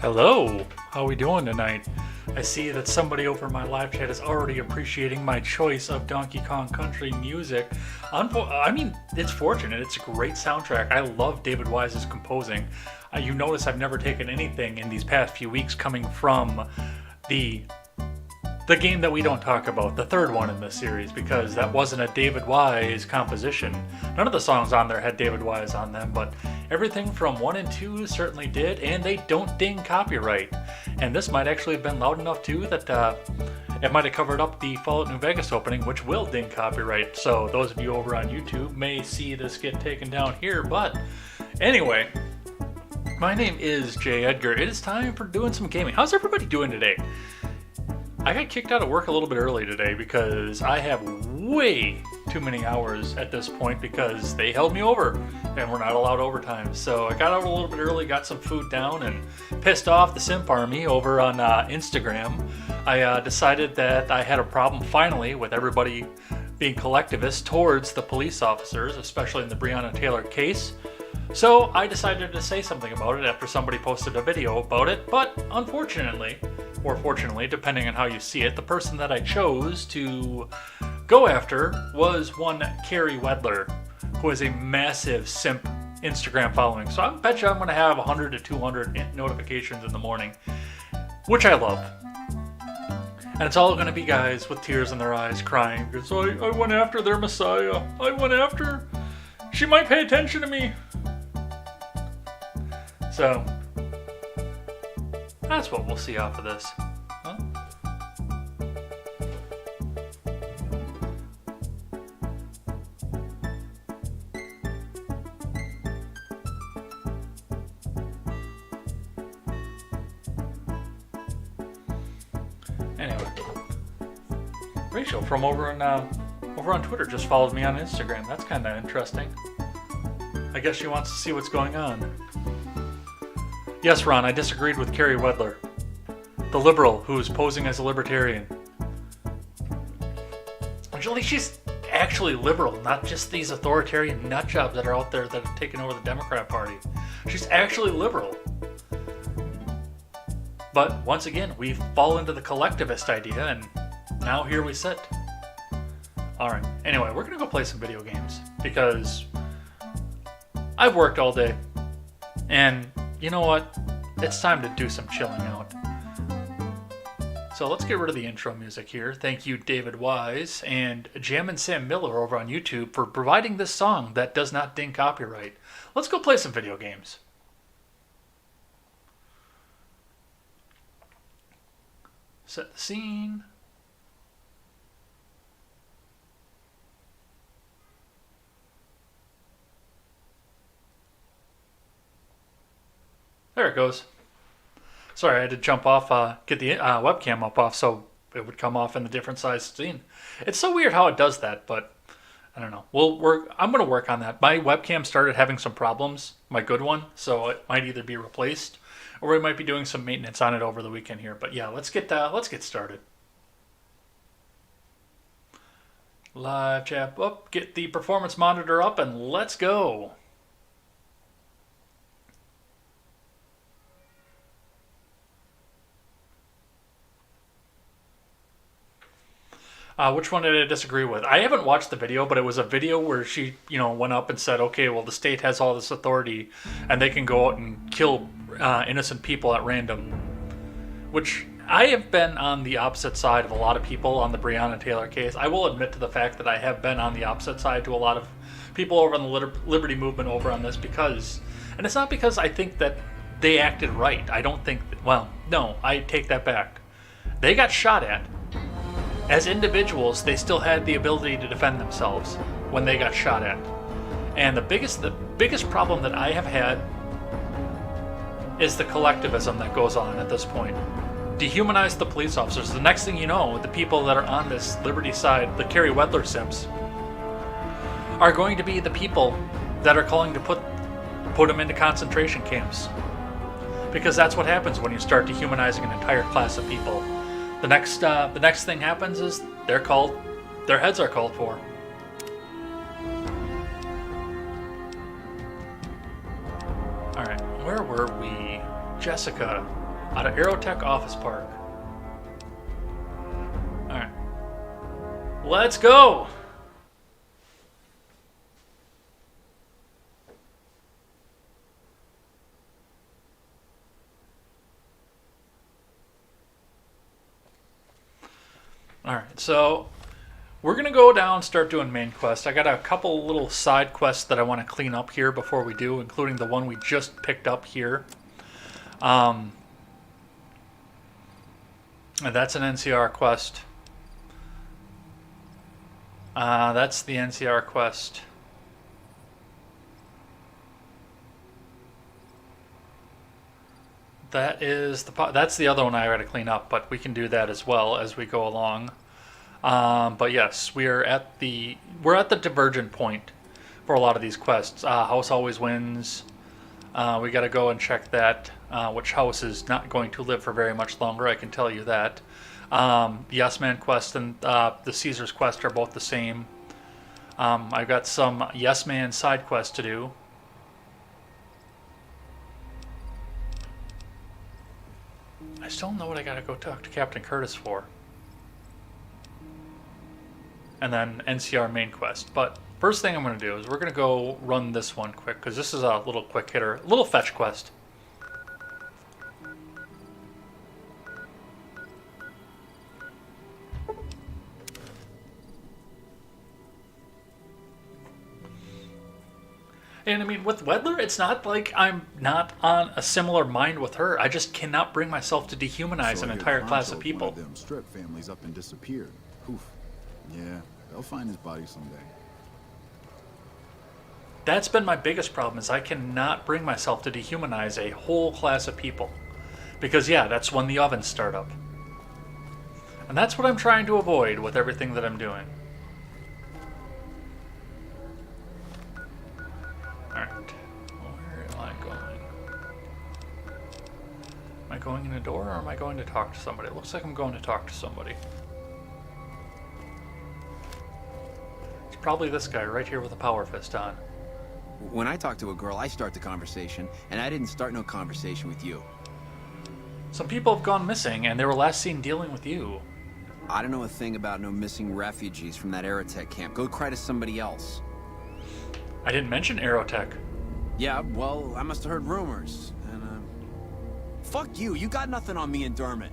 Hello, how we doing tonight? I see that somebody over my live chat is already appreciating my choice of Donkey Kong Country music. I mean, it's fortunate. It's a great soundtrack. I love David Wise's composing. You notice I've never taken anything in these past few weeks coming from the game that we don't talk about, the third one in this series, because that wasn't a David Wise composition. None of the songs on there had David Wise on them, but everything from 1 and 2 certainly did, and they don't ding copyright. And this might actually have been loud enough too that it might have covered up the Fallout New Vegas opening, which will ding copyright. So those of you over on YouTube may see this get taken down here, but anyway, my name is Jay Edgar. It is time for doing some gaming. How's everybody doing today? I got kicked out of work a little bit early today because I have way too many hours at this point because they held me over and we're not allowed overtime. So I got out a little bit early, got some food down, and pissed off the simp army over on Instagram. I decided that I had a problem finally with everybody being collectivist towards the police officers, especially in the Breonna Taylor case. So I decided to say something about it after somebody posted a video about it, but unfortunately, or fortunately, depending on how you see it, the person that I chose to go after was one Carrie Wedler, who has a massive simp Instagram following. So I bet you I'm going to have 100 to 200 notifications in the morning, which I love. And it's all going to be guys with tears in their eyes crying because I went after their messiah. I went after. She might pay attention to me. So that's what we'll see off of this. Huh? Anyway, Rachel from over on Twitter just followed me on Instagram. That's kind of interesting. I guess she wants to see what's going on. Yes, Ron, I disagreed with Carrie Wedler, the liberal who is posing as a libertarian. Actually, she's actually liberal, not just these authoritarian nutjobs that are out there that have taken over the Democrat Party. She's actually liberal. But once again, we fall into the collectivist idea, and now here we sit. Alright, anyway, we're going to go play some video games, because I've worked all day, and you know what? It's time to do some chilling out. So let's get rid of the intro music here. Thank you, David Wise and Jammin' Sam Miller over on YouTube for providing this song that does not ding copyright. Let's go play some video games. Set the scene. There it goes. Sorry, I had to jump off, get the webcam off so it would come off in the different size scene. It's so weird how it does that, but I don't know. I'm going to work on that. My webcam started having some problems, my good one, so it might either be replaced or we might be doing some maintenance on it over the weekend here. But yeah, let's get started. Live chat up, get the performance monitor up, and let's go. Which one did I disagree with? I haven't watched the video, but it was a video where she, went up and said, okay, well, the state has all this authority and they can go out and kill innocent people at random. Which I have been on the opposite side of a lot of people on the Breonna Taylor case. I will admit to the fact that I have been on the opposite side to a lot of people over on the liberty movement over on this because, and it's not because I think that they acted right. I don't think, no, I take that back. They got shot at. As individuals, they still had the ability to defend themselves when they got shot at. And the biggest problem that I have had is the collectivism that goes on at this point. Dehumanize the police officers. The next thing you know, the people that are on this liberty side, the Carrie Wedler simps, are going to be the people that are calling to put them into concentration camps. Because that's what happens when you start dehumanizing an entire class of people. The next thing happens is their heads are called for. Alright, where were we? Jessica. Out of Aerotech Office Park. Alright. Let's go! Alright, so we're going to go down and start doing main quests. I got a couple little side quests that I want to clean up here before we do, including the one we just picked up here. And that's an NCR quest. That's the NCR quest. That's the other one I got to clean up, but we can do that as well as we go along. But yes, we're at the divergent point for a lot of these quests. House always wins. We got to go and check that. Which house is not going to live for very much longer? I can tell you that. The Yes Man quest and the Caesar's quest are both the same. I've got some Yes Man side quests to do. I still don't know what I gotta go talk to Captain Curtis for. And then NCR main quest. But first thing I'm gonna do is we're gonna go run this one quick, because this is a little quick hitter, little fetch quest. And I mean, with Wedler, it's not like I'm not on a similar mind with her. I just cannot bring myself to dehumanize an entire class of people. One of them Strip families up and disappeared. Oof. Yeah, they'll find his body someday. That's been my biggest problem, is I cannot bring myself to dehumanize a whole class of people. Because yeah, that's when the ovens start up. And that's what I'm trying to avoid with everything that I'm doing. Alright, where am I going? Am I going in a door, or am I going to talk to somebody? It looks like I'm going to talk to somebody. It's probably this guy right here with a power fist on. When I talk to a girl, I start the conversation, and I didn't start no conversation with you. Some people have gone missing, and they were last seen dealing with you. I don't know a thing about no missing refugees from that Aerotech camp. Go cry to somebody else. I didn't mention Aerotech. Yeah, well, I must have heard rumors, and, fuck you, you got nothing on me and Dermot.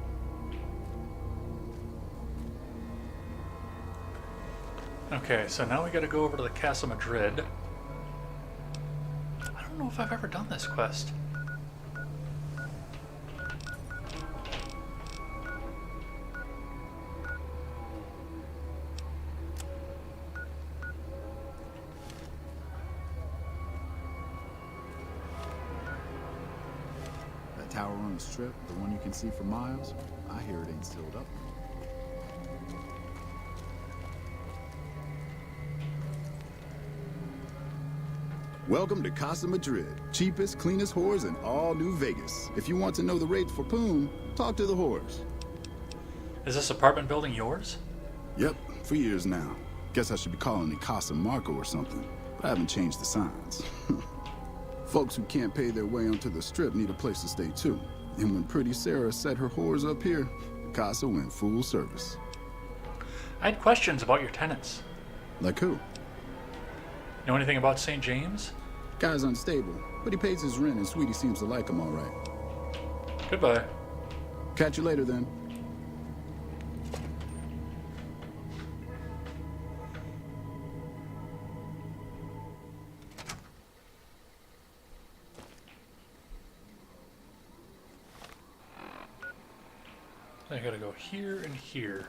Okay, so now we gotta go over to the Casa Madrid. I don't know if I've ever done this quest. That tower on the Strip, the one you can see for miles, I hear it ain't sealed up. Welcome to Casa Madrid, cheapest, cleanest whores in all New Vegas. If you want to know the rates for Poon, talk to the whores. Is this apartment building yours? Yep, for years now. Guess I should be calling it Casa Marco or something, but I haven't changed the signs. Folks who can't pay their way onto the Strip need a place to stay too. And when Pretty Sarah set her whores up here, Casa went full service. I had questions about your tenants. Like who? Know anything about St. James? Guy's unstable, but he pays his rent and Sweetie seems to like him all right. Goodbye. Catch you later then. I gotta go here and here.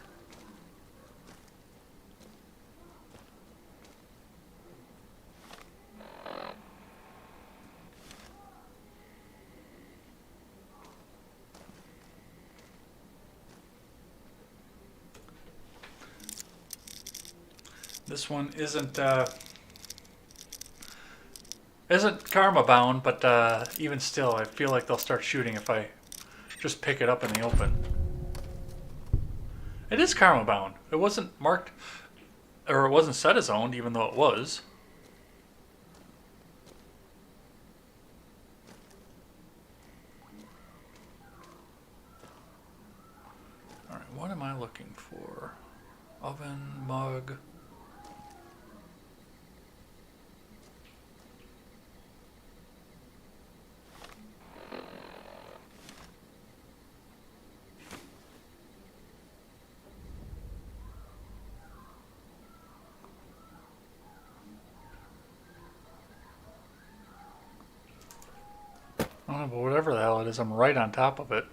This one isn't karma bound, but even still, I feel like they'll start shooting if I just pick it up in the open. It is karma bound. It wasn't marked, or it wasn't set as owned, even though it was. what am I looking for? Oven, mug. I don't know, but whatever the hell it is, I'm right on top of it.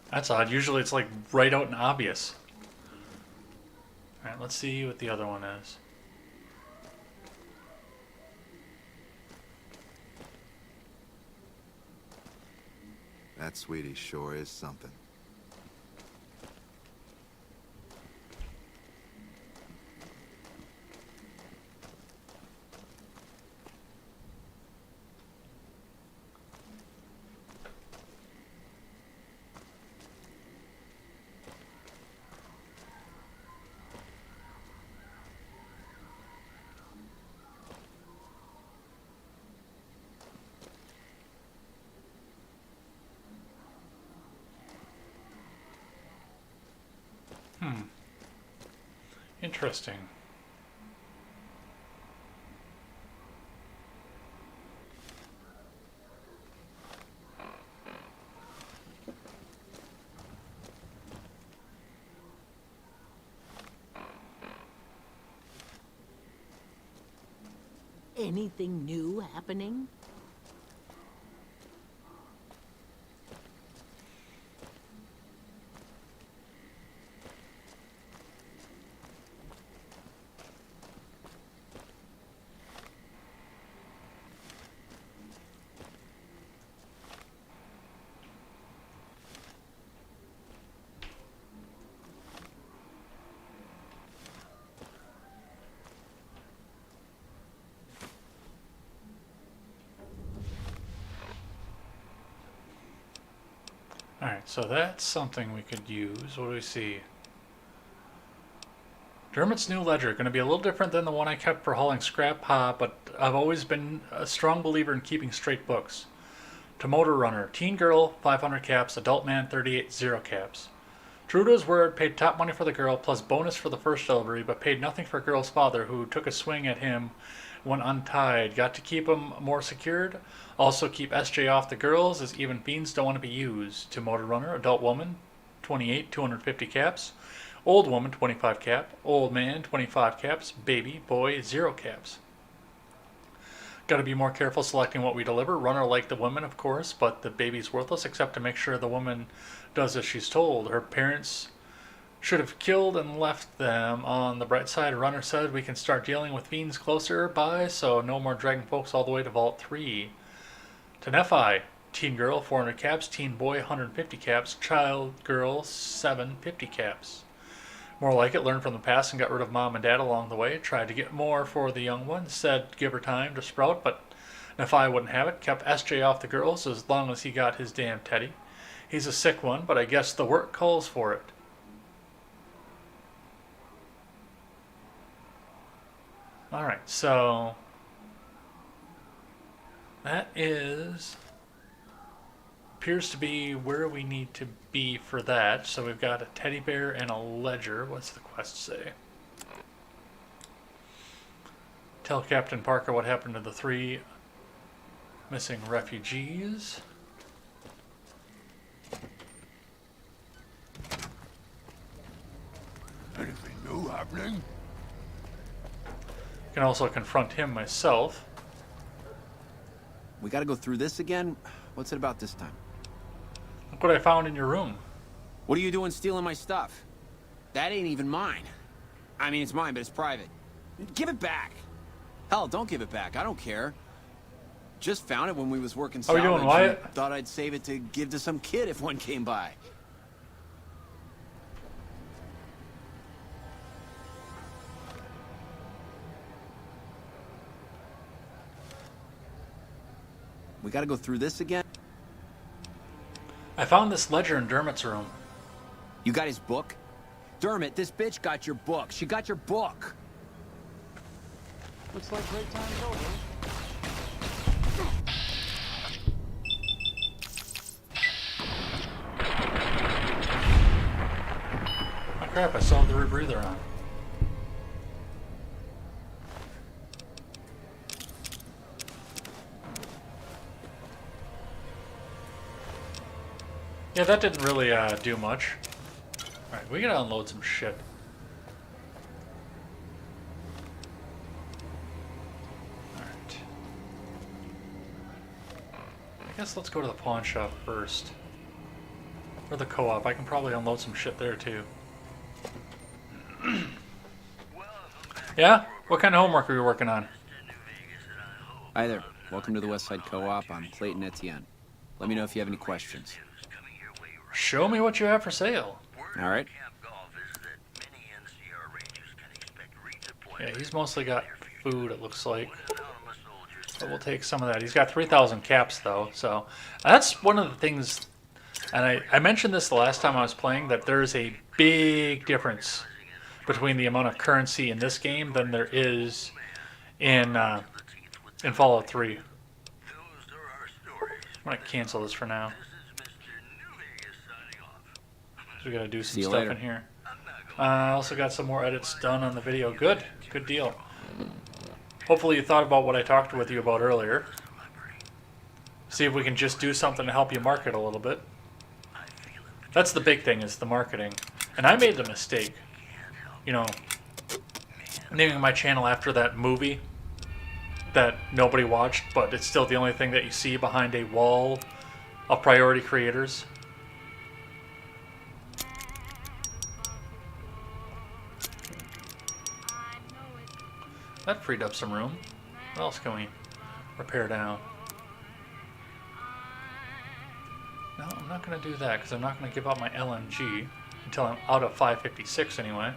That's odd. Usually it's like right out and obvious. Alright, let's see what the other one is. That sweetie sure is something. Interesting. Anything new happening? Alright, so that's something we could use. What do we see? Dermot's new ledger, going to be a little different than the one I kept for hauling scrap pop, but I've always been a strong believer in keeping straight books. To Motor Runner, teen girl, 500 caps, adult man, 38, 0 caps. True to his word, paid top money for the girl, plus bonus for the first delivery, but paid nothing for girl's father, who took a swing at him when untied. Got to keep him more secured. Also keep SJ off the girls, as even fiends don't want to be used. To Motor Runner, adult woman, 28, 250 caps. Old woman, 25 cap. Old man, 25 caps. Baby, boy, 0 caps. Got to be more careful selecting what we deliver. Runner like the woman, of course, but the baby's worthless except to make sure the woman does as she's told. Her parents should have killed and left them. On the bright side, Runner said we can start dealing with fiends closer by, so no more dragging folks all the way to Vault 3. To Nephi, teen girl, 400 caps. Teen boy, 150 caps. Child girl, 750 caps. More like it, learned from the past and got rid of mom and dad along the way. Tried to get more for the young one, said give her time to sprout, but Nephi wouldn't have it. Kept SJ off the girls as long as he got his damn teddy. He's a sick one, but I guess the work calls for it. Alright, so that appears to be where we need to be for that. So we've got a teddy bear and a ledger. What's the quest say? Tell Captain Parker what happened to the 3 missing refugees. Anything new happening? Can also confront him myself. We gotta go through this again? What's it about this time? Look what I found in your room. What are you doing stealing my stuff? That ain't even mine. I mean, it's mine, but it's private. Give it back. Hell, don't give it back. I don't care. Just found it when we was working How are you salvage. doing, Wyatt? Thought I'd save it to give to some kid if one came by. We gotta go through this again? I found this ledger in Dermot's room. You got his book? Dermot, this bitch got your book. She got your book. Looks like great time's over. Oh crap, I still have the rebreather on. Yeah, that didn't really do much. Alright, we gotta unload some shit. Alright. I guess let's go to the pawn shop first. Or the co-op. I can probably unload some shit there too. Yeah? What kind of homework are you working on? Hi there. Welcome to the Westside Co-op. I'm Clayton Etienne. Let me know if you have any questions. Show me what you have for sale. All right. Yeah, he's mostly got food, it looks like. But we'll take some of that. He's got 3,000 caps, though, so... That's one of the things... And I mentioned this the last time I was playing, that there's a big difference between the amount of currency in this game than there is in Fallout 3. I'm going to cancel this for now. We got to do some stuff in here. I also got some more edits done on the video. Good deal. Hopefully you thought about what I talked with you about earlier. See if we can just do something to help you market a little bit. That's the big thing, is the marketing. And I made the mistake, you know, naming my channel after that movie that nobody watched, but it's still the only thing that you see behind a wall of priority creators. That freed up some room. What else can we repair down? No, I'm not going to do that because I'm not going to give out my LMG until I'm out of 556 anyway.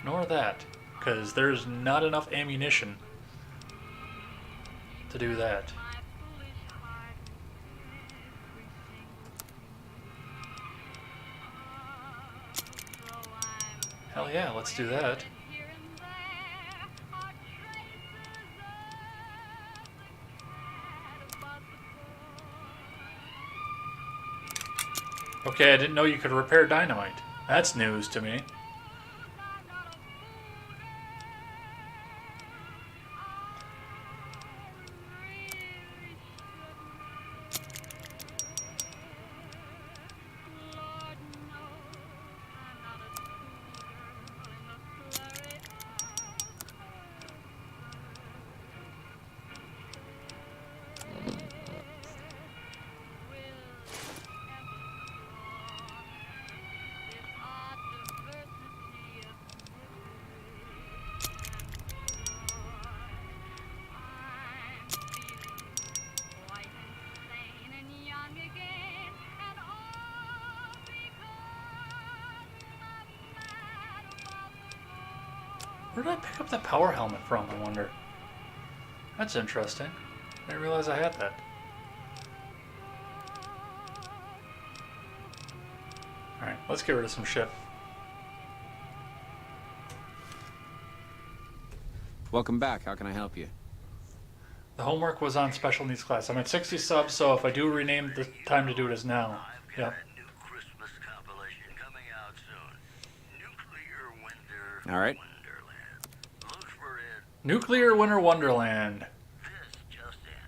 Nor that, because there's not enough ammunition to do that. Hell yeah, let's do that. Okay, I didn't know you could repair dynamite. That's news to me. Where did I pick up that power helmet from, I wonder? That's interesting. I didn't realize I had that. Alright, let's get rid of some shit. Welcome back. How can I help you? The homework was on special needs class. I'm at 60 subs, so if I do rename, the time to do it is now. Yep. All right. Nuclear Winter Wonderland. This just in.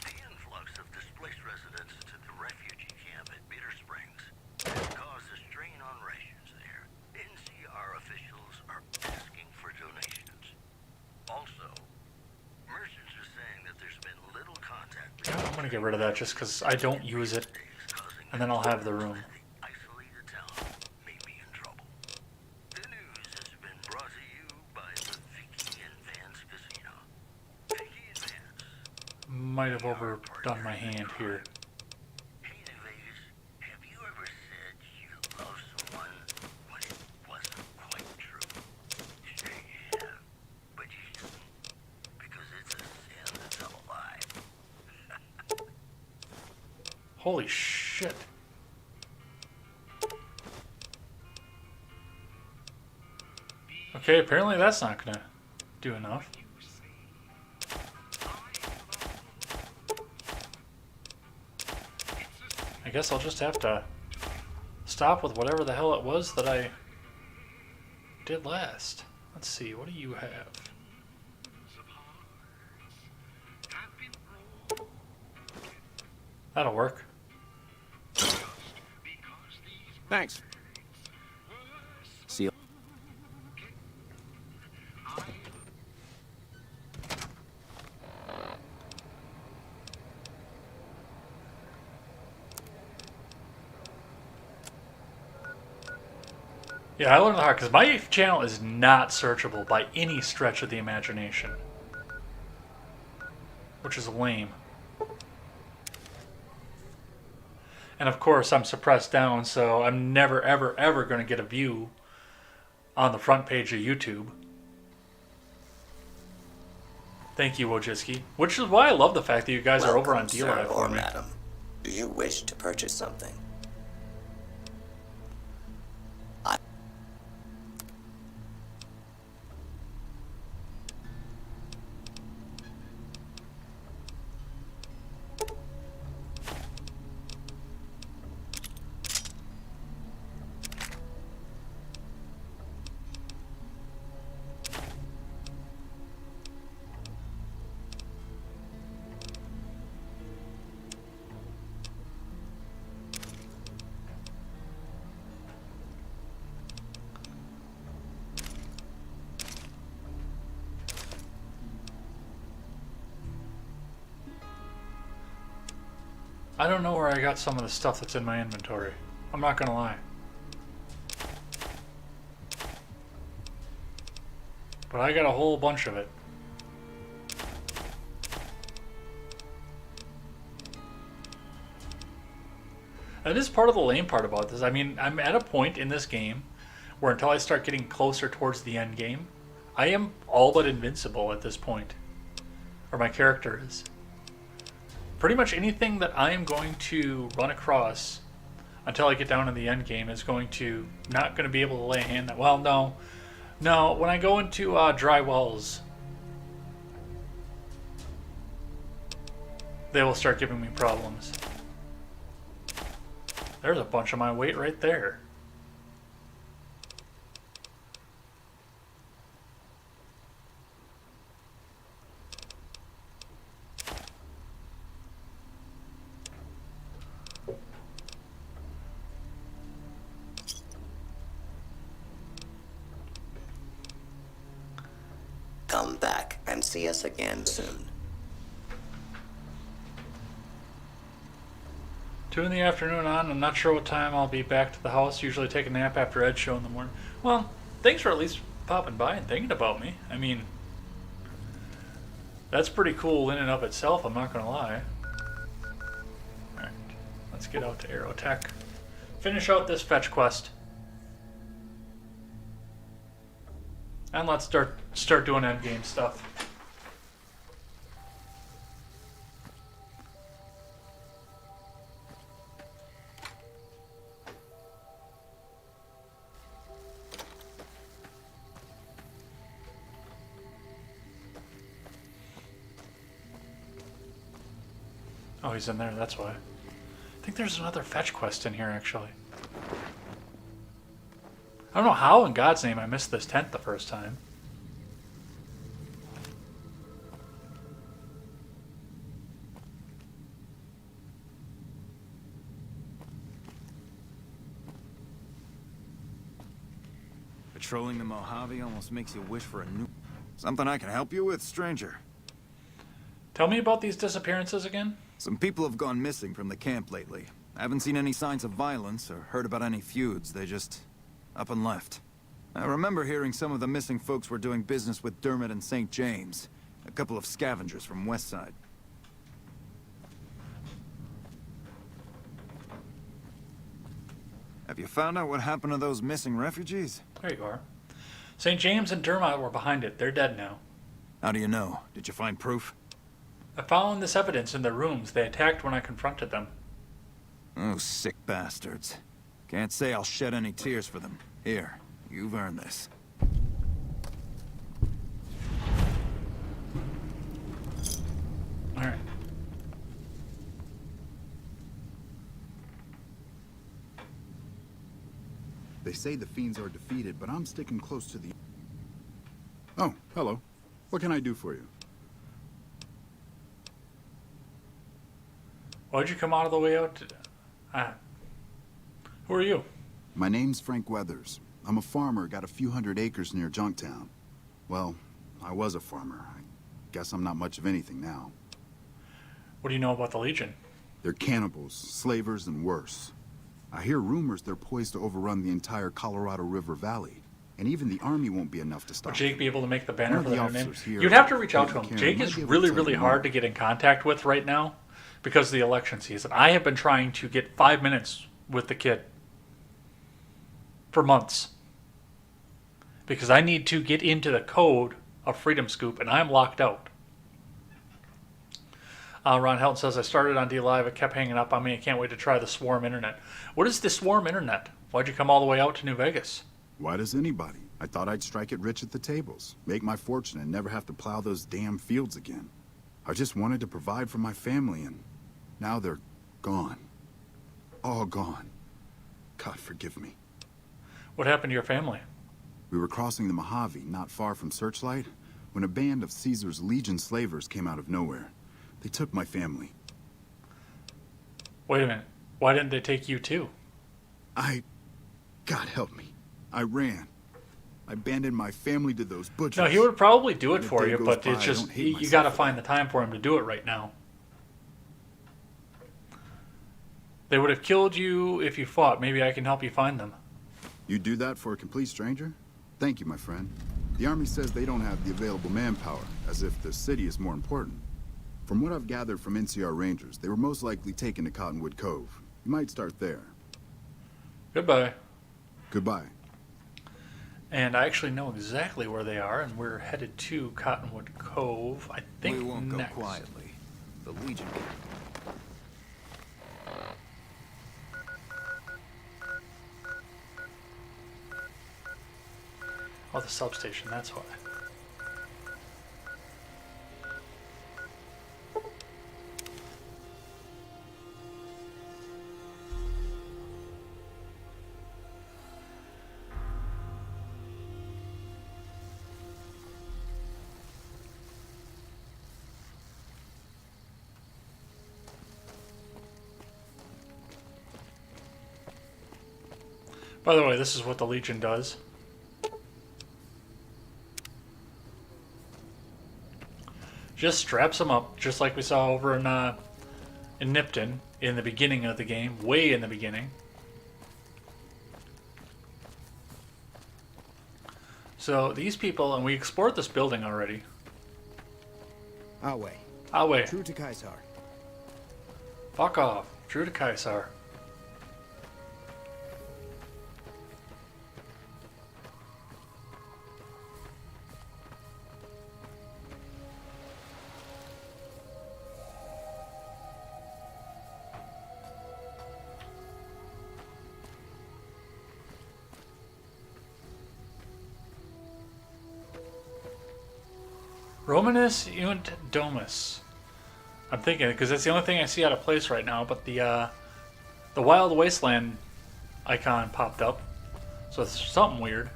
The influx of displaced residents to the refugee camp at Bitter Springs has caused a strain on rations there. NCR officials are asking for donations. Also, merchants are saying that there's been little contact Yeah, I'm gonna get rid of that just because I don't use it, and then I'll have the room. isolated town may be in trouble. The news has been brought to you by the Vicky and Vance Casino. Vicky and Vance. Might have overdone my hand here. Hey there, Vegas. Have you ever said you love someone when it wasn't quite true? Holy shit. Okay, apparently that's not gonna do enough. I guess I'll just have to stop with whatever the hell it was that I did last. Let's see, what do you have? That'll work. Thanks. See you. Yeah, I learned the hard because my channel is not searchable by any stretch of the imagination, which is lame. And of course, I'm suppressed down, so I'm never, ever, ever going to get a view on the front page of YouTube. Thank you, Wojcicki. Which is why I love the fact that you guys are over on Welcome, D-Live sir for or me. madam. Do you wish to purchase something? I don't know where I got some of the stuff that's in my inventory. I'm not gonna lie. But I got a whole bunch of it. That is part of the lame part about this. I mean, I'm at a point in this game where until I start getting closer towards the end game, I am all but invincible at this point. Or my character is. Pretty much anything that I am going to run across until I get down in the end game is going to not going to be able to lay a hand. Well, no. When I go into dry wells, they will start giving me problems. There's a bunch of my weight right there. Come back and see us again soon. 2 in the afternoon on. I'm not sure what time I'll be back to the house. Usually take a nap after Ed's show in the morning. Well, thanks for at least popping by and thinking about me. I mean, that's pretty cool in and of itself, I'm not going to lie. Alright, let's get out to Aerotech. Finish out this fetch quest. And let's start doing endgame stuff. Oh, he's in there, that's why. I think there's another fetch quest in here, actually. I don't know how in God's name I missed this tent the first time. Patrolling the Mojave almost makes you wish for a new... Something I can help you with, stranger? Tell me about these disappearances again? Some people have gone missing from the camp lately. I haven't seen any signs of violence or heard about any feuds. They just up and left. I remember hearing some of the missing folks were doing business with Dermot and St. James, a couple of scavengers from Westside. Have you found out what happened to those missing refugees? There you are. St. James and Dermot were behind it. They're dead now. How do you know? Did you find proof? I found this evidence in their rooms. They attacked when I confronted them. Oh, sick bastards. Can't say I'll shed any tears for them. Here, you've earned this. All right. They say the fiends are defeated, but I'm sticking close to the... Oh, hello. What can I do for you? Why'd you come all the way out to... who are you? My name's Frank Weathers. I'm a farmer, got a few hundred acres near Junktown. Well, I was a farmer. I guess I'm not much of anything now. What do you know about the Legion? They're cannibals, slavers, and worse. I hear rumors they're poised to overrun the entire Colorado River Valley. And even the army won't be enough to stop Would Jake them. be able to make the banner One for of the their name? officers here You'd have to reach out to taking him. care Jake might is be able to really, tell really you hard more. to get in contact with right now because of the election season. I have been trying to get 5 minutes with the kid for months because I need to get into the code of Freedom Scoop, and I'm locked out. Ron Helton says, I started on DLive. It kept hanging up on me. I can't wait to try the Swarm Internet. What is the Swarm Internet? Why'd you come all the way out to New Vegas? Why does anybody? I thought I'd strike it rich at the tables, make my fortune, and never have to plow those damn fields again. I just wanted to provide for my family, and now they're gone. All gone. God forgive me. What happened to your family? We were crossing the Mojave, not far from Searchlight, when a band of Caesar's Legion slavers came out of nowhere. They took my family. Wait a minute. Why didn't they take you too? God help me. I ran. I abandoned my family to those butchers. No, he would probably do it When a for day you, goes but by, it's I just, don't hate you myself got to for find that. the time for him to do it right now. They would have killed you if you fought. Maybe I can help you find them. You do that for a complete stranger? Thank you, my friend. The Army says they don't have the available manpower, as if the city is more important. From what I've gathered from NCR Rangers, they were most likely taken to Cottonwood Cove. You might start there. Goodbye. Goodbye. And I actually know exactly where they are, and we're headed to Cottonwood Cove, I think We won't next. go quietly. The Legion. Oh, the substation, that's why. By the way, this is what the Legion does. Just straps them up, just like we saw over in Nipton in the beginning of the game, way in the beginning. So these people, and we explored this building already. Our way. Away. True to Caesar. Fuck off. True to Caesar. Romanus Unt Domus. I'm thinking, because that's the only thing I see out of place right now, but the Wild Wasteland icon popped up. So it's something weird.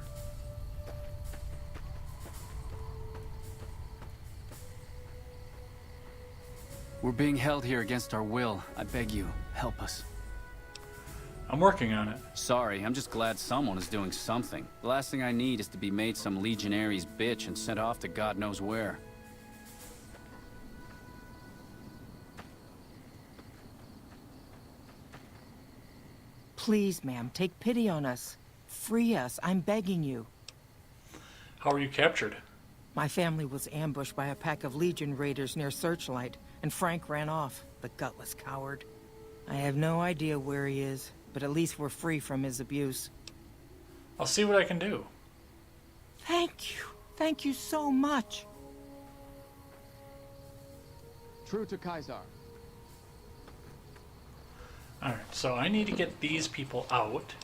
We're being held here against our will. I beg you, help us. I'm working on it. Sorry, I'm just glad someone is doing something. The last thing I need is to be made some legionary's bitch and sent off to God knows where. Please, ma'am, take pity on us. Free us, I'm begging you. How were you captured? My family was ambushed by a pack of Legion raiders near Searchlight, and Frank ran off, the gutless coward. I have no idea where he is, but at least we're free from his abuse. I'll see what I can do. Thank you. Thank you so much. True to Caesar. Alright, so I need to get these people out.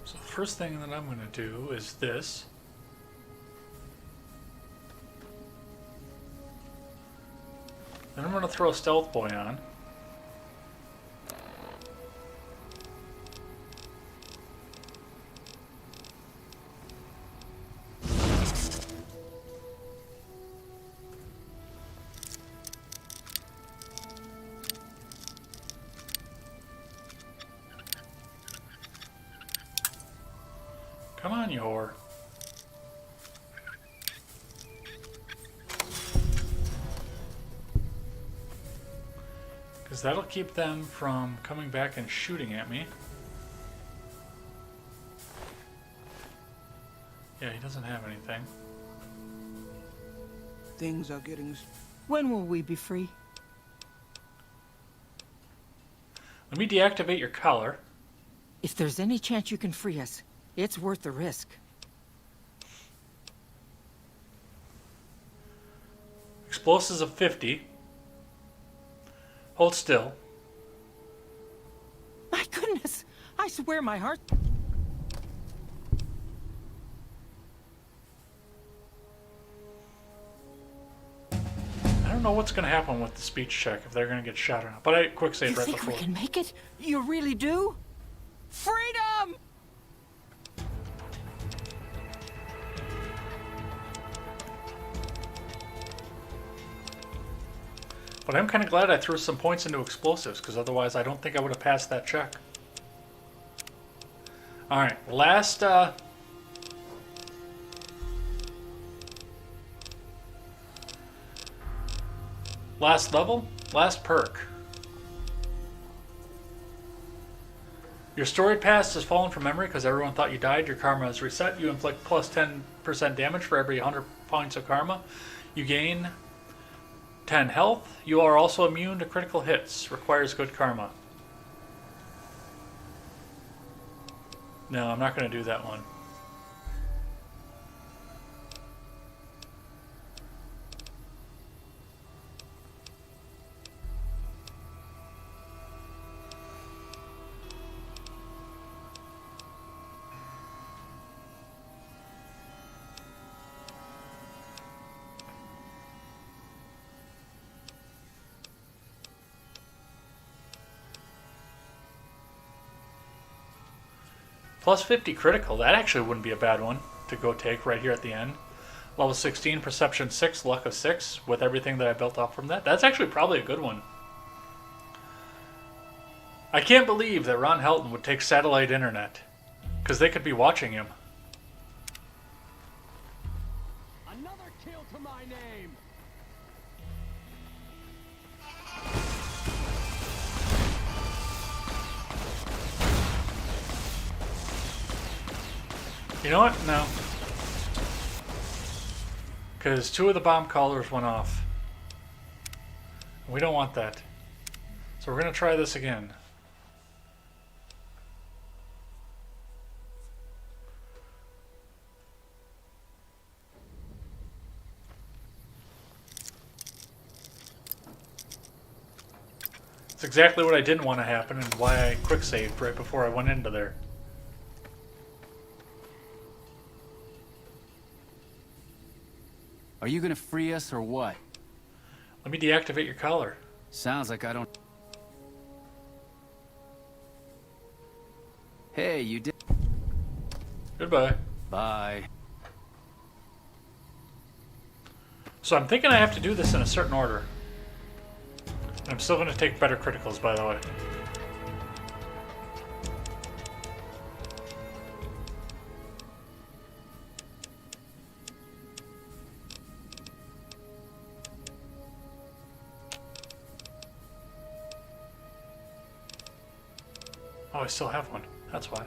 So the first thing that I'm going to do is this. Then I'm going to throw Stealth Boy on. Come on, you whore. Because that'll keep them from coming back and shooting at me. Yeah, he doesn't have anything. Things are getting... When will we be free? Let me deactivate your collar. If there's any chance you can free us, it's worth the risk. Explosives of 50. Hold still. My goodness! I swear my heart... I don't know what's going to happen with the speech check, if they're going to get shot or not. But I quick save You right think before. we can make it? You really do? Freedom! But I'm kind of glad I threw some points into explosives, because otherwise I don't think I would have passed that check. Alright, last level, last perk. Your storied past has fallen from memory because everyone thought you died. Your karma is reset. You inflict plus 10% damage for every 100 points of karma. You gain 10 health. You are also immune to critical hits. Requires good karma. No, I'm not going to do that one. Plus 50 critical, that actually wouldn't be a bad one to go take right here at the end. Level 16, Perception 6, Luck of 6, with everything that I built up from that. That's actually probably a good one. I can't believe that Ron Helton would take satellite internet, because they could be watching him. Another kill to my name! You know what? No. Because 2 of the bomb collars went off. We don't want that. So we're going to try this again. It's exactly what I didn't want to happen and why I quick saved right before I went into there. Are you gonna free us or what? Let me deactivate your collar. Sounds like I don't... Hey, you did... Goodbye. Bye. So I'm thinking I have to do this in a certain order. I'm still going to take better criticals, by the way. Oh, I still have one. That's why.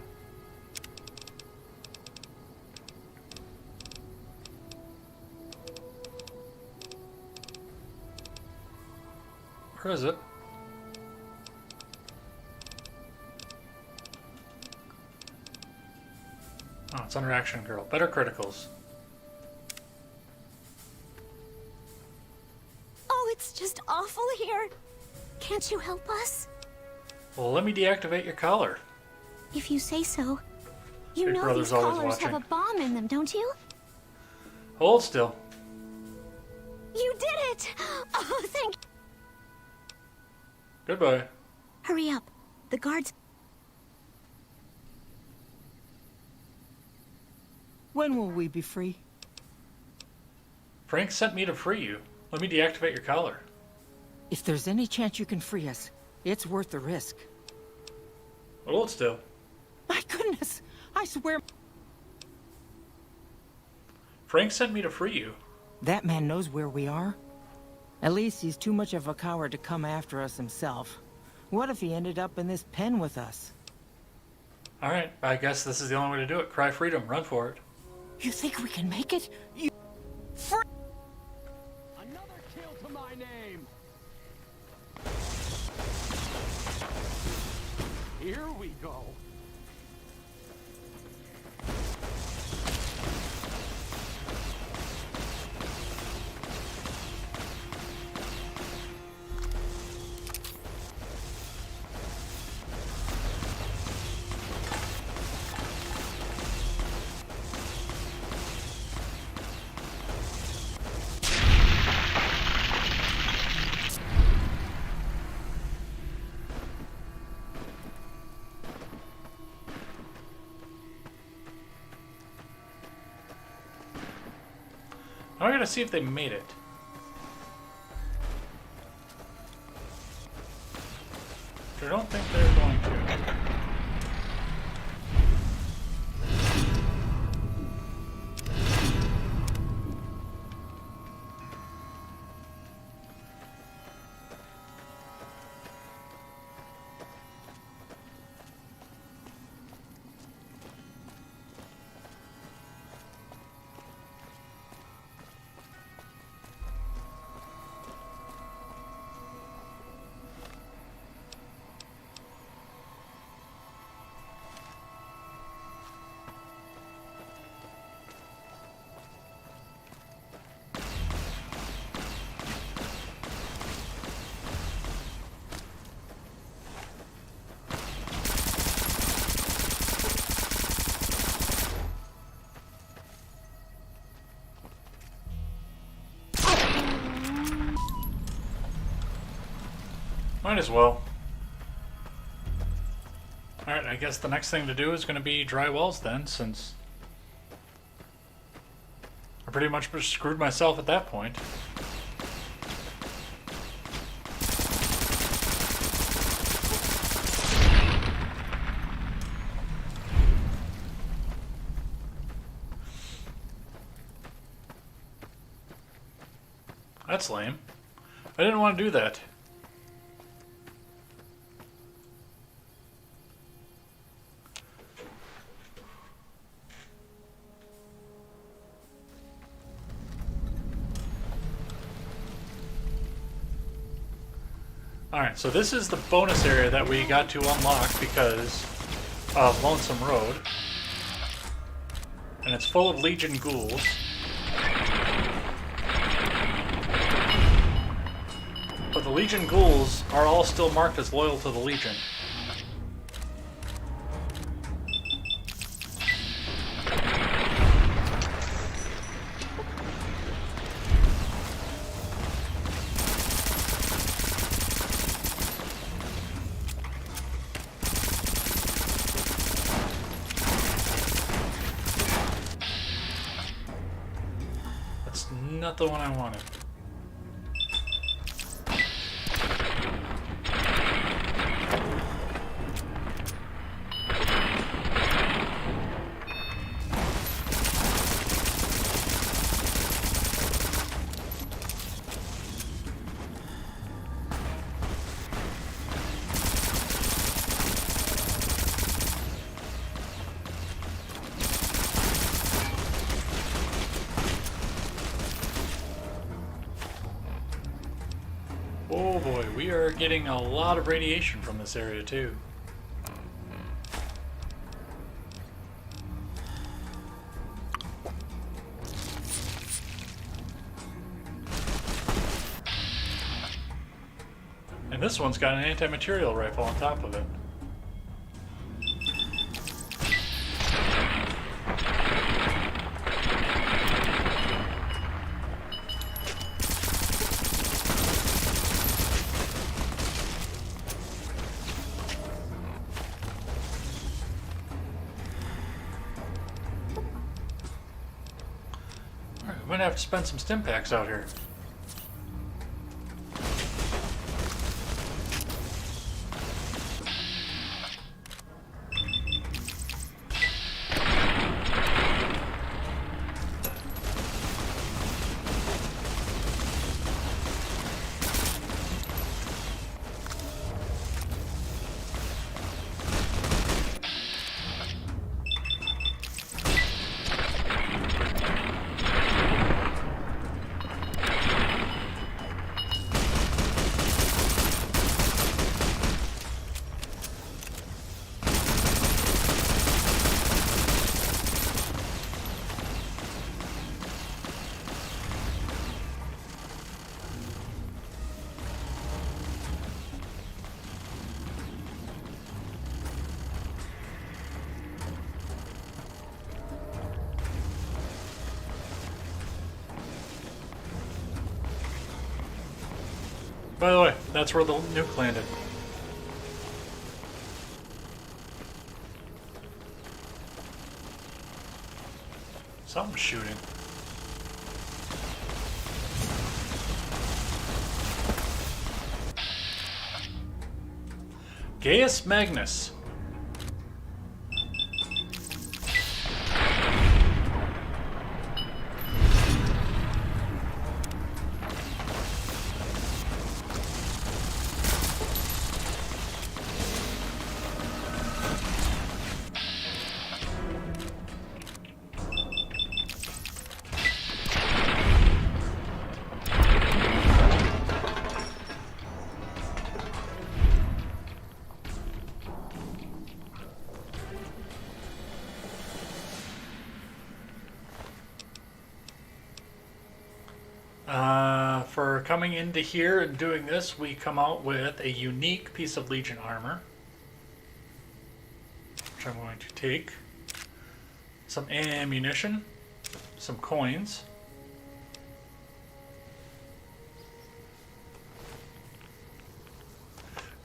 Where is it? Oh, it's under Action Girl. Better criticals. Oh, it's just awful here. Can't you help us? Well, let me deactivate your collar. If you say so. You Big know Brother's these always collars watching. have a bomb in them, don't you? Hold still. You did it! Oh, thank... Goodbye. Hurry up. The guards... When will we be free? Frank sent me to free you. Let me deactivate your collar. If there's any chance you can free us, it's worth the risk. Hold still. My goodness! I swear... Frank sent me to free you. That man knows where we are. At least he's too much of a coward to come after us himself. What if he ended up in this pen with us? Alright, I guess this is the only way to do it. Cry freedom. Run for it. You think we can make it? Another kill to my name. Here we go. Now I gotta see if they made it. I don't think they're going to. Might as well. Alright, I guess the next thing to do is going to be dry wells then, since I pretty much screwed myself at that point. That's lame. I didn't want to do that. Alright, so this is the bonus area that we got to unlock because of Lonesome Road. And it's full of Legion ghouls. But the Legion ghouls are all still marked as loyal to the Legion. Not the one I wanted. Oh boy, we are getting a lot of radiation from this area too. this one's got an anti-material rifle on top of it. Alright, we might have to spend some stim packs out here. By the way, that's where the nuke landed. Something's shooting. Gaius Magnus. For coming into here and doing this, we come out with a unique piece of Legion armor, which I'm going to take, some ammunition, some coins,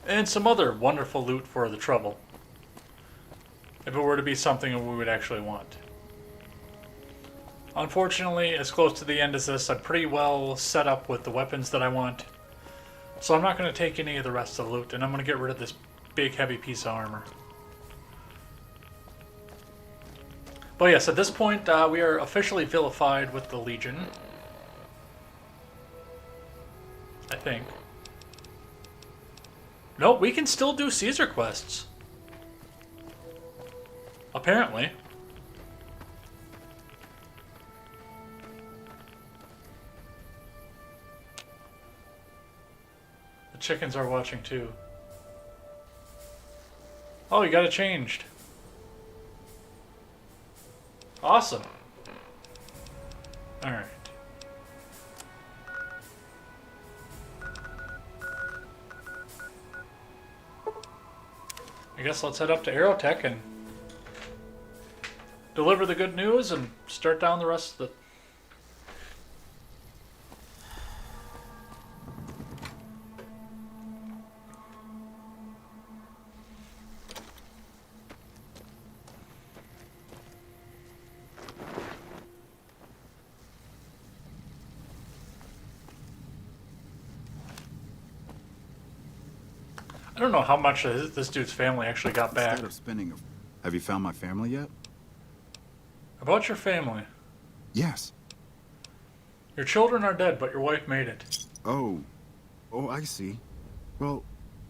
and some other wonderful loot for the trouble, if it were to be something we would actually want. Unfortunately, as close to the end as this, I'm pretty well set up with the weapons that I want. So I'm not going to take any of the rest of the loot, and I'm going to get rid of this big heavy piece of armor. But yes, at this point, we are officially vilified with the Legion. I think. Nope, we can still do Caesar quests. Apparently. Chickens are watching too. Oh, you got it changed. Awesome. Alright. I guess let's head up to Aerotech and deliver the good news and start down the rest of the... I don't know how much this dude's family actually got back. Instead of spending have you found my family yet? About your family. Yes. Your children are dead, but your wife made it. Oh, I see. Well,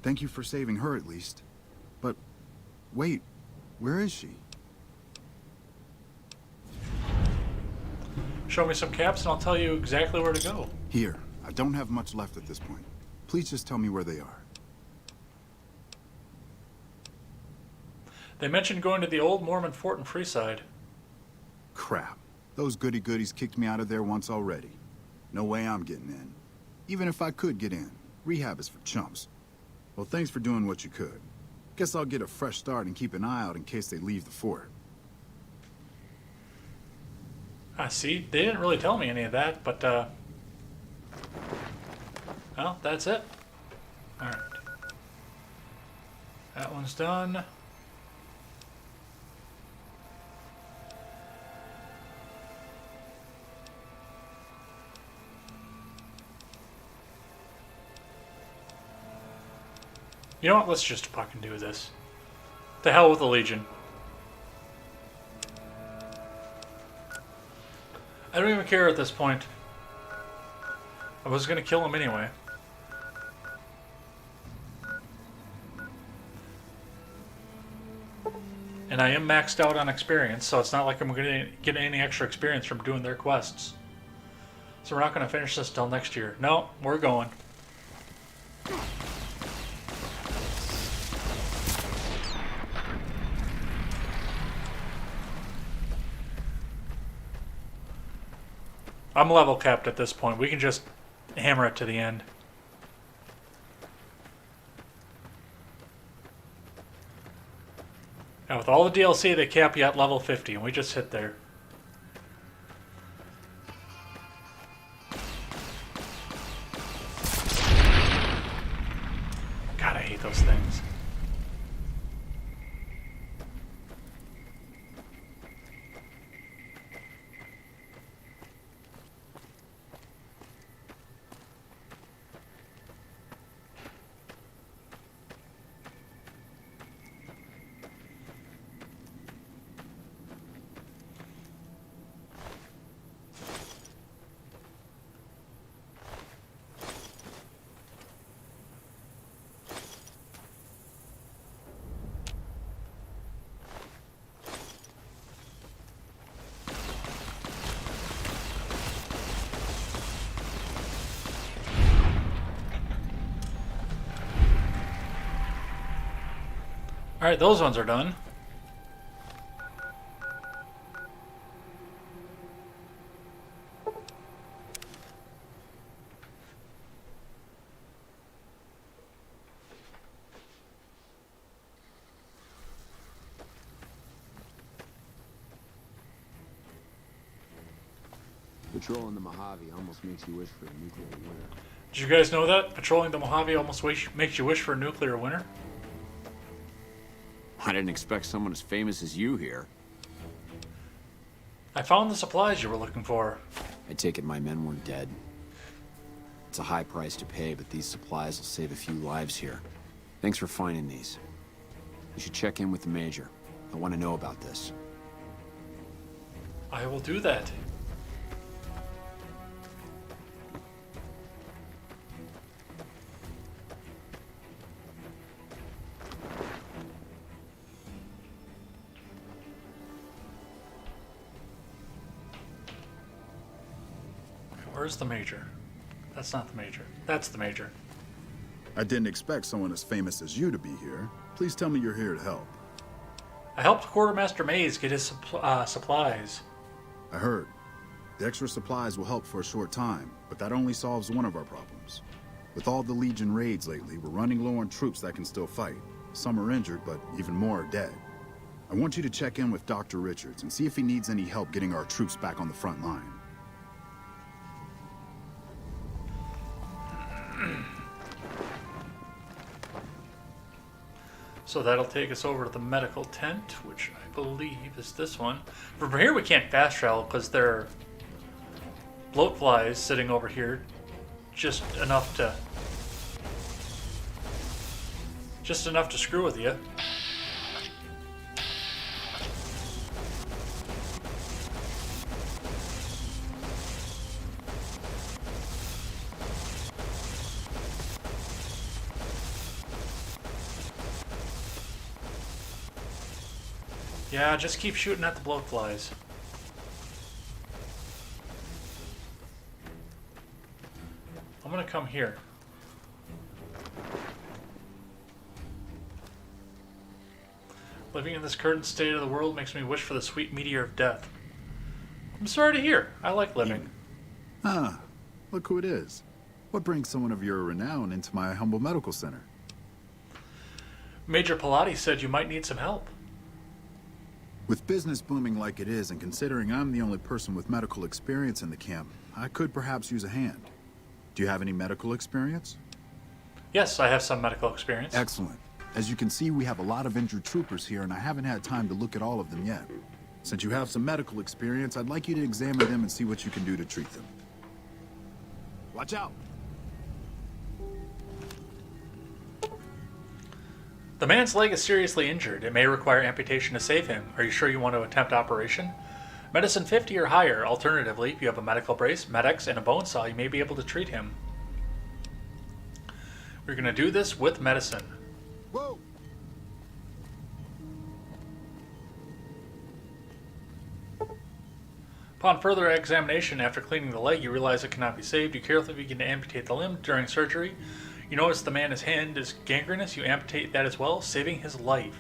thank you for saving her at least. But wait, where is she? Show me some caps and I'll tell you exactly where to go. Here, I don't have much left at this point. Please just tell me where they are. They mentioned going to the old Mormon fort in Freeside. Crap. Those goody-goodies kicked me out of there once already. No way I'm getting in. Even if I could get in, rehab is for chumps. Well, thanks for doing what you could. Guess I'll get a fresh start and keep an eye out in case they leave the fort. I see. They didn't really tell me any of that, but, well, that's it. Alright. That one's done. You know what? Let's just fucking do this. The hell with the Legion. I don't even care at this point. I was gonna kill him anyway. And I am maxed out on experience, so it's not like I'm gonna get any extra experience from doing their quests. So we're not gonna finish this till next year. No, we're going. I'm level capped at this point. We can just hammer it to the end. Now with all the DLC, they cap you at level 50, and we just hit there. God, I hate those things. Alright, those ones are done. Patrolling the Mojave almost makes you wish for a nuclear winter. Did you guys know that? Patrolling the Mojave almost makes you wish for a nuclear winter? I didn't expect someone as famous as you here. I found the supplies you were looking for. I take it my men weren't dead. It's a high price to pay, but these supplies will save a few lives here. Thanks for finding these. You should check in with the Major. I want to know about this. I will do that. Where's the Major? That's not the Major. That's the Major. I didn't expect someone as famous as you to be here. Please tell me you're here to help. I helped Quartermaster Maze get his supplies. I heard. The extra supplies will help for a short time, but that only solves one of our problems. With all the Legion raids lately, we're running low on troops that can still fight. Some are injured, but even more are dead. I want you to check in with Dr. Richards and see if he needs any help getting our troops back on the front line. So that'll take us over to the medical tent, which I believe is this one. From here we can't fast travel because there are bloatflies sitting over here, just enough to screw with you. Yeah, just keep shooting at the bloatflies. I'm gonna come here. Living in this current state of the world makes me wish for the sweet meteor of death. I'm sorry to hear. I like living. Look who it is. What brings someone of your renown into my humble medical center? Major Pilates said you might need some help. With business booming like it is, and considering I'm the only person with medical experience in the camp, I could perhaps use a hand. Do you have any medical experience? Yes, I have some medical experience. Excellent. As you can see, we have a lot of injured troopers here, and I haven't had time to look at all of them yet. Since you have some medical experience, I'd like you to examine them and see what you can do to treat them. Watch out! The man's leg is seriously injured. It may require amputation to save him. Are you sure you want to attempt operation? Medicine 50 or higher. Alternatively, if you have a medical brace, Med-X, and a bone saw, you may be able to treat him. We're going to do this with medicine. Whoa! Upon further examination, after cleaning the leg, you realize it cannot be saved. You carefully begin to amputate the limb. During surgery, you notice the man's hand is gangrenous. You amputate that as well, saving his life.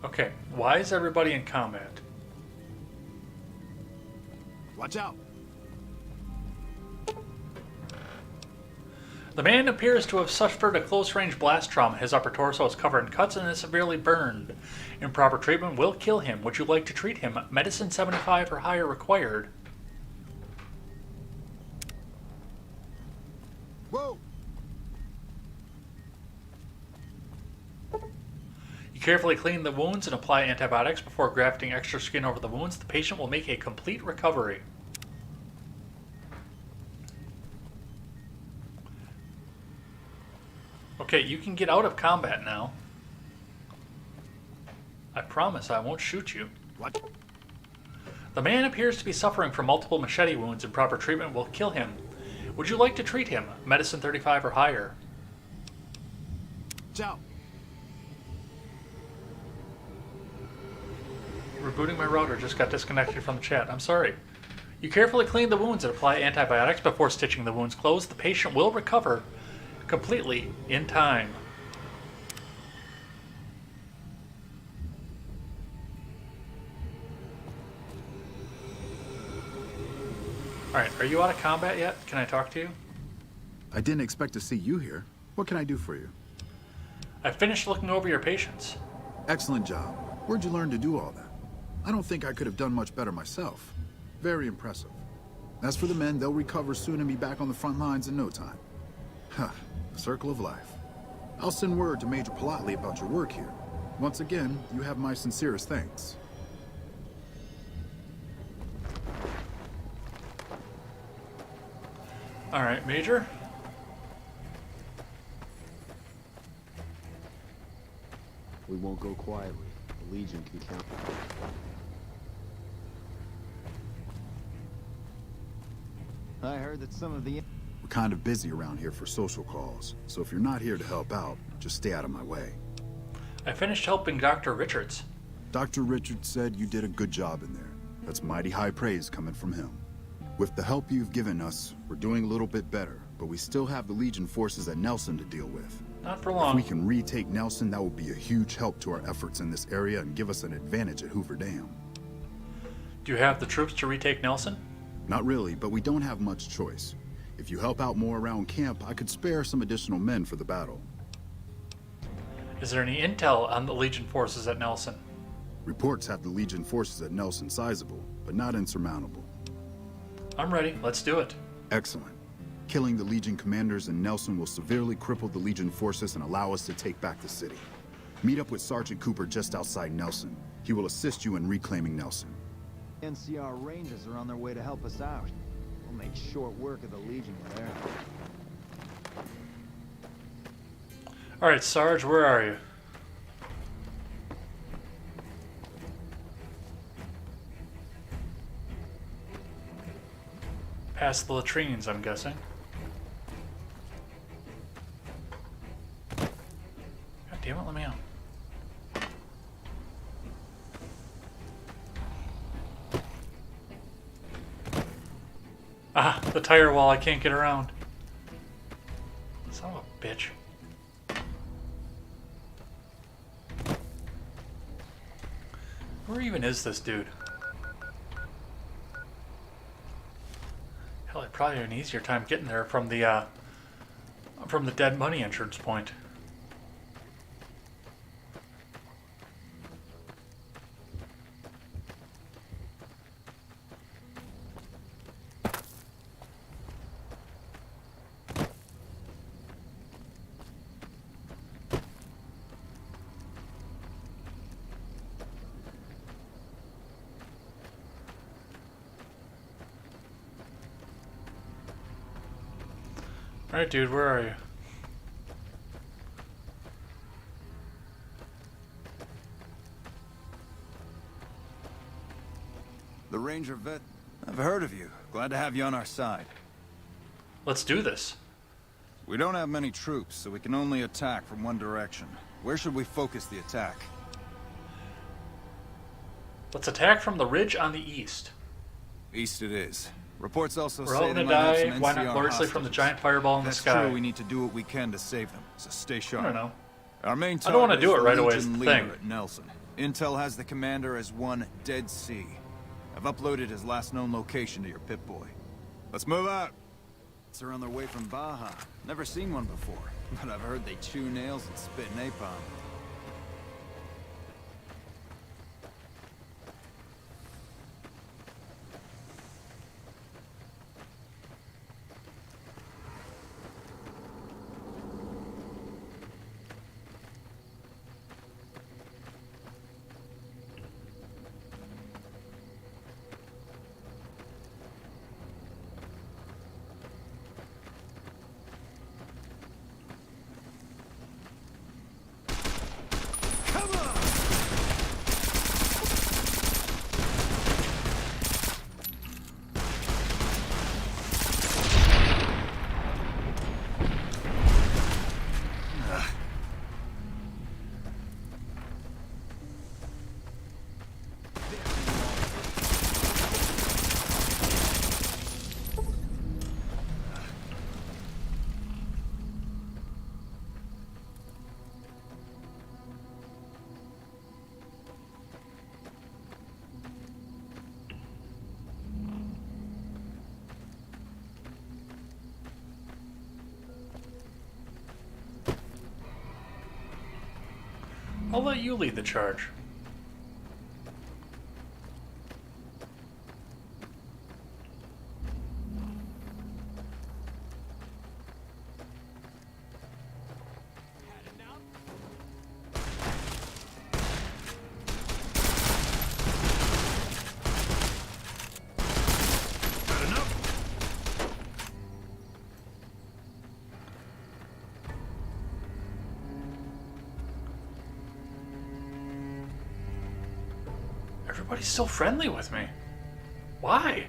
Okay, why is everybody in combat? Watch out! The man appears to have suffered a close-range blast trauma. His upper torso is covered in cuts and is severely burned. Improper treatment will kill him. Would you like to treat him? Medicine 75 or higher required. Whoa! You carefully clean the wounds and apply antibiotics before grafting extra skin over the wounds. The patient will make a complete recovery. Okay, you can get out of combat now. I promise I won't shoot you. What? The man appears to be suffering from multiple machete wounds, and proper treatment will kill him. Would you like to treat him? Medicine 35 or higher. Ciao. Rebooting my router, just got disconnected from the chat. I'm sorry. You carefully clean the wounds and apply antibiotics before stitching the wounds closed. The patient will recover completely in time. Alright, are you out of combat yet? Can I talk to you? I didn't expect to see you here. What can I do for you? I finished looking over your patients. Excellent job. Where'd you learn to do all that? I don't think I could have done much better myself. Very impressive. As for the men, they'll recover soon and be back on the front lines in no time. Huh, the circle of life. I'll send word to Major Politely about your work here. Once again, you have my sincerest thanks. Alright, Major. We won't go quietly. The Legion can count. I heard that some of the... We're kind of busy around here for social calls, so if you're not here to help out, just stay out of my way. I finished helping Dr. Richards. Dr. Richards said you did a good job in there. That's mighty high praise coming from him. With the help you've given us, we're doing a little bit better, but we still have the Legion forces at Nelson to deal with. Not for long. If we can retake Nelson, that will be a huge help to our efforts in this area and give us an advantage at Hoover Dam. Do you have the troops to retake Nelson? Not really, but we don't have much choice. If you help out more around camp, I could spare some additional men for the battle. Is there any intel on the Legion forces at Nelson? Reports have the Legion forces at Nelson sizable, but not insurmountable. I'm ready. Let's do it. Excellent. Killing the Legion commanders in Nelson will severely cripple the Legion forces and allow us to take back the city. Meet up with Sergeant Cooper just outside Nelson. He will assist you in reclaiming Nelson. NCR Rangers are on their way to help us out. We'll make short work of the Legion there. Alright, Sarge, where are you? Past the latrines, I'm guessing. God damn it, let me out. Ah, the tire wall, I can't get around. Son of a bitch. Where even is this dude? Hell, I probably an easier time getting there from the dead money entrance point. Alright, dude, where are you? The Ranger vet? I've heard of you. Glad to have you on our side. Let's do this. We don't have many troops, so we can only attack from one direction. Where should we focus the attack? Let's attack from the ridge on the east. East it is. Reports also We're all say they gonna might have die. some Why not NCR gloriously from the hostages. giant fireball in the That's sky? true. We need to do what we can to save them. So stay sharp. I don't know. Our main I don't wanna target do is it the right away, is Legion the leader thing. at Nelson. Intel has the commander as one Dead Sea. I've uploaded his last known location to your Pip-Boy. Let's move out. It's around their way from Baja. Never seen one before, but I've heard they chew nails and spit napalm. I'll let you lead the charge. Everybody's so friendly with me. Why?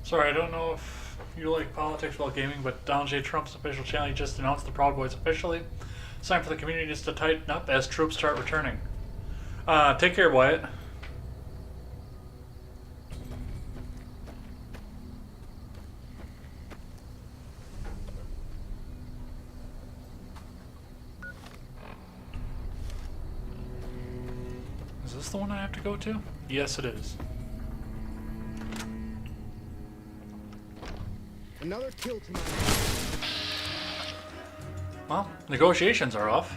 Sorry, I don't know if you like politics while gaming, but Donald J. Trump's official channel just announced the Proud Boys officially. It's time for the community to tighten up as troops start returning. Take care, Wyatt. Is this the one I have to go to? Yes, it is. Another kill to my... Well, negotiations are off.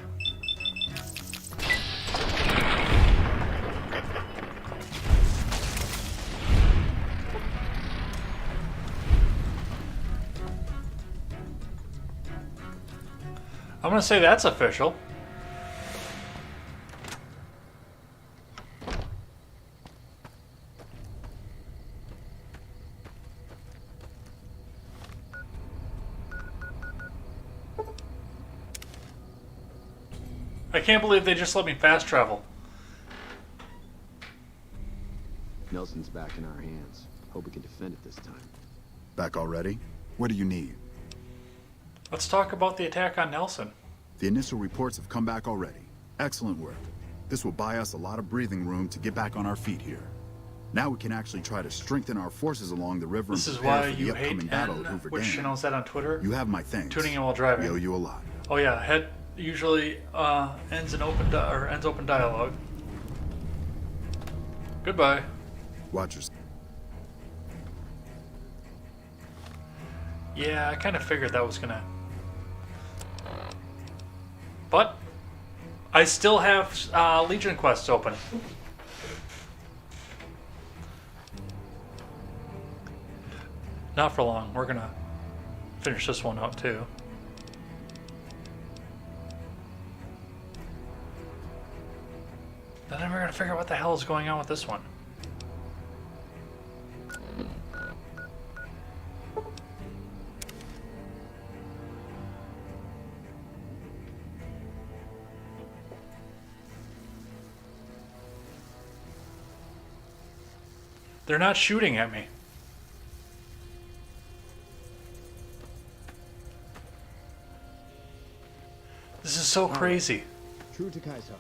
I'm gonna say that's official. I can't believe they just let me fast travel. Nelson's back in our hands. Hope we can defend it this time. Back already? What do you need? Let's talk about the attack on Nelson. The initial reports have come back already. Excellent work. This will buy us a lot of breathing room to get back on our feet here. Now we can actually try to strengthen our forces along the river This and is prepare why for you the hate upcoming battle N. at Hoover Which Dam. channel is that on Twitter? You have my thanks. Tuning in while driving. We owe you a lot. Oh yeah, head usually ends open dialogue. Goodbye. Watch yourself. Yeah, I kind of figured that was gonna. But I still have Legion quests open. Not for long. We're gonna finish this one out too. Then we're gonna figure out what the hell is going on with this one. They're not shooting at me. This is so crazy. True to Caesar.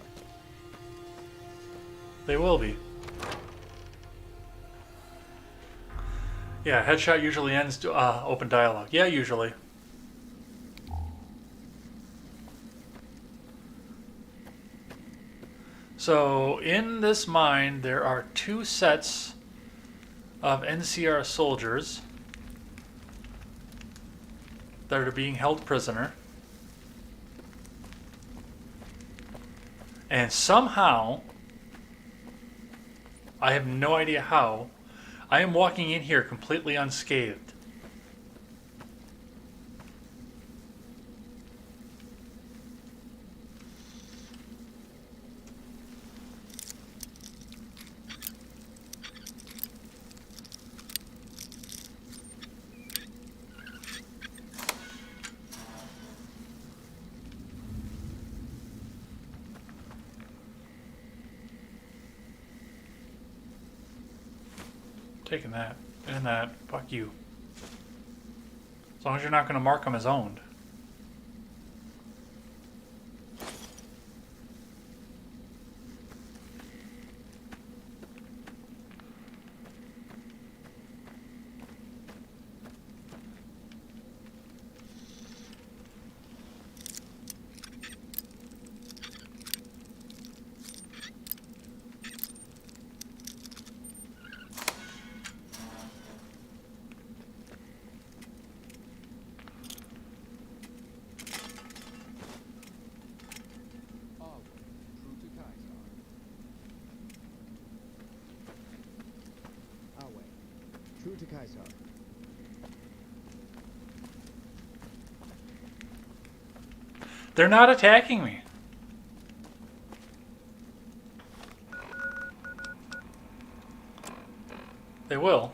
They will be. Yeah, headshot usually ends open dialogue. Yeah, usually. So, in this mine, there are 2 sets of NCR soldiers that are being held prisoner. And somehow, I have no idea how, I am walking in here completely unscathed. Taking that and that. Fuck you. As long as you're not going to mark them as owned. True to Caesar. They're not attacking me. They will.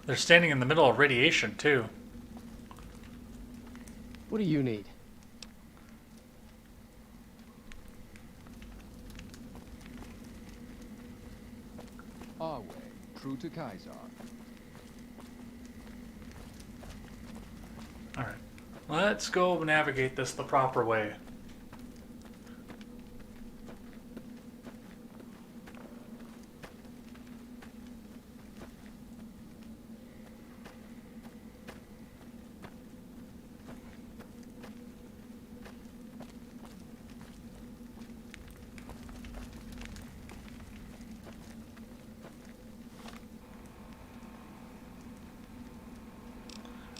They're standing in the middle of radiation, too. What do you need? Our way, true to Caesar. Alright. Let's go navigate this the proper way.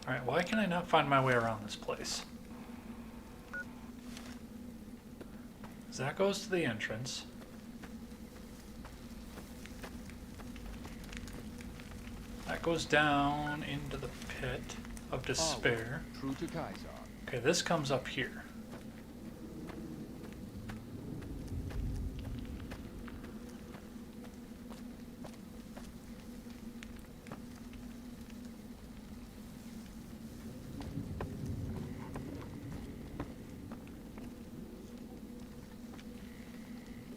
Alright, why can I not find my way around this place? So that goes to the entrance. That goes down into the pit of despair. True to Caesar. Okay, this comes up here.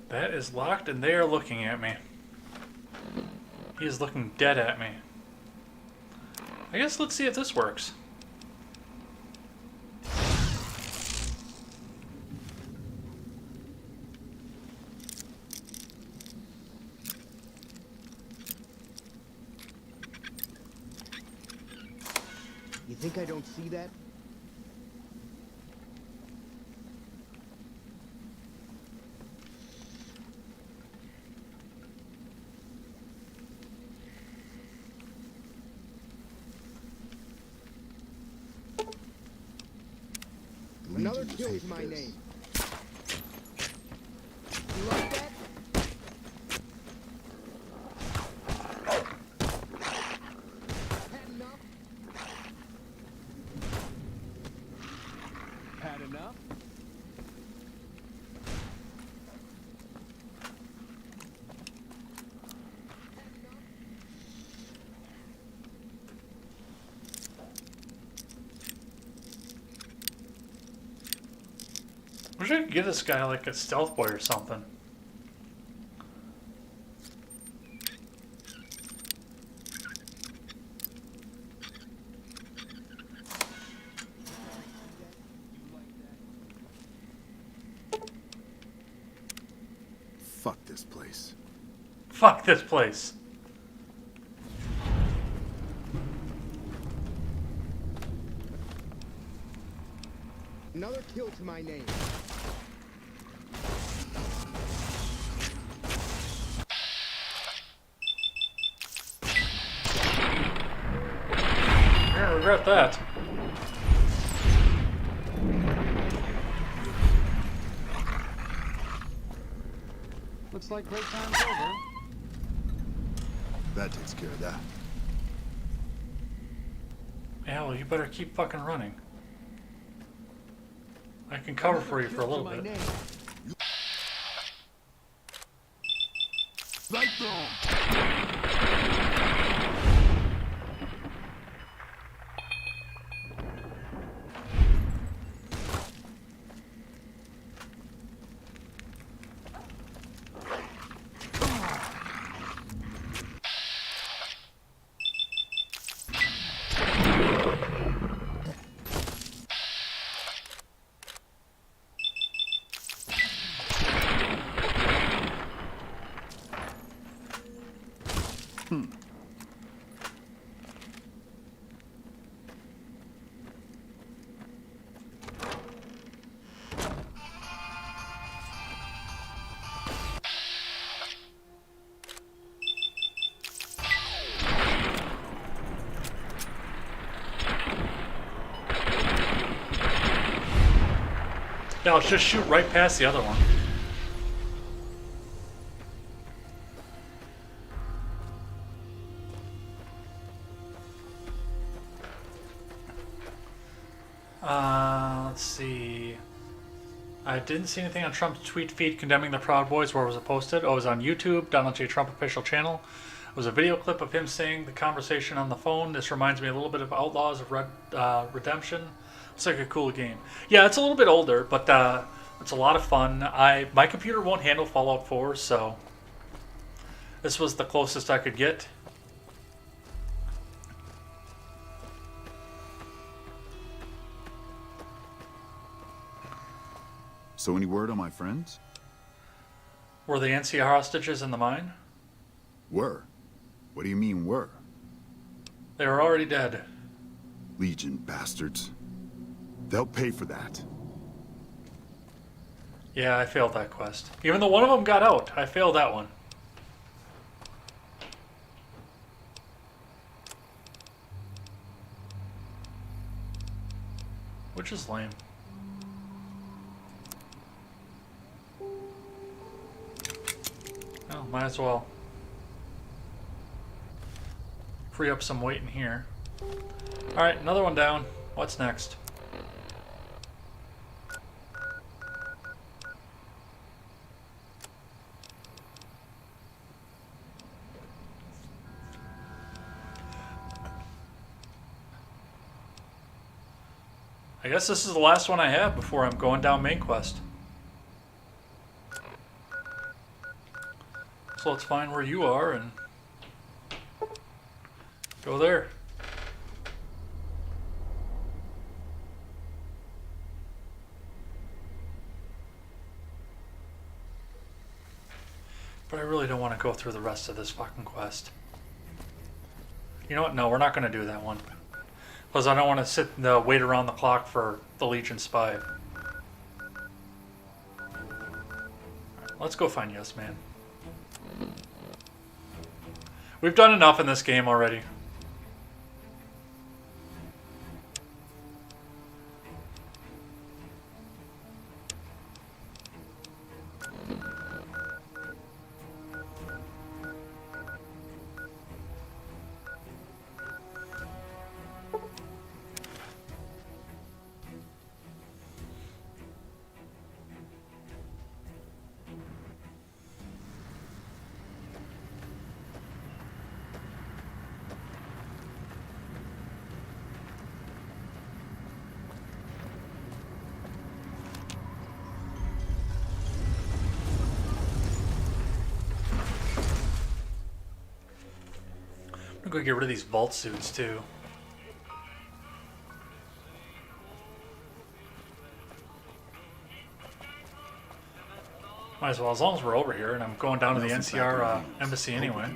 That is locked, and they are looking at me. He is looking dead at me. I guess let's see if this works. You think I don't see that? Another kill is my name. You like that? Had enough? Had enough? Wish I could give this guy like a stealth boy or something. Fuck this place. Fuck this place. Another kill to my name. You're gonna regret that. Looks like great time's over. That takes care of that. Yeah, well, you better keep fucking running. I can cover for you for a little bit. Right there. Yeah, let's just shoot right past the other one. Let's see. I didn't see anything on Trump's tweet feed condemning the Proud Boys. Where was it posted? Oh, it was on YouTube, Donald J. Trump official channel. It was a video clip of him saying the conversation on the phone. This reminds me a little bit of Outlaws of Redemption. It's like a cool game. Yeah, it's a little bit older, but it's a lot of fun. My computer won't handle Fallout 4, so this was the closest I could get. So any word on my friends? Were the NCR hostages in the mine? Were? What do you mean were? They were already dead. Legion bastards. They'll pay for that. Yeah, I failed that quest. Even though one of them got out, I failed that one. Which is lame. Oh, might as well free up some weight in here. Alright, another one down. What's next? I guess this is the last one I have before I'm going down main quest. So let's find where you are and go there. But I really don't want to go through the rest of this fucking quest. You know what? No, we're not going to do that one. Because I don't want to sit and wait around the clock for the Legion spy. Let's go find Yes Man. We've done enough in this game already. I'm gonna go get rid of these vault suits too. Might as well, as long as we're over here, and I'm going down to the NCR embassy anyway.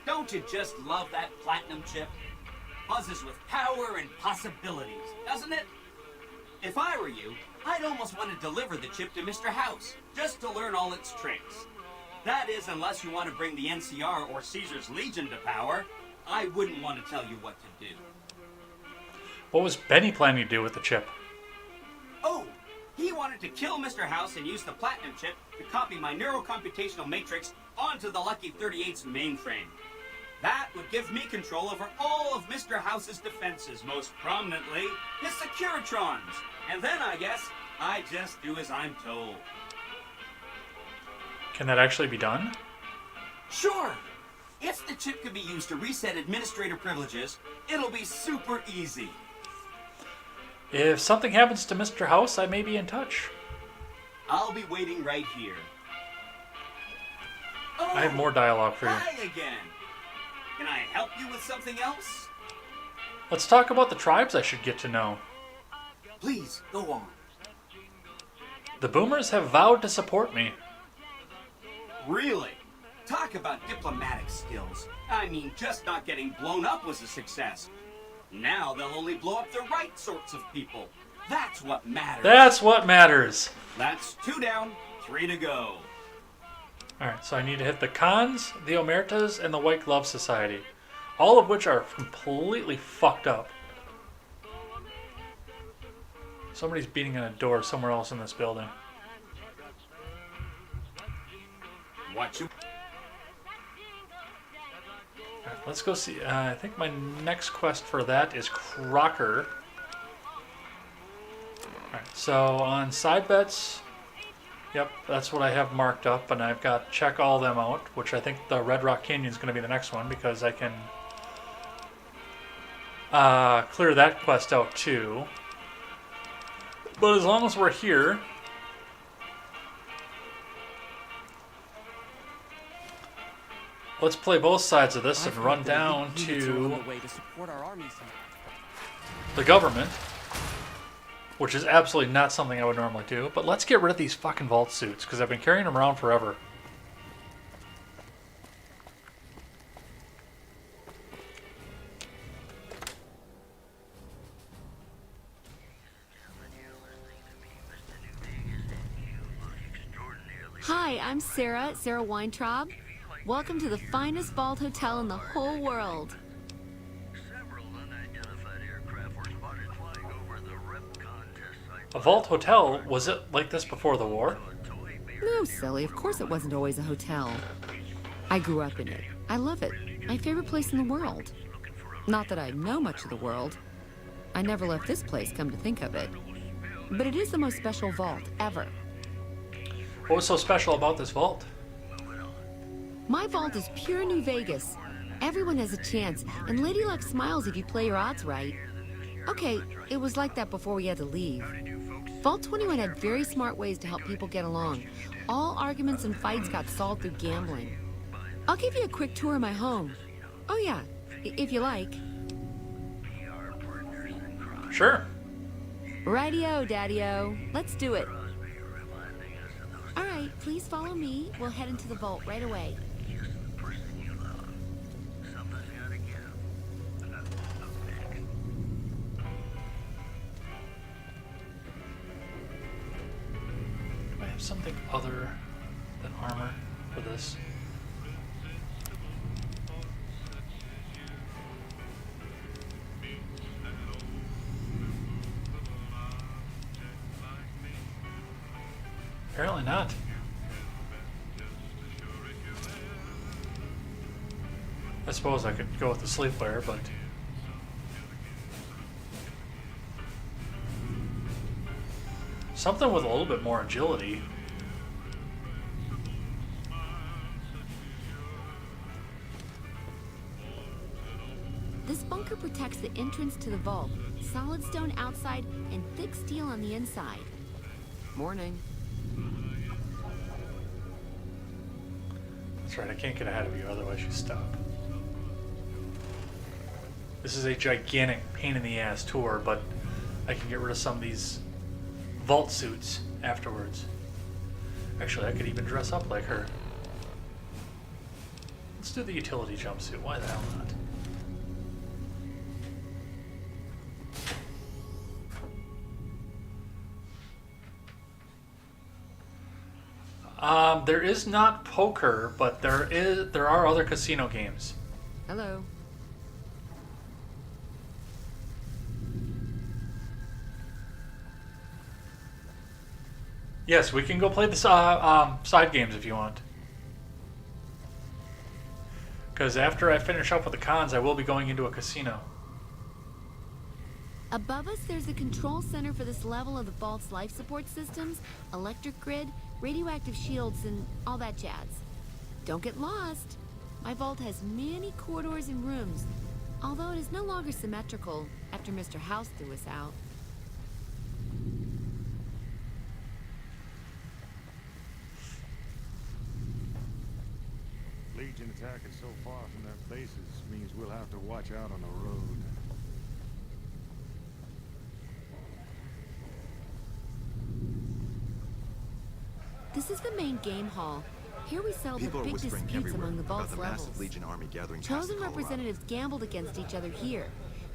Don't you just love that platinum chip? Buzzes with power and possibilities, doesn't it? If I were you, I'd almost want to deliver the chip to Mr. House, just to learn all its tricks. That is, unless you want to bring the NCR or Caesar's Legion to power. I wouldn't want to tell you what to do. What was Benny planning to do with the chip? Oh, he wanted to kill Mr. House and use the platinum chip to copy my neurocomputational matrix onto the Lucky 38's mainframe. That would give me control over all of Mr. House's defenses, most prominently his Securitrons. And then, I guess, I just do as I'm told. Can that actually be done? Sure! If the chip can be used to reset administrator privileges, it'll be super easy. If something happens to Mr. House, I may be in touch. I'll be waiting right here. Oh, I have more dialogue for you. Hi again! Can I help you with something else? Let's talk about the tribes I should get to know. Please, go on. The Boomers have vowed to support me. Really? Talk about diplomatic skills. I mean, just not getting blown up was a success. Now they'll only blow up the right sorts of people. That's what matters. That's what matters. That's 2 down, 3 to go. Alright, so I need to hit the Khans, the Omertas, and the White Glove Society. All of which are completely fucked up. Somebody's beating on a door somewhere else in this building. What you... Alright, let's go see. I think my next quest for that is Crocker. Alright, so on side bets... Yep, that's what I have marked up, and I've got check all them out, which I think the Red Rock Canyon is going to be the next one, because I can clear that quest out too. But as long as we're here, let's play both sides of this and run down to the government. Which is absolutely not something I would normally do. But let's get rid of these fucking vault suits, because I've been carrying them around forever. Hi, I'm Sarah Weintraub. Welcome to the finest vault hotel in the whole world. A vault hotel? Was it like this before the war? No, silly. Of course it wasn't always a hotel. I grew up in it. I love it. My favorite place in the world. Not that I know much of the world. I never left this place, come to think of it. But it is the most special vault ever. What was so special about this vault? My vault is pure New Vegas. Everyone has a chance, and Lady Luck smiles if you play your odds right. Okay, it was like that before we had to leave. Vault 21 had very smart ways to help people get along. All arguments and fights got solved through gambling. I'll give you a quick tour of my home. Oh yeah, if you like. Sure. Rightio, Daddy-o. Let's do it. All right, please follow me. We'll head into the vault right away. Do I have something other than armor for this? Apparently not. I suppose I could go with the sleepwear, but something with a little bit more agility. This bunker protects the entrance to the vault. Solid stone outside and thick steel on the inside. Morning. That's right, I can't get ahead of you, otherwise you stop. This is a gigantic pain in the ass tour, but I can get rid of some of these vault suits afterwards. Actually, I could even dress up like her. Let's do the utility jumpsuit, why the hell not? There is not poker, but there are other casino games. Hello. Yes, we can go play the side games if you want. Because after I finish up with the cons, I will be going into a casino. Above us, there's the control center for this level of the vault's life support systems, electric grid, radioactive shields, and all that jazz. Don't get lost. My vault has many corridors and rooms, although it is no longer symmetrical after Mr. House threw us out. Legion attacking so far from their bases means we'll have to watch out on the road. This is the main game hall. Here we settle People the are big whispering disputes everywhere among the about vault's the levels. massive Legion army gathering past Chosen the Colorado. representatives gambled against each other here.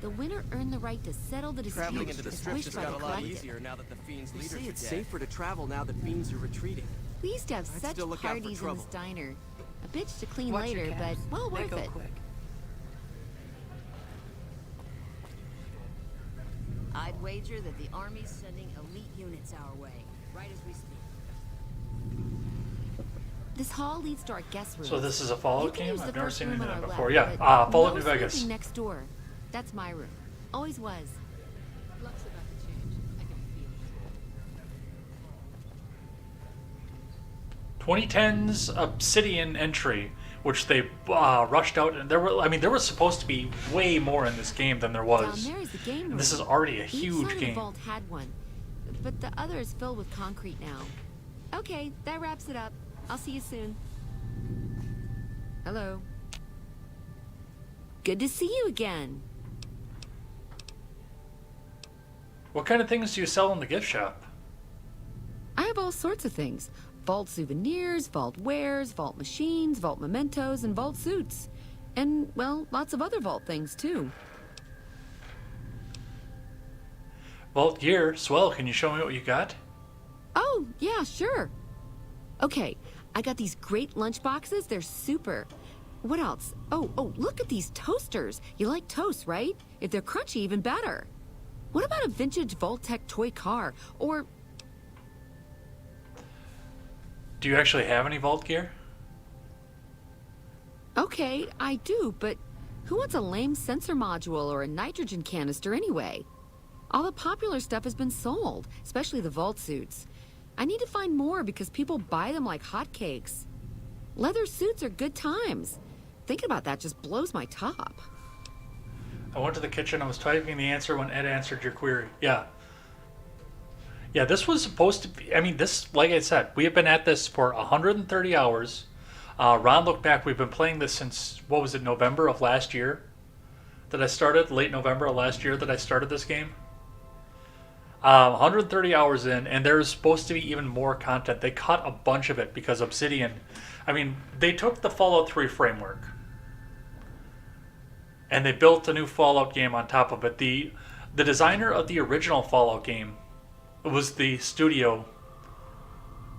The winner earned the right to settle the dispute Traveling into the as strip wished just by got the a lot collective. easier now that the Fiend's They leaders say are it's dead. safer to travel now that Fiends are retreating. We used to have I'd such still look out for parties in trouble. this diner. A bitch to clean Watch your later, but calves. well They worth go it. quick. I'd wager that the Army's sending elite units our way, right as we speak. This hall leads to our guest room. So this is a Fallout You can game? use the I've never first seen room any of on that our before. left, Yeah, but Fallout no New Vegas. sleeping next door. That's my room. Always was. Luck's about to change. I can feel it. 2010's Obsidian entry, which they rushed out, and there was supposed to be way more in this game than there was. Down there is the game room. And this is already a Each huge side of game. the vault had one, but the other is filled with concrete now. Okay, that wraps it up. I'll see you soon. Hello. Good to see you again. What kind of things do you sell in the gift shop? I have all sorts of things. Vault souvenirs, vault wares, vault machines, vault mementos, and vault suits. And, well, lots of other vault things, too. Vault gear, swell. Can you show me what you got? Oh, yeah, sure. Okay, I got these great lunch boxes. They're super. What else? Oh, look at these toasters. You like toast, right? If they're crunchy, even better. What about a vintage Vault-Tec toy car? Or... Do you actually have any vault gear? Okay, I do, but who wants a lame sensor module or a nitrogen canister anyway? All the popular stuff has been sold, especially the vault suits. I need to find more because people buy them like hotcakes. Leather suits are good times. Thinking about that just blows my top. I went to the kitchen. I was typing the answer when Ed answered your query. Yeah. Yeah, this was supposed to be... I mean, this, like I said, we have been at this for 130 hours. Ron looked back. We've been playing this since, what was it, November of last year? That I started? Late November of last year that I started this game? 130 hours in, and there's supposed to be even more content. They cut a bunch of it because Obsidian... I mean, they took the Fallout 3 framework and they built a new Fallout game on top of it. The designer of the original Fallout game was the studio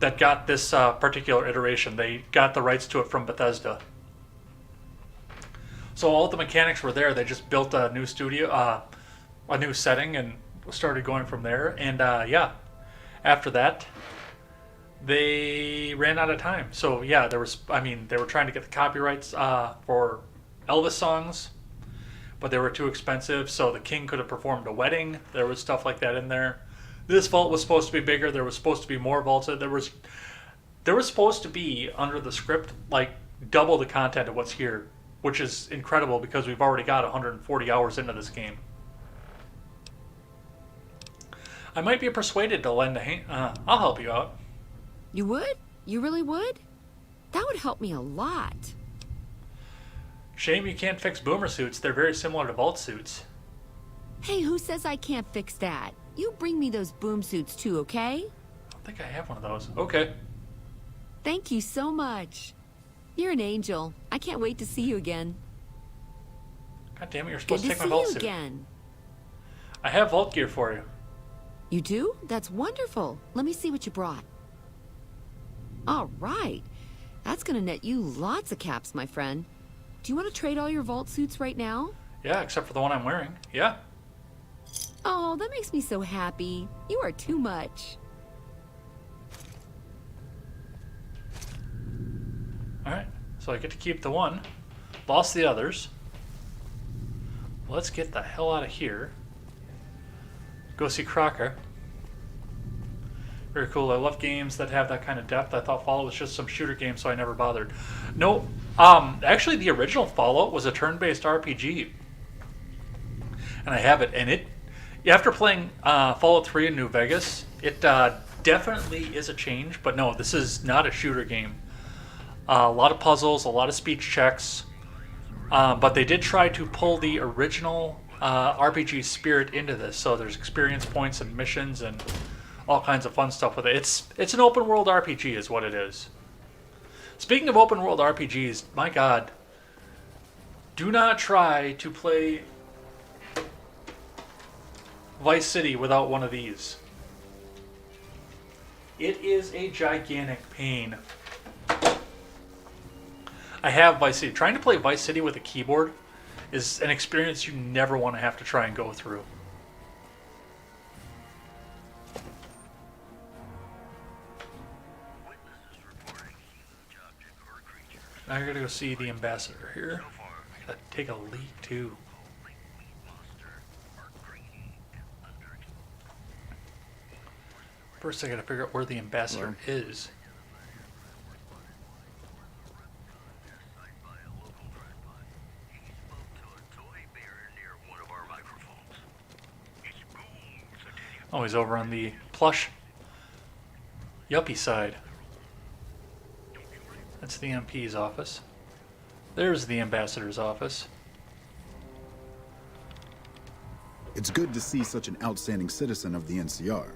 that got this particular iteration. They got the rights to it from Bethesda. So all the mechanics were there. They just built a new studio, a new setting, and started going from there. And yeah, after that, they ran out of time. So yeah, there was, I mean, they were trying to get the copyrights for Elvis songs, but they were too expensive, so the king could have performed a wedding. There was stuff like that in there. This vault was supposed to be bigger. There was supposed to be more vaults. There was supposed to be, under the script, like double the content of what's here, which is incredible because we've already got 140 hours into this game. I might be persuaded to lend a hand. I'll help you out. You would? You really would? That would help me a lot. Shame you can't fix boomer suits. They're very similar to vault suits. Hey, who says I can't fix that? You bring me those boom suits too, okay? I don't think I have one of those. Okay. Thank you so much. You're an angel. I can't wait to see you again. God damn it, you're supposed Good to to take my see vault you suit. again. I have vault gear for you. You do? That's wonderful. Let me see what you brought. All right. That's gonna net you lots of caps, my friend. Do you want to trade all your vault suits right now? Yeah, except for the one I'm wearing. Yeah. Oh, that makes me so happy. You are too much. Alright, so I get to keep the one. Lost the others. Let's get the hell out of here. Go see Crocker. Very cool. I love games that have that kind of depth. I thought Fallout was just some shooter game, so I never bothered. No, actually the original Fallout was a turn-based RPG. And I have it, and it, after playing Fallout 3 in New Vegas, it definitely is a change, but no, this is not a shooter game. A lot of puzzles, a lot of speech checks, but they did try to pull the original RPG spirit into this, so there's experience points and missions and all kinds of fun stuff with it. It's an open world RPG is what it is. Speaking of open world RPGs, my god, do not try to play Vice City without one of these. It is a gigantic pain. I have Vice City. Trying to play Vice City with a keyboard is an experience you never want to have to try and go through. Now I gotta go see the ambassador here. I gotta take a leak too. First I gotta figure out where the ambassador is. Oh, he's over on the plush yuppie side. That's the MP's office. There's the ambassador's office. It's good to see such an outstanding citizen of the NCR.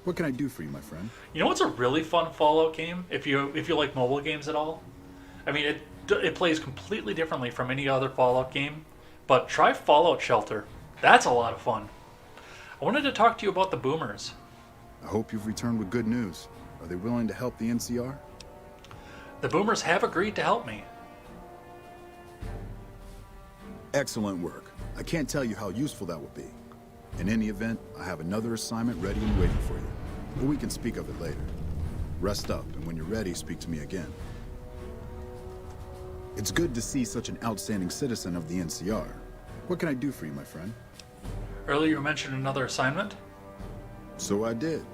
What can I do for you, my friend? You know what's a really fun Fallout game? If you like mobile games at all? I mean, it plays completely differently from any other Fallout game, but try Fallout Shelter. That's a lot of fun. I wanted to talk to you about the boomers. I hope you've returned with good news. Are they willing to help the NCR? The boomers have agreed to help me. Excellent work. I can't tell you how useful that will be. In any event, I have another assignment ready and waiting for you. But we can speak of it later. Rest up, and when you're ready, speak to me again. It's good to see such an outstanding citizen of the NCR. What can I do for you, my friend? Earlier you mentioned another assignment? So I did.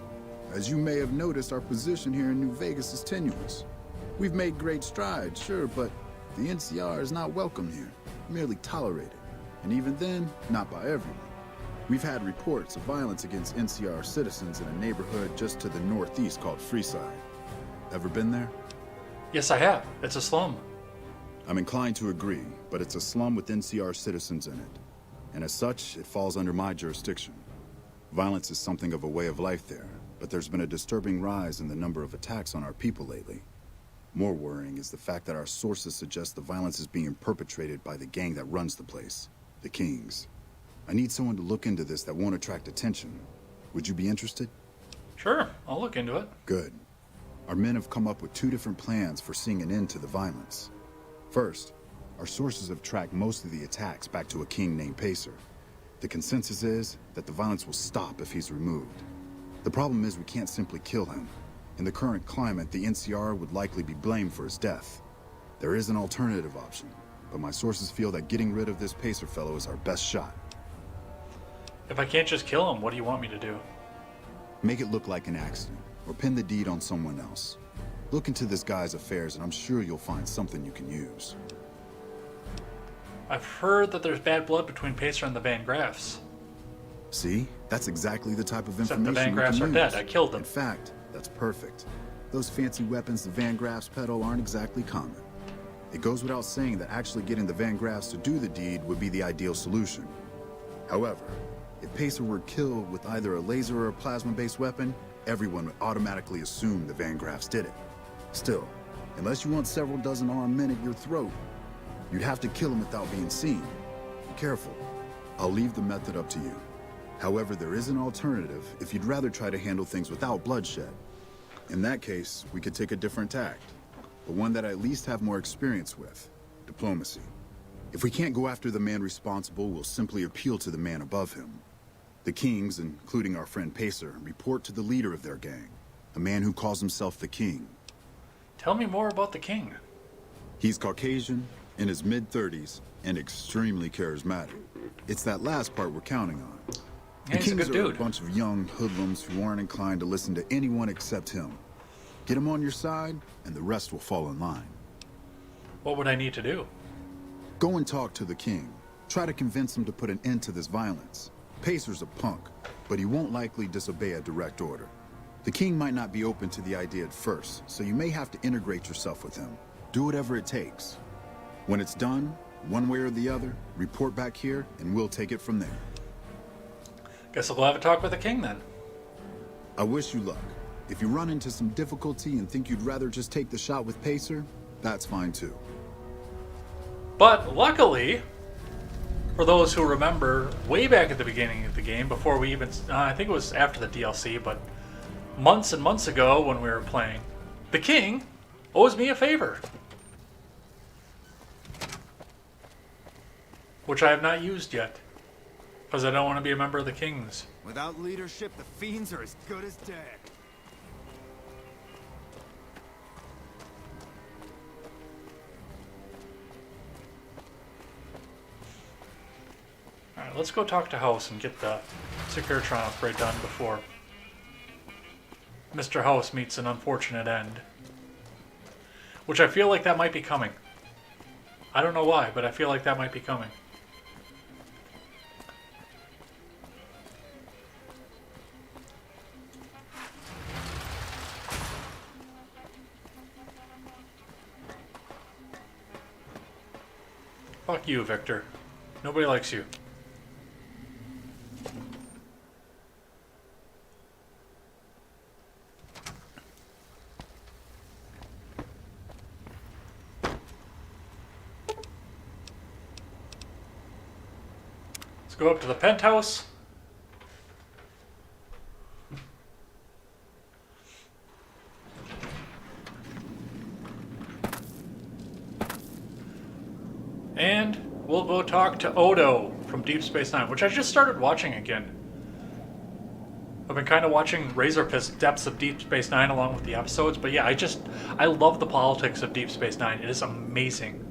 As you may have noticed, our position here in New Vegas is tenuous. We've made great strides, sure, but the NCR is not welcome here, merely tolerated. And even then, not by everyone. We've had reports of violence against NCR citizens in a neighborhood just to the northeast called Freeside. Ever been there? Yes, I have. It's a slum. I'm inclined to agree, but it's a slum with NCR citizens in it. And as such, it falls under my jurisdiction. Violence is something of a way of life there, but there's been a disturbing rise in the number of attacks on our people lately. More worrying is the fact that our sources suggest the violence is being perpetrated by the gang that runs the place, the Kings. I need someone to look into this that won't attract attention. Would you be interested? Sure, I'll look into it. Good. Our men have come up with 2 different plans for seeing an end to the violence. First, our sources have tracked most of the attacks back to a king named Pacer. The consensus is that the violence will stop if he's removed. The problem is we can't simply kill him. In the current climate, the NCR would likely be blamed for his death. There is an alternative option, but my sources feel that getting rid of this Pacer fellow is our best shot. If I can't just kill him, what do you want me to do? Make it look like an accident, or pin the deed on someone else. Look into this guy's affairs, and I'm sure you'll find something you can use. I've heard that there's bad blood between Pacer and the Van Graffs. See? That's exactly the type of Except information the Van we Graffs can are dead. use. I killed them. In fact, that's perfect. Those fancy weapons the Van Graffs peddle aren't exactly common. It goes without saying that actually getting the Van Graffs to do the deed would be the ideal solution. However, if Pacer were killed with either a laser or a plasma-based weapon, everyone would automatically assume the Van Graffs did it. Still, unless you want several dozen armed men at your throat, you'd have to kill him without being seen. Be careful. I'll leave the method up to you. However, there is an alternative if you'd rather try to handle things without bloodshed. In that case, we could take a different tact, but one that I at least have more experience with: diplomacy. If we can't go after the man responsible, we'll simply appeal to the man above him. The Kings, including our friend Pacer, report to the leader of their gang, a man who calls himself the King. Tell me more about the King. He's Caucasian, in his mid-30s, and extremely charismatic. It's that last part we're counting on. Yeah, The he's a Kings good are dude. a bunch of young hoodlums who aren't inclined to listen to anyone except him. Get him on your side, and the rest will fall in line. What would I need to do? Go and talk to the King. Try to convince him to put an end to this violence. Pacer's a punk, but he won't likely disobey a direct order. The King might not be open to the idea at first, so you may have to integrate yourself with him. Do whatever it takes. When it's done, one way or the other, report back here, and we'll take it from there. Guess I'll go have a talk with the King then. I wish you luck. If you run into some difficulty and think you'd rather just take the shot with Pacer, that's fine too. But luckily, for those who remember, way back at the beginning of the game, before we even, I think it was after the DLC, but months and months ago when we were playing, the King owes me a favor. Which I have not used yet, because I don't want to be a member of the Kings. Without leadership, the fiends are as good as dead. Alright, let's go talk to House and get the Securitron upgrade done before Mr. House meets an unfortunate end. Which I feel like that might be coming. I don't know why, but I feel like that might be coming. Fuck you, Victor. Nobody likes you. Let's go up to the penthouse. And we'll go talk to Odo from Deep Space Nine, which I just started watching again. I've been kind of watching Razor Fist Depths of Deep Space Nine along with the episodes, but yeah, I love the politics of Deep Space Nine. It is amazing,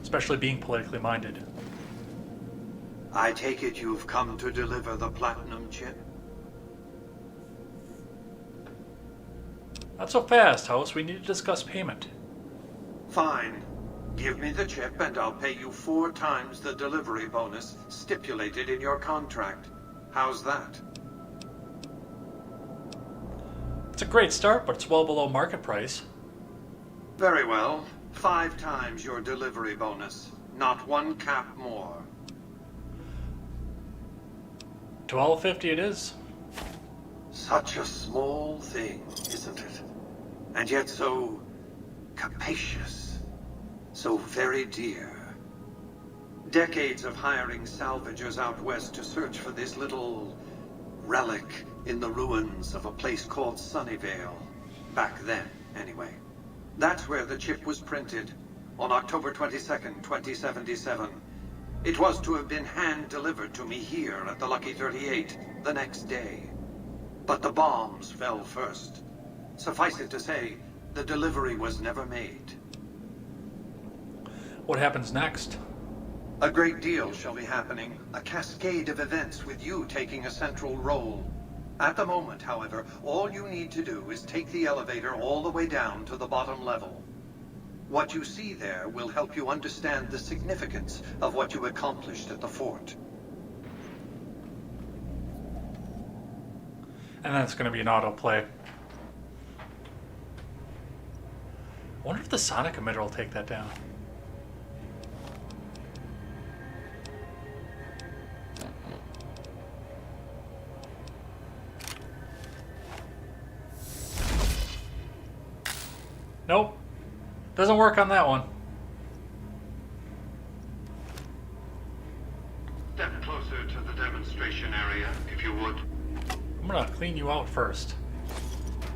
especially being politically minded. I take it you've come to deliver the platinum chip? Not so fast, host. We need to discuss payment. Fine. Give me the chip and I'll pay you 4 times the delivery bonus stipulated in your contract. How's that? It's a great start, but it's well below market price. Very well. 5 times your delivery bonus. Not 1 cap more. $12.50 it is. Such a small thing, isn't it? And yet so capacious. So very dear. Decades of hiring salvagers out west to search for this little relic in the ruins of a place called Sunnyvale. Back then, anyway. That's where the chip was printed, on October 22nd, 2077. It was to have been hand-delivered to me here at the Lucky 38 the next day. But the bombs fell first. Suffice it to say, the delivery was never made. What happens next? A great deal shall be happening. A cascade of events with you taking a central role. At the moment, however, all you need to do is take the elevator all the way down to the bottom level. What you see there will help you understand the significance of what you accomplished at the fort. And then it's going to be an autoplay. I wonder if the sonic emitter will take that down. Nope. Doesn't work on that one. Step closer to the demonstration area, if you would. I'm gonna clean you out first.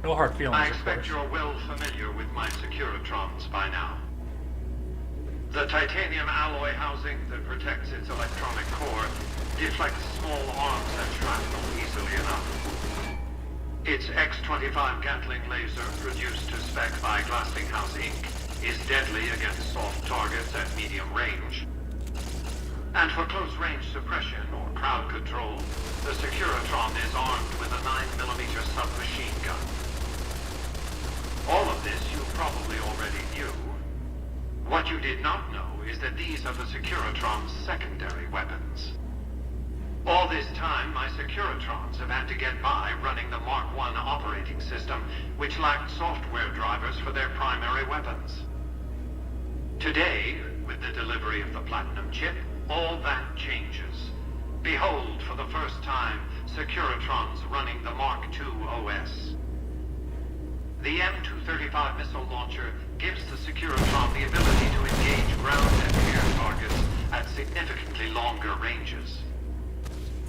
No hard feelings, I of expect course. you're well familiar with my Securitrons by now. The titanium alloy housing that protects its electronic core deflects small arms and shrapnel easily enough. Its X-25 Gatling laser, produced to spec by Glassinghouse Inc., is deadly against soft targets at medium range. And for close-range suppression or crowd control, the Securitron is armed with a 9mm submachine gun. All of this you probably already knew. What you did not know is that these are the Securitron's secondary weapons. All this time, my Securitrons have had to get by running the Mark I operating system, which lacked software drivers for their primary weapons. Today, with the delivery of the Platinum chip, all that changes. Behold, for the first time, Securitrons running the Mark II OS. The M235 missile launcher gives the Securitron the ability to engage ground and air targets at significantly longer ranges.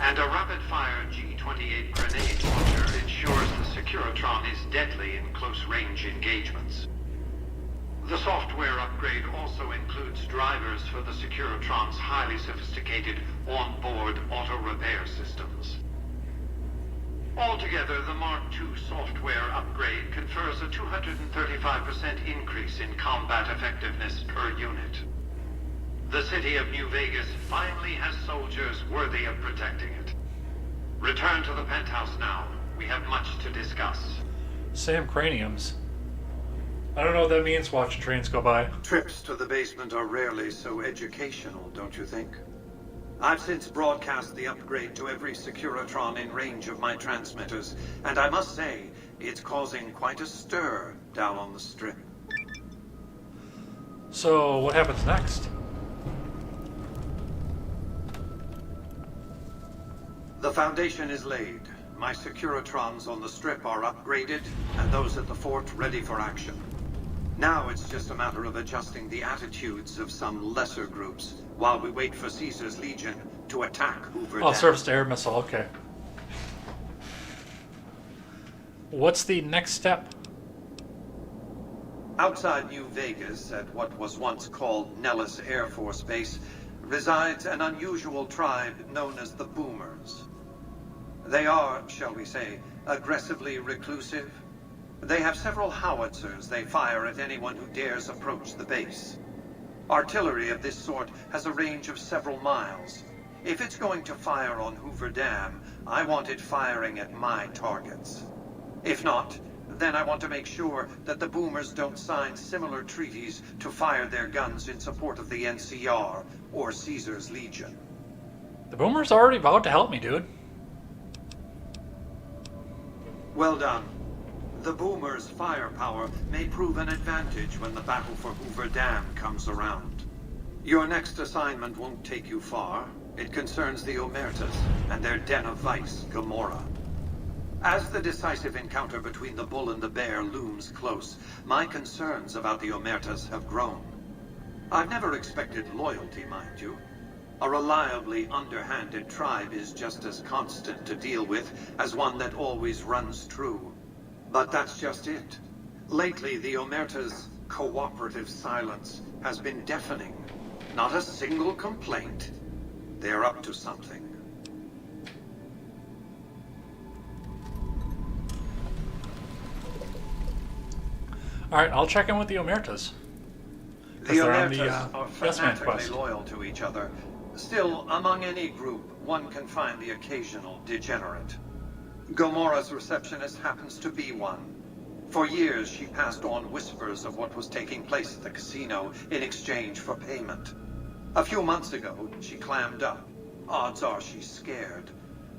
And a rapid-fire G-28 grenade launcher ensures the Securitron is deadly in close-range engagements. The software upgrade also includes drivers for the Securitron's highly sophisticated on-board auto-repair systems. Altogether, the Mark II software upgrade confers a 235% increase in combat effectiveness per unit. The city of New Vegas finally has soldiers worthy of protecting it. Return to the penthouse now. We have much to discuss. Sam Craniums. I don't know what that means watching trains go by. Trips to the basement are rarely so educational, don't you think? I've since broadcast the upgrade to every Securitron in range of my transmitters, and I must say, it's causing quite a stir down on the strip. So, what happens next? The foundation is laid. My Securitrons on the strip are upgraded, and those at the fort ready for action. Now it's just a matter of adjusting the attitudes of some lesser groups, while we wait for Caesar's Legion to attack Hoover Dam. Surface-to-air missile, okay. What's the next step? Outside New Vegas, at what was once called Nellis Air Force Base, resides an unusual tribe known as the Boomers. They are, shall we say, aggressively reclusive. They have several howitzers they fire at anyone who dares approach the base. Artillery of this sort has a range of several miles. If it's going to fire on Hoover Dam, I want it firing at my targets. If not, Then I want to make sure that the Boomers don't sign similar treaties to fire their guns in support of the NCR or Caesar's Legion. The Boomers already vowed to help me, dude. Well done. The Boomers' firepower may prove an advantage when the battle for Hoover Dam comes around. Your next assignment won't take you far. It concerns the Omertas and their den of vice, Gomorrah. As the decisive encounter between the bull and the bear looms close, my concerns about the Omertas have grown. I've never expected loyalty, mind you. A reliably underhanded tribe is just as constant to deal with as one that always runs true. But that's just it. Lately, the Omerta's cooperative silence has been deafening. Not a single complaint. They're up to something. Alright, I'll check in with the Omertas. The Omertas are fanatically loyal to each other. Still, among any group, one can find the occasional degenerate. Gomorrah's receptionist happens to be one. For years, she passed on whispers of what was taking place at the casino in exchange for payment. A few months ago, she clammed up. Odds are she's scared.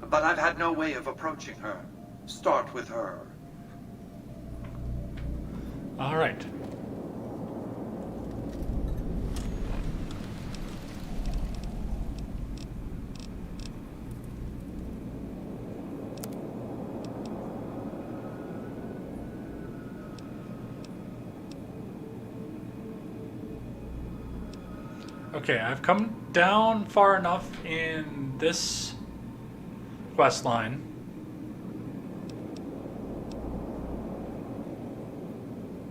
But I've had no way of approaching her. Start with her. All right. Okay, I've come down far enough in this quest line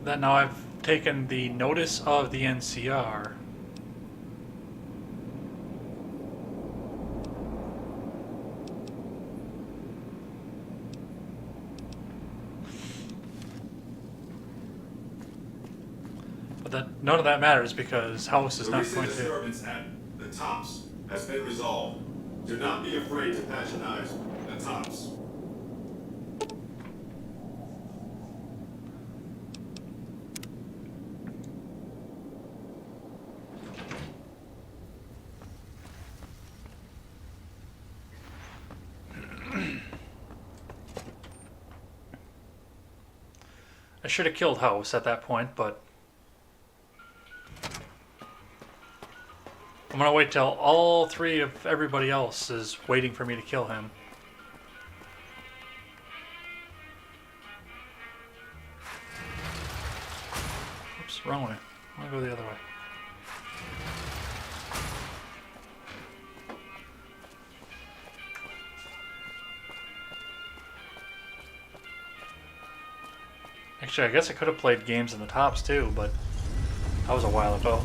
that now I've taken the notice of the NCR. But that none of that matters because House is not going to. The disturbance at the Tops has been resolved. Do not be afraid to patronize the Tops. I should have killed House at that point, but I'm gonna wait till all three of everybody else is waiting for me to kill him. Oops, wrong way. I wanna go the other way. Actually, I guess I could have played games in the Tops too, but that was a while ago.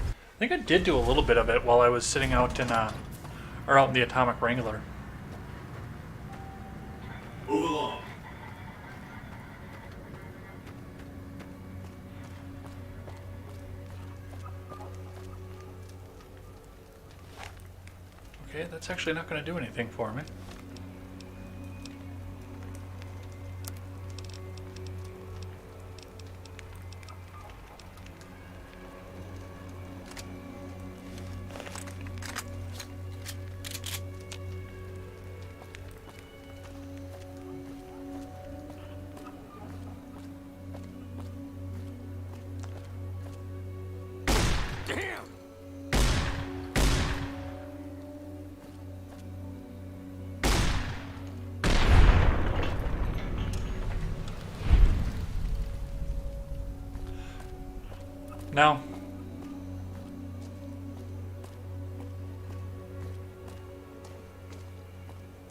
I think I did do a little bit of it while I was sitting out in, out in the Atomic Wrangler. Move along. Okay, that's actually not going to do anything for me. No.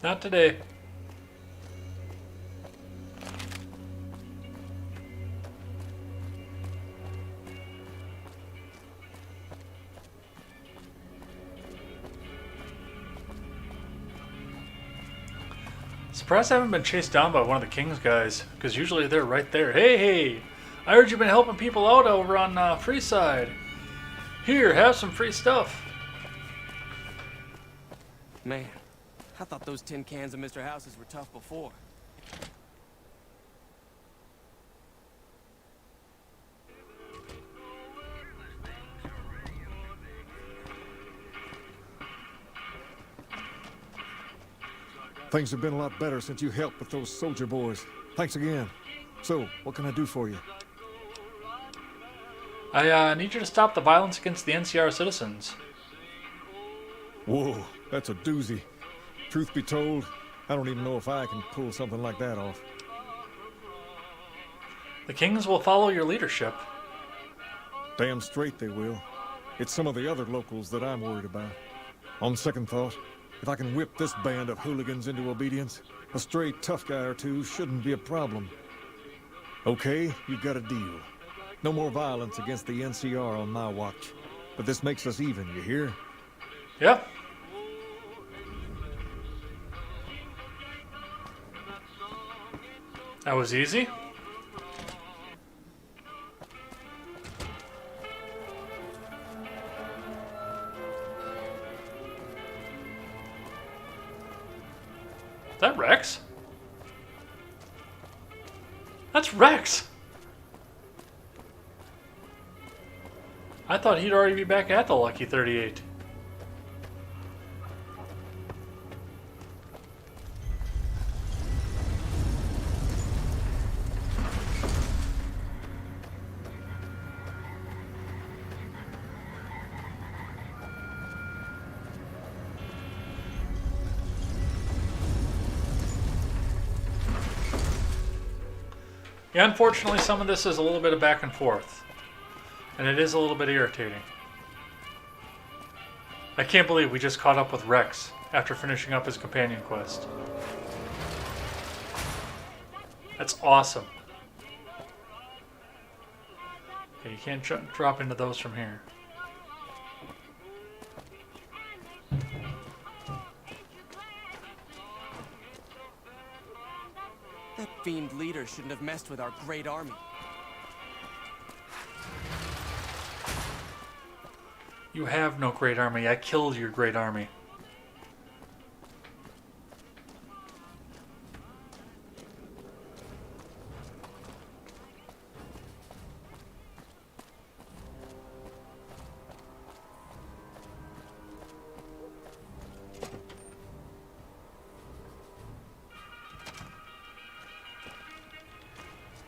Not today. Surprised I haven't been chased down by one of the King's guys, because usually they're right there. Hey! I heard you've been helping people out over on Freeside. Here, have some free stuff. Man, I thought those tin cans of Mr. House's were tough before. Things have been a lot better since you helped with those soldier boys. Thanks again. So, what can I do for you? I need you to stop the violence against the NCR citizens. Whoa, that's a doozy. Truth be told, I don't even know if I can pull something like that off. The Kings will follow your leadership. Damn straight they will. It's some of the other locals that I'm worried about. On second thought, if I can whip this band of hooligans into obedience, a stray tough guy or two shouldn't be a problem. Okay, you've got a deal. No more violence against the NCR on my watch. But this makes us even, you hear? Yep. That was easy. Is that Rex? That's Rex! I thought he'd already be back at the Lucky 38. Yeah, unfortunately, some of this is a little bit of back and forth. And it is a little bit irritating. I can't believe we just caught up with Rex after finishing up his companion quest. That's awesome. Okay, you can't drop into those from here. That fiend leader shouldn't have messed with our great army. You have no great army. I killed your great army.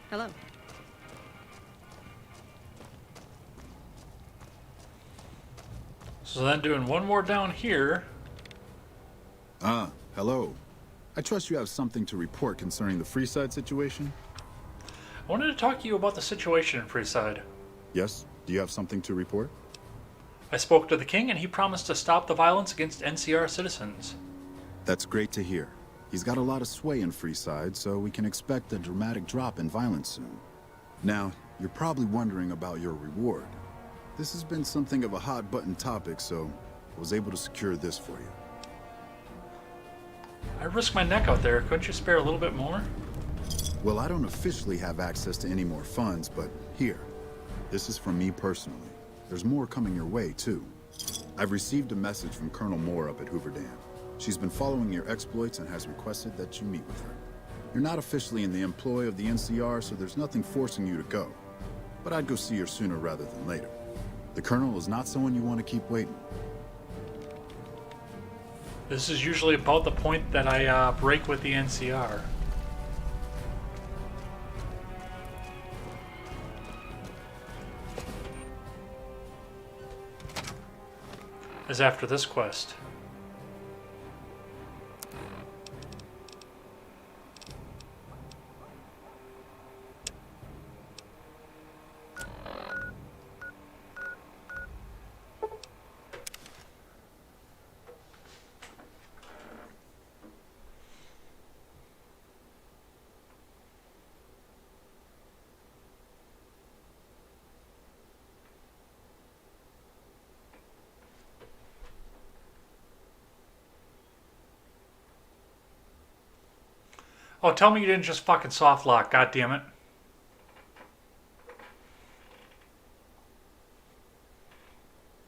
Hello. So then doing one more down here. Hello. I trust you have something to report concerning the Freeside situation? I wanted to talk to you about the situation in Freeside. Yes? Do you have something to report? I spoke to the king and he promised to stop the violence against NCR citizens. That's great to hear. He's got a lot of sway in Freeside, so we can expect a dramatic drop in violence soon. Now, you're probably wondering about your reward. This has been something of a hot-button topic, so I was able to secure this for you. I risked my neck out there. Couldn't you spare a little bit more? Well, I don't officially have access to any more funds, but here. This is from me personally. There's more coming your way, too. I've received a message from Colonel Moore up at Hoover Dam. She's been following your exploits and has requested that you meet with her. You're not officially in the employ of the NCR, so there's nothing forcing you to go. But I'd go see her sooner rather than later. The Colonel is not someone you want to keep waiting. This is usually about the point that I break with the NCR. Is after this quest. Oh, tell me you didn't just fucking soft lock, god damn it.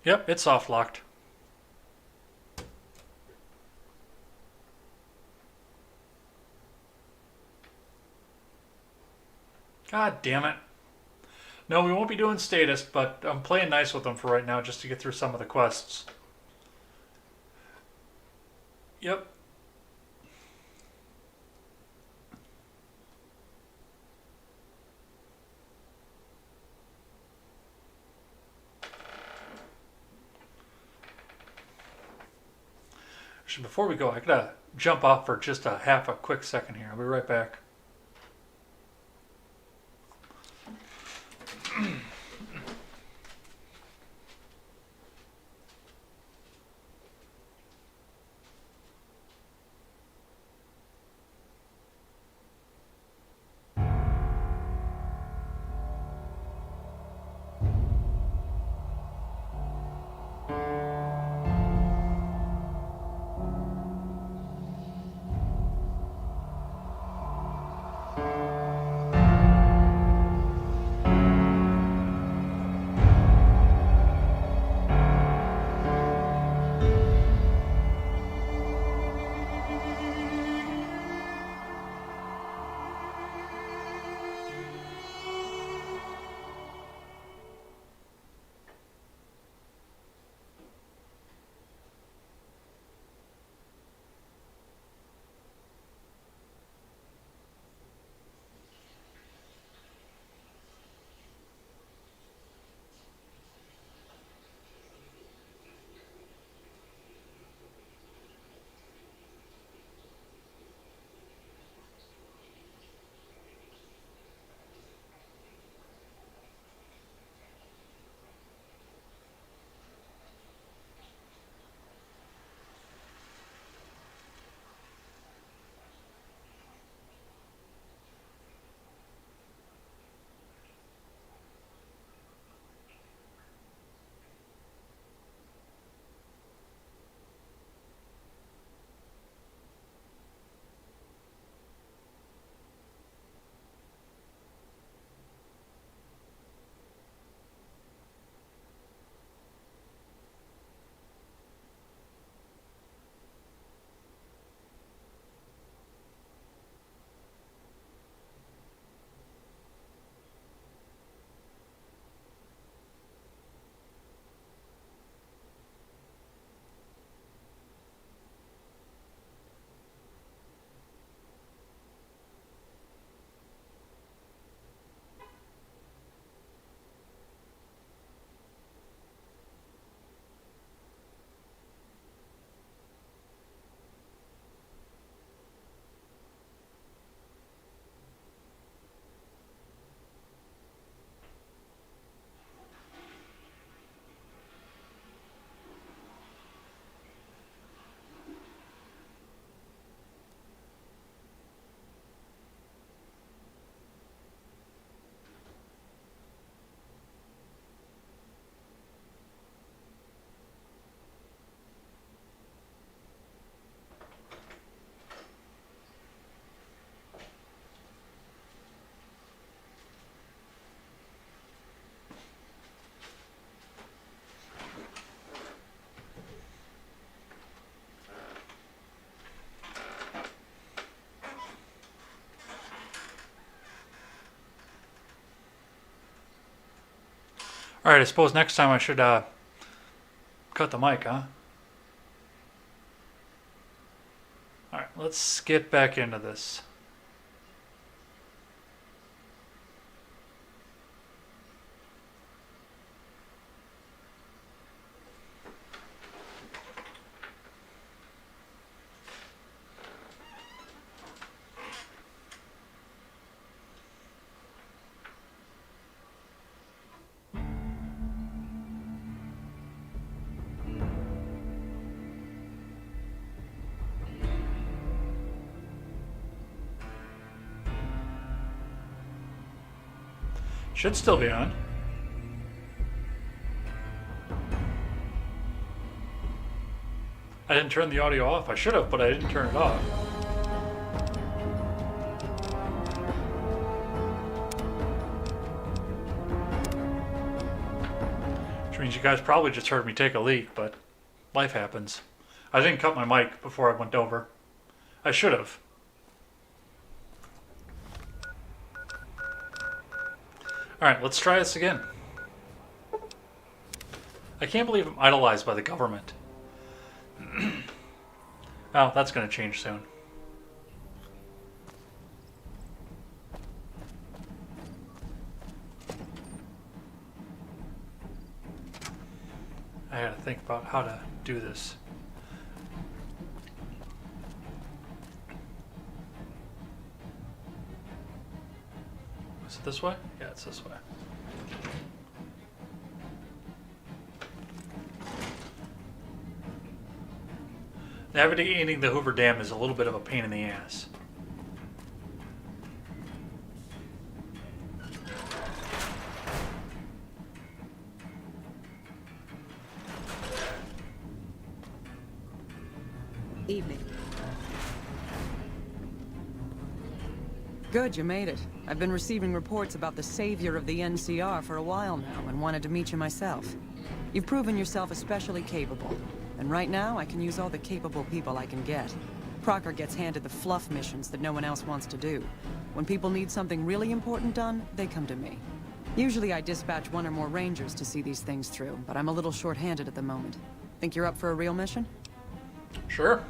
Yep, it's soft locked. God damn it. No, we won't be doing status, but I'm playing nice with them for right now just to get through some of the quests. Yep. Actually, before we go, I gotta jump off for just a quick second here. I'll be right back. Alright, I suppose next time I should cut the mic, huh? Alright, let's get back into this. Should still be on. I didn't turn the audio off. I should have, but I didn't turn it off. Which means you guys probably just heard me take a leak, but life happens. I didn't cut my mic before I went over. I should have. Alright, let's try this again. I can't believe I'm idolized by the government. Oh, that's going to change soon. I gotta think about how to do this. Is it this way? Yeah, it's this way. Navigating the Hoover Dam is a little bit of a pain in the ass. Evening. Good, you made it. I've been receiving reports about the savior of the NCR for a while now, and wanted to meet you myself. You've proven yourself especially capable, and right now I can use all the capable people I can get. Crocker gets handed the fluff missions that no one else wants to do. When people need something really important done, they come to me. Usually I dispatch one or more rangers to see these things through, but I'm a little short-handed at the moment. Think you're up for a real mission? Sure.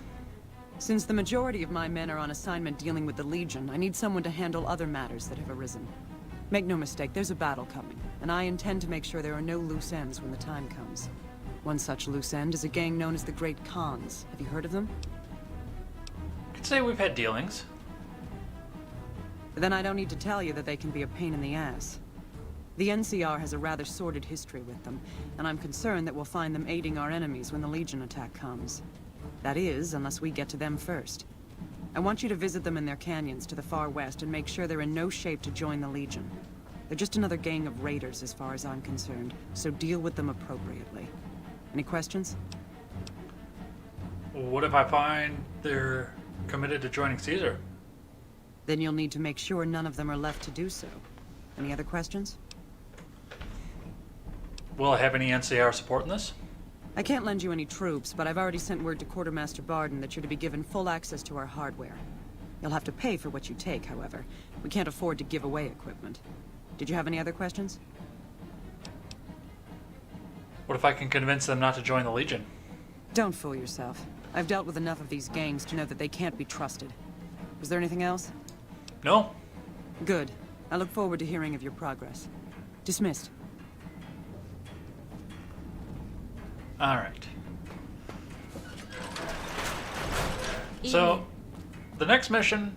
Since the majority of my men are on assignment dealing with the Legion, I need someone to handle other matters that have arisen. Make no mistake, there's a battle coming, and I intend to make sure there are no loose ends when the time comes. One such loose end is a gang known as the Great Khans. Have you heard of them? I'd say we've had dealings. Then I don't need to tell you that they can be a pain in the ass. The NCR has a rather sordid history with them, and I'm concerned that we'll find them aiding our enemies when the Legion attack comes. That is, unless we get to them first. I want you to visit them in their canyons to the far west and make sure they're in no shape to join the Legion. They're just another gang of raiders as far as I'm concerned, so deal with them appropriately. Any questions? What if I find they're committed to joining Caesar? Then you'll need to make sure none of them are left to do so. Any other questions? Will I have any NCR support in this? I can't lend you any troops, but I've already sent word to Quartermaster Barden that you're to be given full access to our hardware. You'll have to pay for what you take, however. We can't afford to give away equipment. Did you have any other questions? What if I can convince them not to join the Legion? Don't fool yourself. I've dealt with enough of these gangs to know that they can't be trusted. Was there anything else? No. Good. I look forward to hearing of your progress. Dismissed. All right. So, the next mission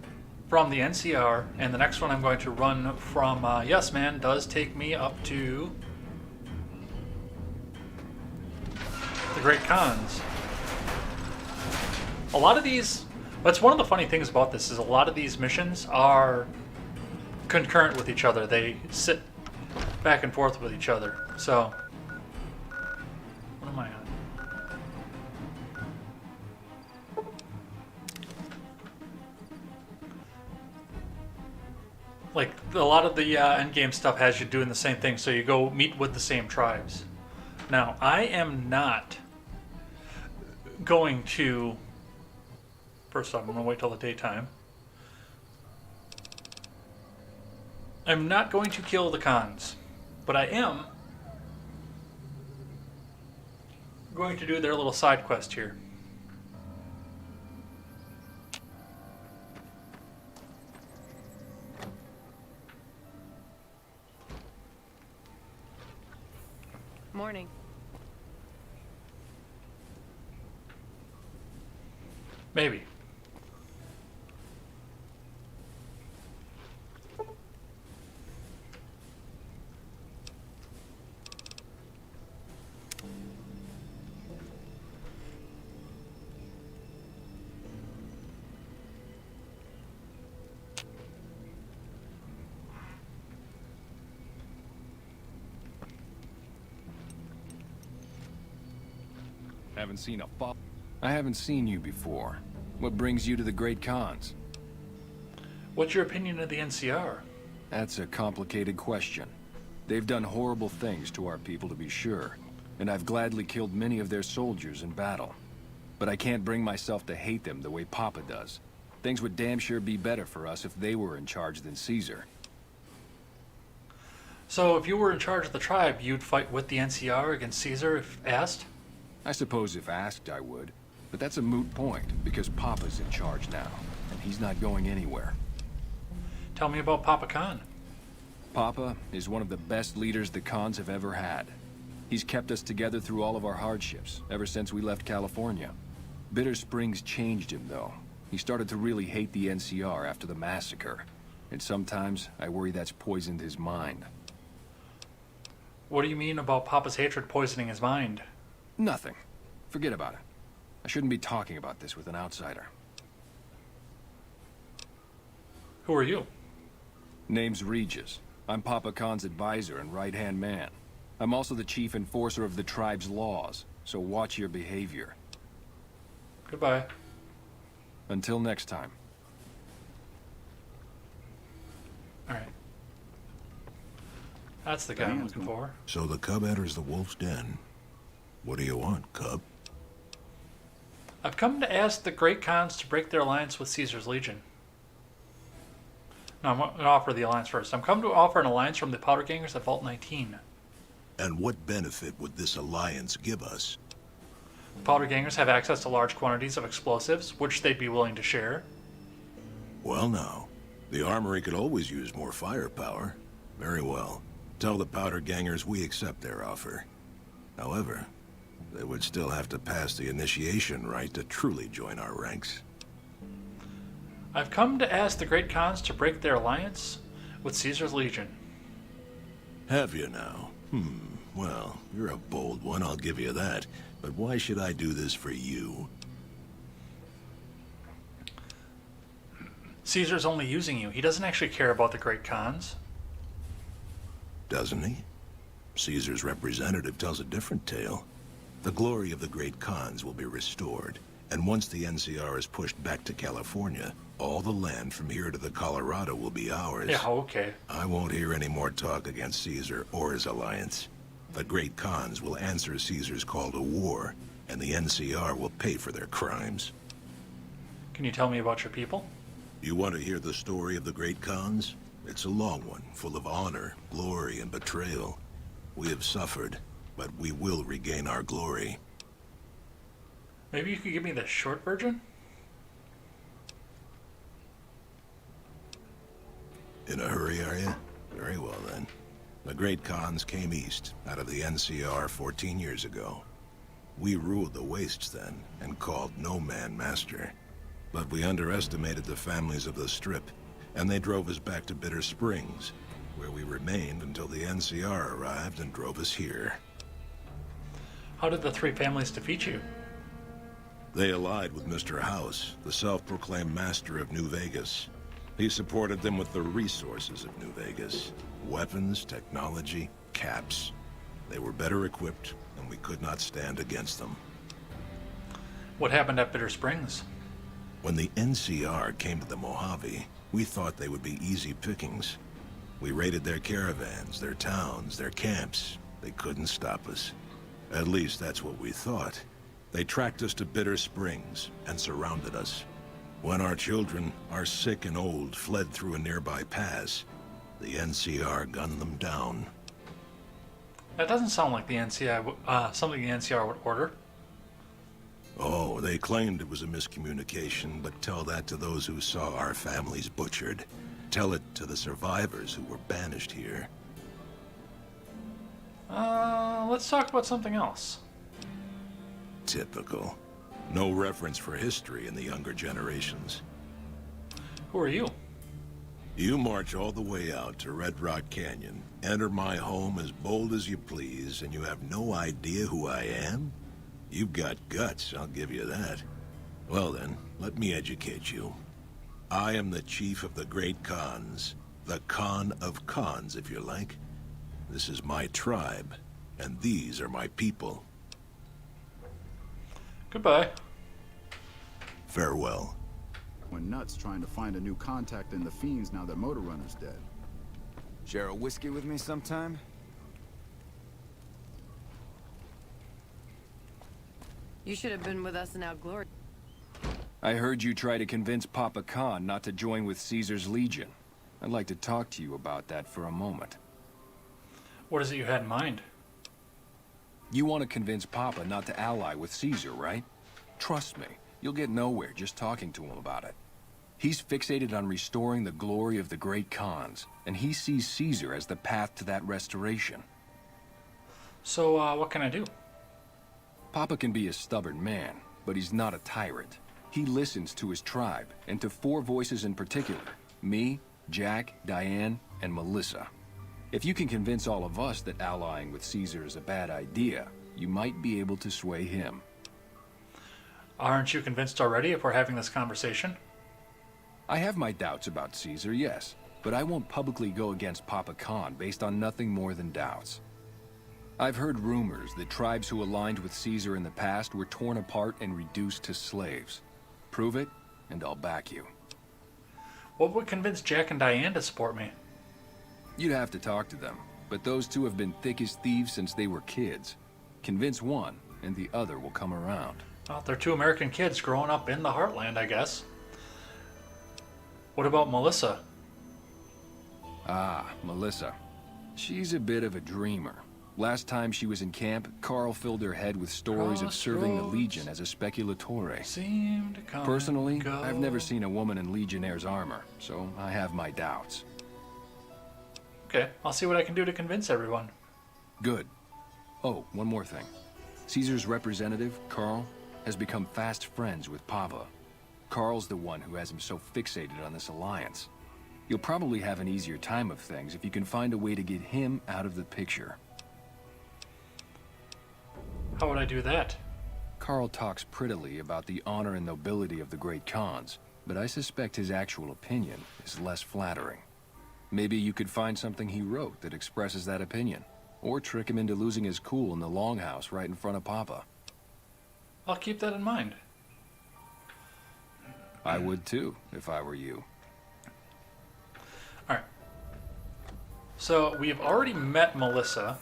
from the NCR, and the next one I'm going to run from Yes Man, does take me up to the Great Khans. A lot of these, that's one of the funny things about this, is a lot of these missions are concurrent with each other. They sit back and forth with each other. So, what am I on? Like, a lot of the endgame stuff has you doing the same thing, so you go meet with the same tribes. Now, I am not going to... First off, I'm going to wait till the daytime. I'm not going to kill the Khans, but I am going to do their little side quest here. Morning. Maybe. Haven't seen a fop. I haven't seen you before. What brings you to the Great Khans? What's your opinion of the NCR? That's a complicated question. They've done horrible things to our people, to be sure, and I've gladly killed many of their soldiers in battle. But I can't bring myself to hate them the way Papa does. Things would damn sure be better for us if they were in charge than Caesar. So if you were in charge of the tribe, you'd fight with the NCR against Caesar if asked? I suppose if asked, I would. But that's a moot point, because Papa's in charge now, and he's not going anywhere. Tell me about Papa Khan. Papa is one of the best leaders the Khans have ever had. He's kept us together through all of our hardships, ever since we left California. Bitter Springs changed him, though. He started to really hate the NCR after the massacre. and sometimes I worry that's poisoned his mind. What do you mean about Papa's hatred poisoning his mind? Nothing. Forget about it. I shouldn't be talking about this with an outsider. Who are you? Name's Regis. I'm Papa Khan's advisor and right-hand man. I'm also the chief enforcer of the tribe's laws, so watch your behavior. Goodbye. Until next time. Alright. That's the guy I'm looking for. So the cub enters the wolf's den. What do you want, cub? I've come to ask the Great Khans to break their alliance with Caesar's Legion. No, I'm going to offer the alliance first. I'm come to offer an alliance from the Powder Gangers at Vault 19. And what benefit would this alliance give us? The Powder Gangers have access to large quantities of explosives, which they'd be willing to share. Well now, the armory could always use more firepower. Very well. Tell the Powder Gangers we accept their offer. However, they would still have to pass the initiation rite to truly join our ranks. I've come to ask the Great Khans to break their alliance with Caesar's Legion. Have you now? Well, you're a bold one, I'll give you that. But why should I do this for you? Caesar's only using you. He doesn't actually care about the Great Khans. Doesn't he? Caesar's representative tells a different tale. The glory of the Great Khans will be restored, and once the NCR is pushed back to California, all the land from here to the Colorado will be ours. Yeah, okay. I won't hear any more talk against Caesar or his alliance. The Great Khans will answer Caesar's call to war, and the NCR will pay for their crimes. Can you tell me about your people? You want to hear the story of the Great Khans? It's a long one, full of honor, glory, and betrayal. We have suffered, but we will regain our glory. Maybe you could give me the short version? In a hurry, are you? Very well, then. The Great Khans came east, out of the NCR 14 years ago. We ruled the wastes then, and called no man master. But we underestimated the families of the Strip, and they drove us back to Bitter Springs, where we remained until the NCR arrived and drove us here. How did the three families defeat you? They allied with Mr. House, the self-proclaimed master of New Vegas. He supported them with the resources of New Vegas. Weapons, technology, caps. They were better equipped, and we could not stand against them. What happened at Bitter Springs? When the NCR came to the Mojave, we thought they would be easy pickings. We raided their caravans, their towns, their camps. They couldn't stop us. At least that's what we thought. They tracked us to Bitter Springs and surrounded us. When our children, our sick and old, fled through a nearby pass, the NCR gunned them down. That doesn't sound like the something the NCR would order. Oh, they claimed it was a miscommunication, but tell that to those who saw our families butchered. Tell it to the survivors who were banished here. Let's talk about something else. Typical. No reference for history in the younger generations. Who are you? You march all the way out to Red Rock Canyon, enter my home as bold as you please, and you have no idea who I am? You've got guts, I'll give you that. Well then, let me educate you. I am the chief of the Great Khans. The Khan of Khans, if you like. This is my tribe, and these are my people. Goodbye. Farewell. Went nuts trying to find a new contact in the Fiends now that Motor Runner's dead. Share a whiskey with me sometime? You should have been with us in Our Glory. I heard you try to convince Papa Khan not to join with Caesar's Legion. I'd like to talk to you about that for a moment. What is it you had in mind? You want to convince Papa not to ally with Caesar, right? Trust me, you'll get nowhere just talking to him about it. He's fixated on restoring the glory of the Great Khans, and he sees Caesar as the path to that restoration. So, what can I do? Papa can be a stubborn man, but he's not a tyrant. He listens to his tribe, and to four voices in particular: me, Jack, Diane, and Melissa. If you can convince all of us that allying with Caesar is a bad idea, you might be able to sway him. Aren't you convinced already if we're having this conversation? I have my doubts about Caesar, yes, but I won't publicly go against Papa Khan based on nothing more than doubts. I've heard rumors that tribes who aligned with Caesar in the past were torn apart and reduced to slaves. Prove it, and I'll back you. What would convince Jack and Diane to support me? You'd have to talk to them, but those two have been thick as thieves since they were kids. Convince one, and the other will come around. Well, they're two American kids growing up in the heartland, I guess. What about Melissa? Ah, Melissa. She's a bit of a dreamer. Last time she was in camp, Carl filled her head with stories of serving the Legion as a speculatore. Personally, I've never seen a woman in Legionnaire's armor, so I have my doubts. Okay, I'll see what I can do to convince everyone. Good. Oh, one more thing. Caesar's representative, Carl, has become fast friends with Papa. Carl's the one who has him so fixated on this alliance. You'll probably have an easier time of things if you can find a way to get him out of the picture. How would I do that? Carl talks prettily about the honor and nobility of the great Khans, but I suspect his actual opinion is less flattering. Maybe you could find something he wrote that expresses that opinion, or trick him into losing his cool in the longhouse right in front of Papa. I'll keep that in mind. I would too, if I were you. Alright. So, we've already met Melissa.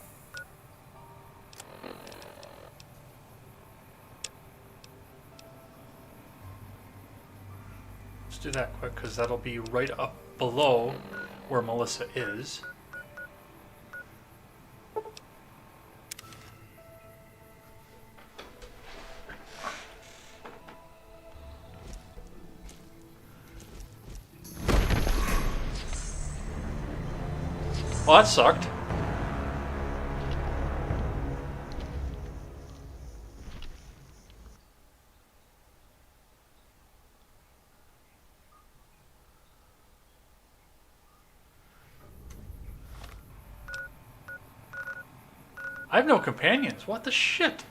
Let's do that quick, because that'll be right up below where Melissa is. Well, that sucked. I have no companions. What the shit?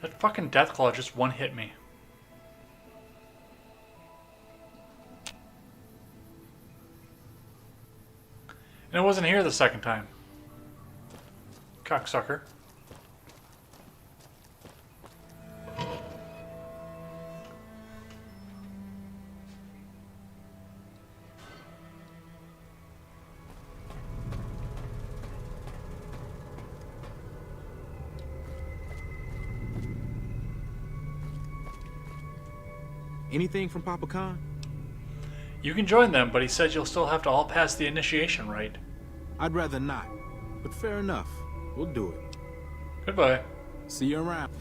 That fucking Deathclaw just one-hit me. And it wasn't here the second time. Cocksucker. Anything from Papa Khan? You can join them, but he said you'll still have to all pass the initiation rite. I'd rather not, but fair enough. We'll do it. Goodbye. See you around.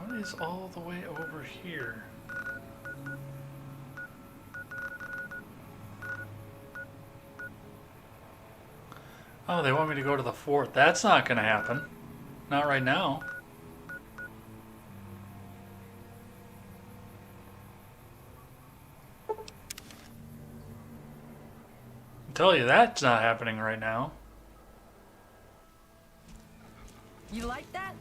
What is all the way over here? Oh, they want me to go to the fort. That's not going to happen. Not right now. I tell you, that's not happening right now. You like that?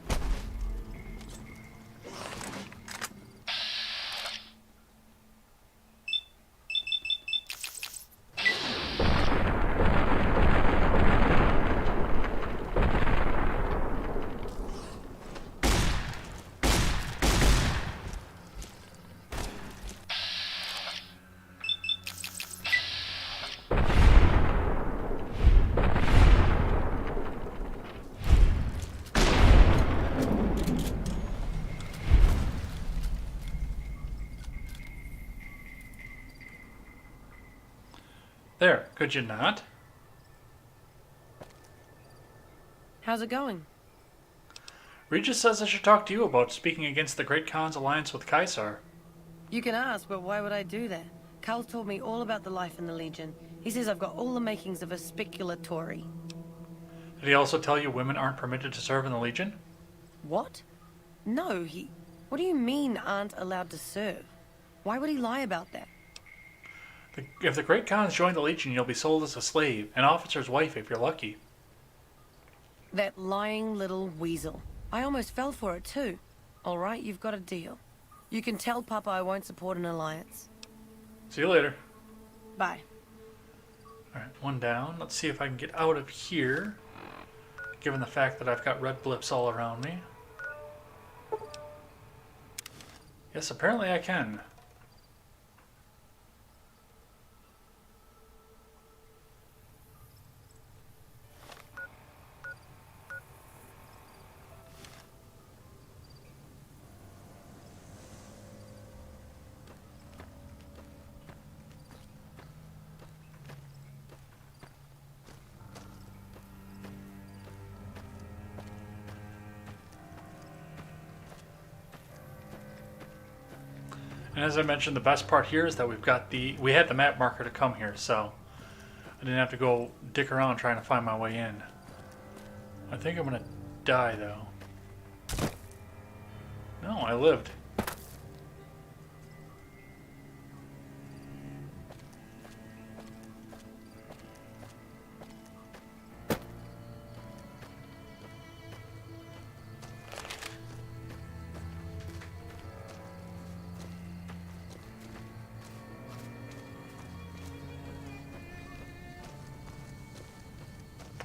There, could you not? How's it going? Regis says I should talk to you about speaking against the Great Khan's alliance with Caesar. You can ask, but why would I do that? Carl told me all about the life in the Legion. He says I've got all the makings of a speculatory. Did he also tell you women aren't permitted to serve in the Legion? What? No, he... What do you mean aren't allowed to serve? Why would he lie about that? If the Great Khans join the Legion, you'll be sold as a slave, an officer's wife if you're lucky. That lying little weasel. I almost fell for it too. All right, you've got a deal. You can tell Papa I won't support an alliance. See you later. Bye. Alright, one down. Let's see if I can get out of here, given the fact that I've got red blips all around me. Yes, apparently I can. And as I mentioned, the best part here is that we had the map marker to come here, so I didn't have to go dick around trying to find my way in. I think I'm gonna die though. No, I lived.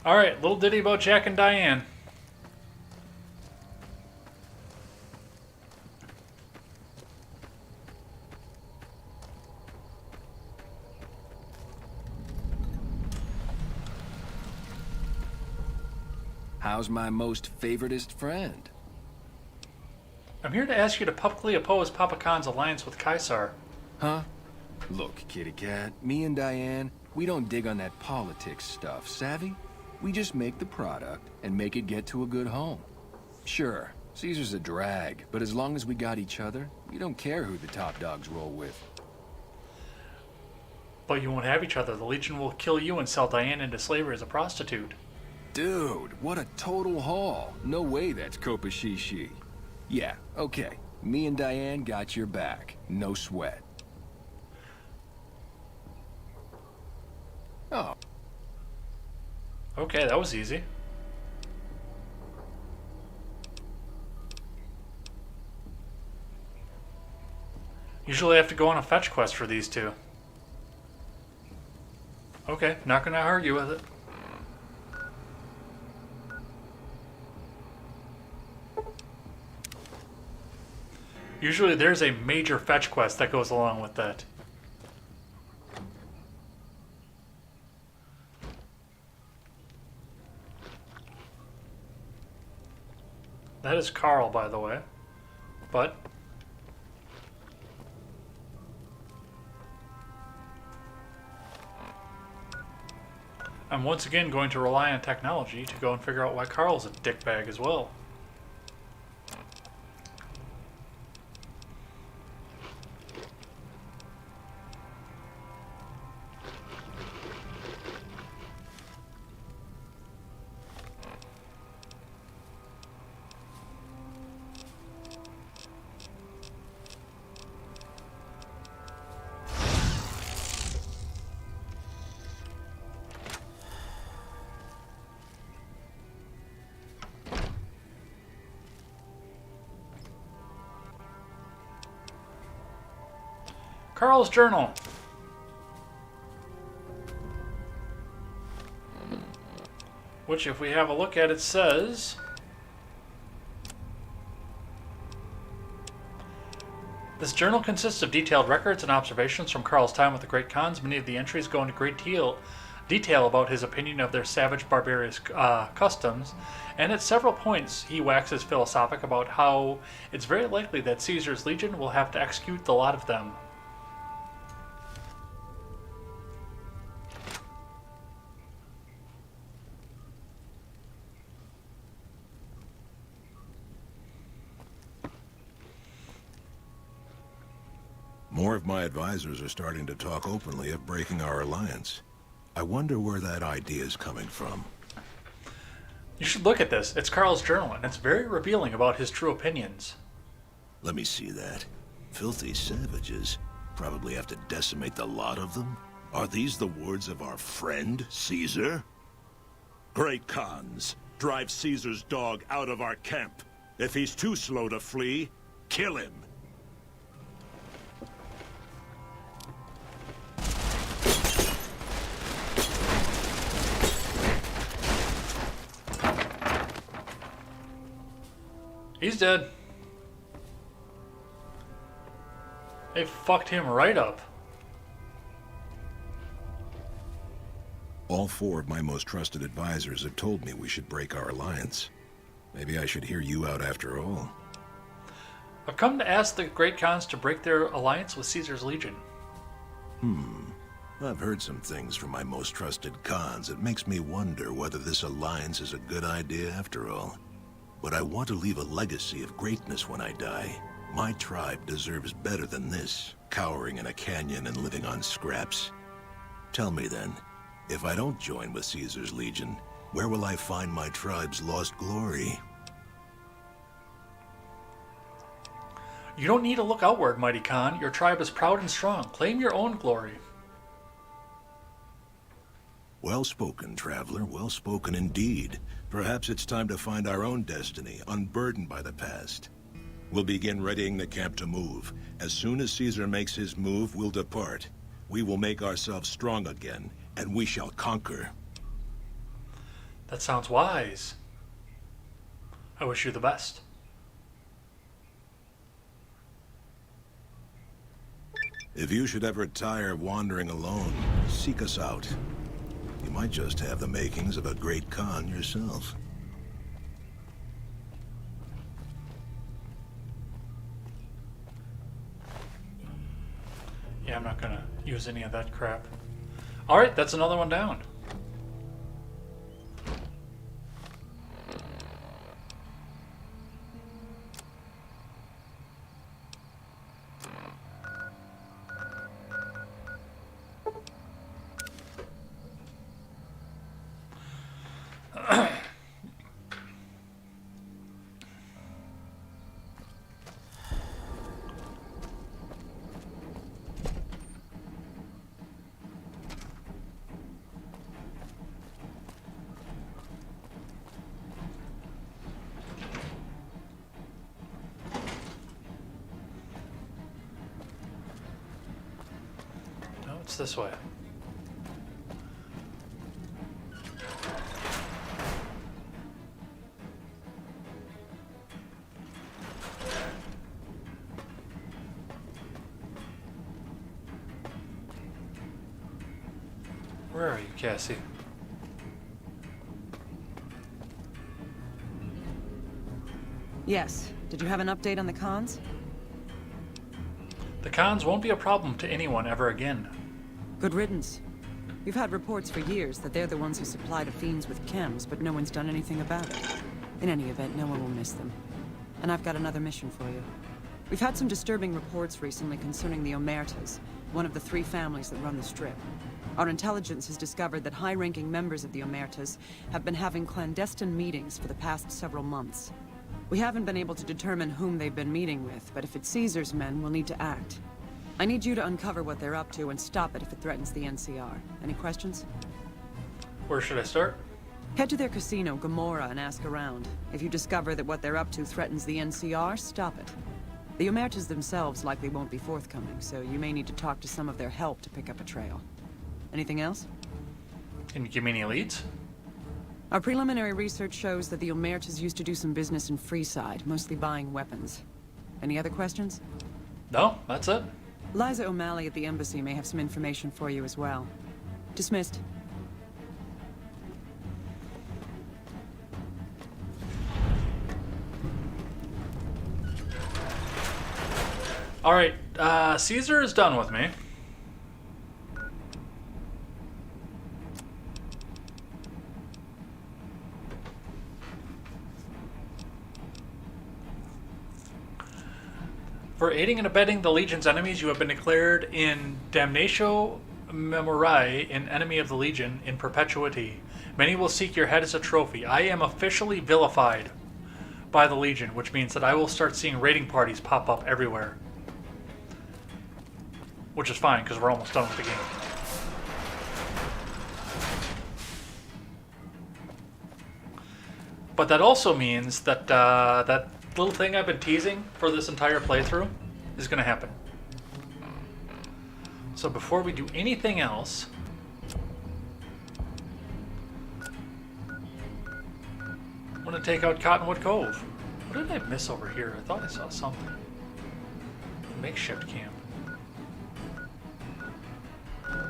Alright, little ditty about Jack and Diane. How's my most favoritist friend? I'm here to ask you to publicly oppose Papa Khan's alliance with Caesar. Huh? Look, kitty cat, me and Diane, we don't dig on that politics stuff, savvy? We just make the product and make it get to a good home. Sure, Caesar's a drag, but as long as we got each other, we don't care who the top dogs roll with. But you won't have each other. The Legion will kill you and sell Diane into slavery as a prostitute. Dude, what a total haul. No way that's Kopashishi. Yeah, okay. Me and Diane got your back. No sweat. Oh. Okay, that was easy. Usually I have to go on a fetch quest for these two. Okay, not gonna argue with it. Usually there's a major fetch quest that goes along with that. That is Carl, by the way. But I'm once again going to rely on technology to go and figure out why Carl's a dickbag as well. Carl's journal. Which, if we have a look at it, says... This journal consists of detailed records and observations from Carl's time with the Great Khans. Many of the entries go into great detail about his opinion of their savage, barbarous customs, and at several points he waxes philosophic about how it's very likely that Caesar's legion will have to execute the lot of them. More of my advisors are starting to talk openly of breaking our alliance. I wonder where that idea is coming from. You should look at this. It's Carl's journal, and it's very revealing about his true opinions. Let me see that. Filthy savages. Probably have to decimate the lot of them? Are these the words of our friend, Caesar? Great Khans, drive Caesar's dog out of our camp. If he's too slow to flee, kill him. He's dead. They fucked him right up. All four of my most trusted advisors have told me we should break our alliance. Maybe I should hear you out after all. I've come to ask the Great Khans to break their alliance with Caesar's legion. I've heard some things from my most trusted Khans. It makes me wonder whether this alliance is a good idea after all. But I want to leave a legacy of greatness when I die. My tribe deserves better than this, cowering in a canyon and living on scraps. Tell me then, if I don't join with Caesar's legion, where will I find my tribe's lost glory? You don't need to look outward, mighty Khan. Your tribe is proud and strong. Claim your own glory. Well spoken, traveler. Well spoken indeed. Perhaps it's time to find our own destiny, unburdened by the past. We'll begin readying the camp to move. As soon as Caesar makes his move, we'll depart. We will make ourselves strong again, and we shall conquer. That sounds wise. I wish you the best. If you should ever tire of wandering alone, seek us out. You might just have the makings of a great Khan yourself. Yeah, I'm not gonna use any of that crap. Alright, that's another one down. This way. Where are you, Cassie? Yes. Did you have an update on the Khans? The Khans won't be a problem to anyone ever again. Good riddance. We've had reports for years that they're the ones who supply the fiends with chems, but no one's done anything about it. In any event, no one will miss them. And I've got another mission for you. We've had some disturbing reports recently concerning the Omertas, one of the 3 families that run the Strip. Our intelligence has discovered that high-ranking members of the Omertas have been having clandestine meetings for the past several months. We haven't been able to determine whom they've been meeting with, but if it's Caesar's men, we'll need to act. I need you to uncover what they're up to and stop it if it threatens the NCR. Any questions? Where should I start? Head to their casino, Gomorrah, and ask around. If you discover that what they're up to threatens the NCR, stop it. The Omertas themselves likely won't be forthcoming, so you may need to talk to some of their help to pick up a trail. Anything else? Can you give me any leads? Our preliminary research shows that the Omertas used to do some business in Freeside, mostly buying weapons. Any other questions? No, that's it. Liza O'Malley at the embassy may have some information for you as well. Dismissed. Alright, Caesar is done with me. For aiding and abetting the Legion's enemies, you have been declared in Damnatio Memoriae an enemy of the Legion in perpetuity. Many will seek your head as a trophy. I am officially vilified by the Legion, which means that I will start seeing raiding parties pop up everywhere. Which is fine, because we're almost done with the game. But that also means that that little thing I've been teasing for this entire playthrough is going to happen. So before we do anything else, I'm going to take out Cottonwood Cove. What did I miss over here? I thought I saw something. Makeshift camp.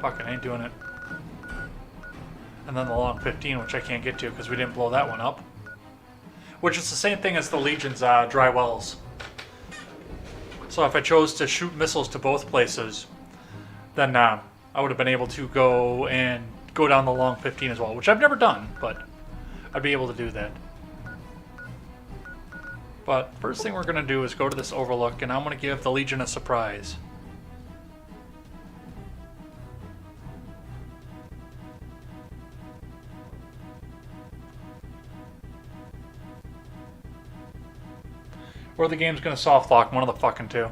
Fuck it, I ain't doing it. And then the Long 15, which I can't get to because we didn't blow that one up. Which is the same thing as the Legion's dry wells. So if I chose to shoot missiles to both places, then I would have been able to go down the Long 15 as well, which I've never done, but I'd be able to do that. But first thing we're going to do is go to this overlook, and I'm going to give the Legion a surprise. Or the game's going to soft lock, one of the fucking two.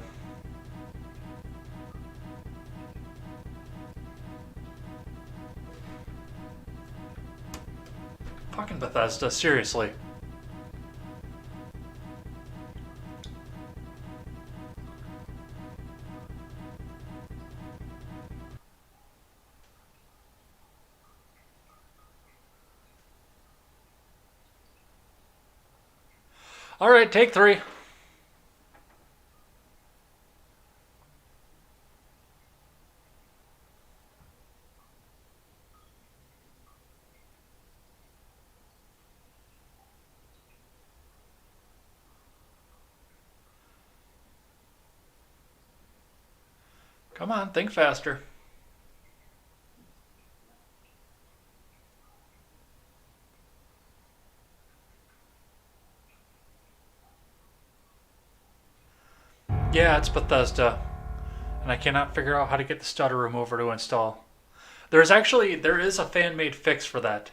Fucking Bethesda, seriously. Alright, take 3. Come on, think faster. Yeah, it's Bethesda. And I cannot figure out how to get the stutter remover to install. There is a fan-made fix for that.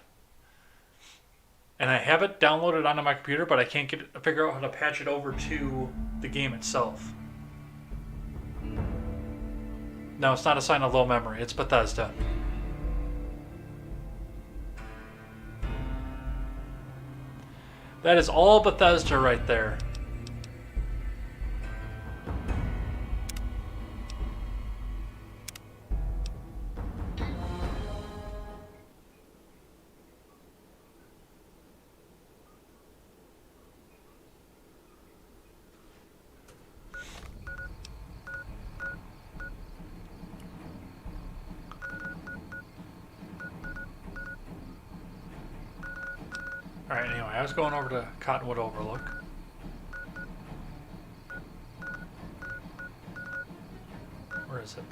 And I have it downloaded onto my computer, but I can't figure out how to patch it over to the game itself. No, it's not a sign of low memory. It's Bethesda. That is all Bethesda right there. Alright, anyway, I was going over to Cottonwood Overlook. Where is it?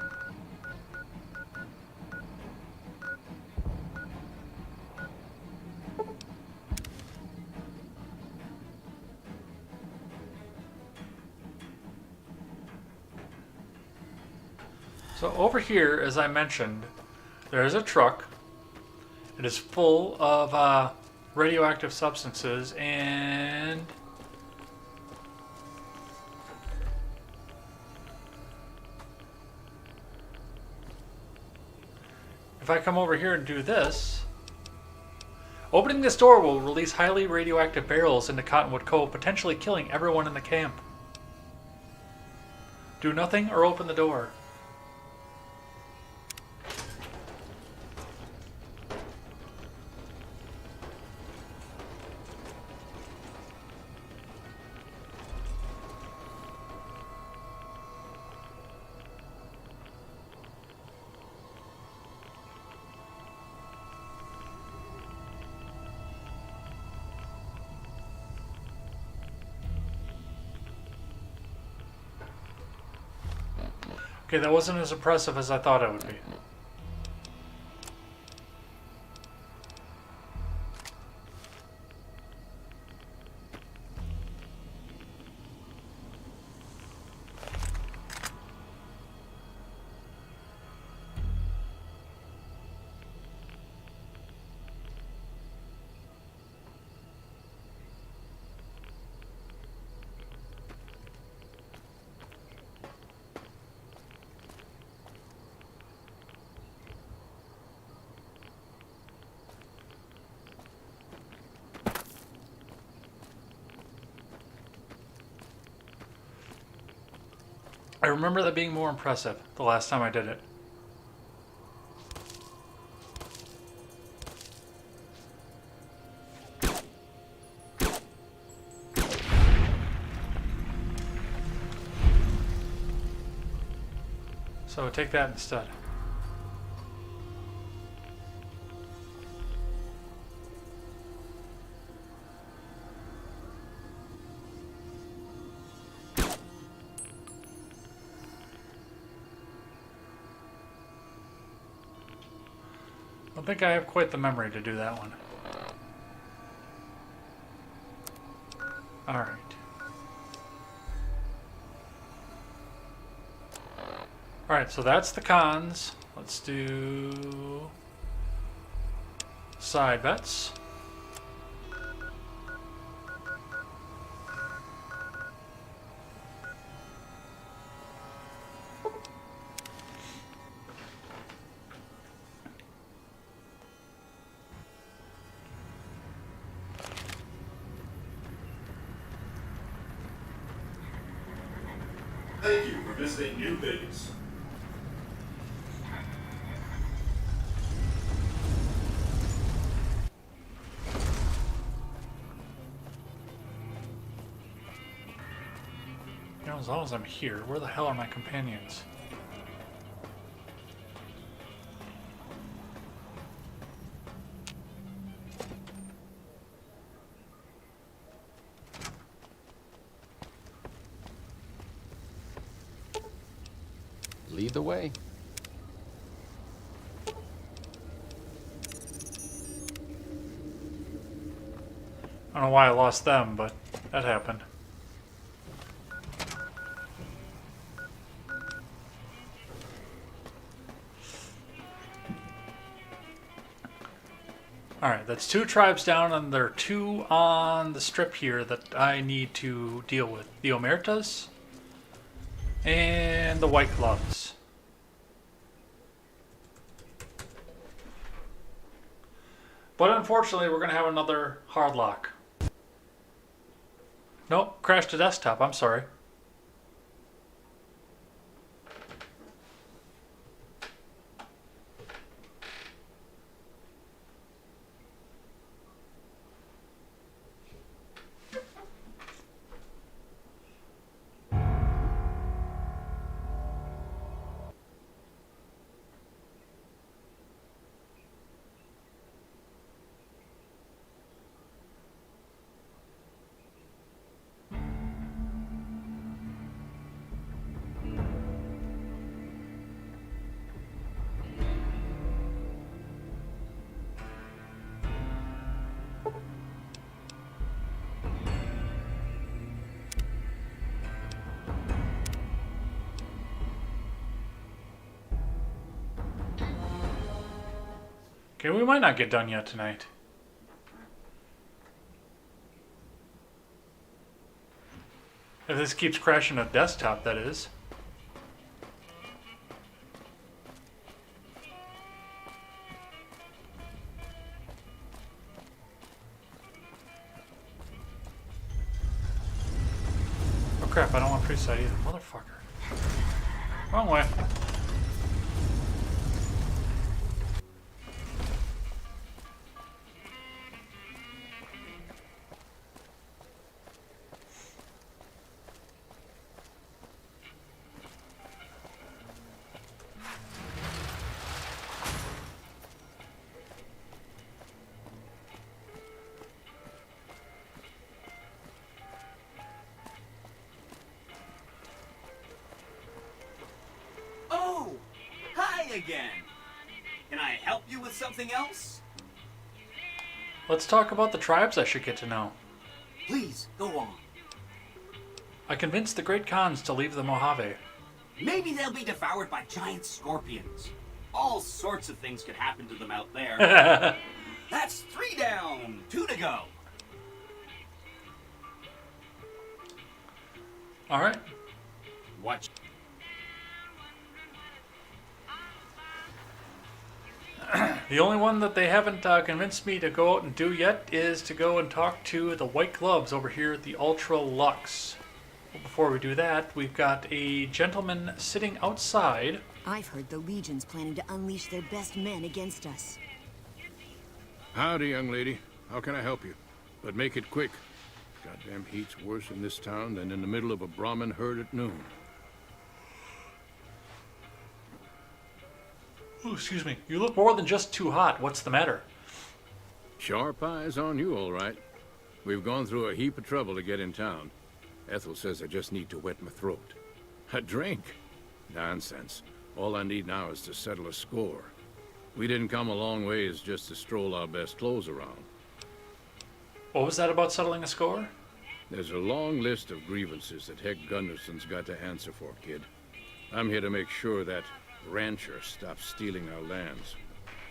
So over here, as I mentioned, there is a truck. It is full of radioactive substances, and if I come over here and do this, opening this door will release highly radioactive barrels into Cottonwood Cove, potentially killing everyone in the camp. Do nothing or open the door. Okay, that wasn't as impressive as I thought it would be. I remember that being more impressive the last time I did it. So take that instead. I don't think I have quite the memory to do that one. Alright. Alright, so that's the cons. Let's do side bets. Thank you for visiting New Vegas. You know, as long as I'm here, where the hell are my companions? Lead the way. I don't know why I lost them, but that happened. Alright, that's 2 tribes down, and there are 2 on the strip here that I need to deal with. The Omertas and the White Gloves. But unfortunately, we're going to have another hard lock. Nope, crashed the desktop, I'm sorry. Okay, we might not get done yet tonight. If this keeps crashing a desktop, that is. Oh crap, I don't want Freeside either. Motherfucker. Wrong way. Oh! Hi again! Can I help you with something else? Let's talk about the tribes I should get to know. Please, go on. I convinced the Great Khans to leave the Mojave. Maybe they'll be devoured by giant scorpions. All sorts of things could happen to them out there. That's 3 down, 2 to go. All right. Watch. The only one that they haven't convinced me to go out and do yet is to go and talk to the White Gloves over here at the Ultra Lux. But before we do that, we've got a gentleman sitting outside. I've heard the Legion's planning to unleash their best men against us. Howdy, young lady. How can I help you? But make it quick. Goddamn heat's worse in this town than in the middle of a Brahmin herd at noon. Oh, excuse me. You look more than just too hot. What's the matter? Sharp eyes on you, all right. We've gone through a heap of trouble to get in town. Ethel says I just need to wet my throat. A drink? Nonsense. All I need now is to settle a score. We didn't come a long ways just to stroll our best clothes around. What was that about settling a score? There's a long list of grievances that Heck Gunderson's got to answer for, kid. I'm here to make sure that rancher stops stealing our lands.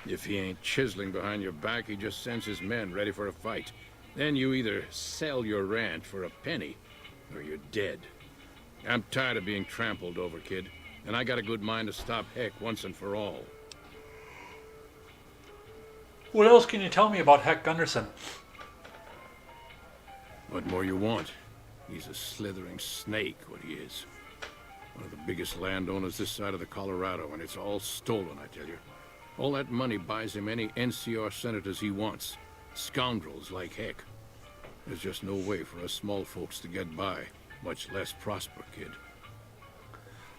If he ain't chiseling behind your back, he just sends his men ready for a fight. Then you either sell your ranch for a penny, or you're dead. I'm tired of being trampled over, kid, and I got a good mind to stop Heck once and for all. What else can you tell me about Heck Gunderson? What more you want? He's a slithering snake, what he is. One of the biggest landowners this side of the Colorado, and it's all stolen, I tell you. All that money buys him any NCR senators he wants. Scoundrels like Heck. There's just no way for us small folks to get by, much less prosper, kid.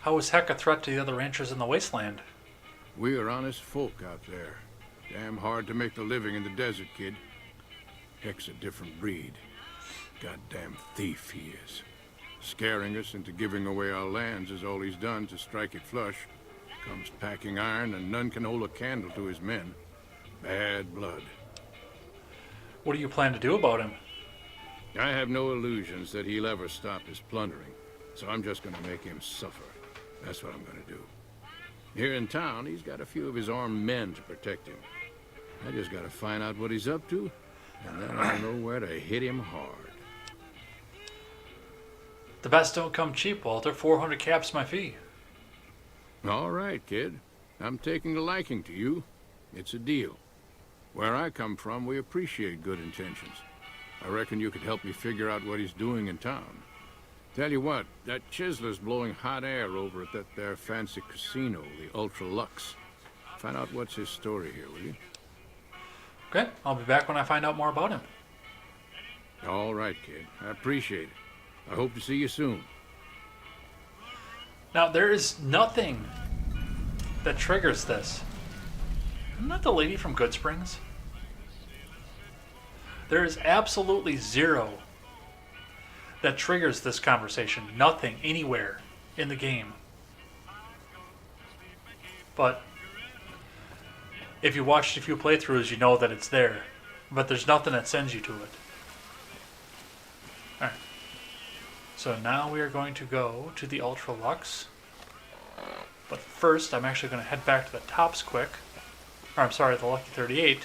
How is Heck a threat to the other ranchers in the wasteland? We are honest folk out there. Damn hard to make the living in the desert, kid. Heck's a different breed. Goddamn thief he is. Scaring us into giving away our lands is all he's done to strike it flush. Comes packing iron, and none can hold a candle to his men. Bad blood. What do you plan to do about him? I have no illusions that he'll ever stop his plundering, so I'm just gonna make him suffer. That's what I'm gonna do. Here in town, he's got a few of his armed men to protect him. I just gotta find out what he's up to, and then I'll know where to hit him hard. The best don't come cheap, Walter. 400 caps my fee. All right, kid. I'm taking a liking to you. It's a deal. Where I come from, we appreciate good intentions. I reckon you could help me figure out what he's doing in town. Tell you what, that chiseler's blowing hot air over at that there fancy casino, the Ultra Lux. Find out what's his story here, will you? Okay, I'll be back when I find out more about him. All right, kid. I appreciate it. I hope to see you soon. Now, there is nothing that triggers this. Isn't that the lady from Good Springs? There is absolutely zero that triggers this conversation. Nothing, anywhere in the game. But if you watched a few playthroughs, you know that it's there. But there's nothing that sends you to it. Alright. So now we are going to go to the Ultra Lux. But first, I'm actually going to head back to the Tops quick. Or I'm sorry, the Lucky 38.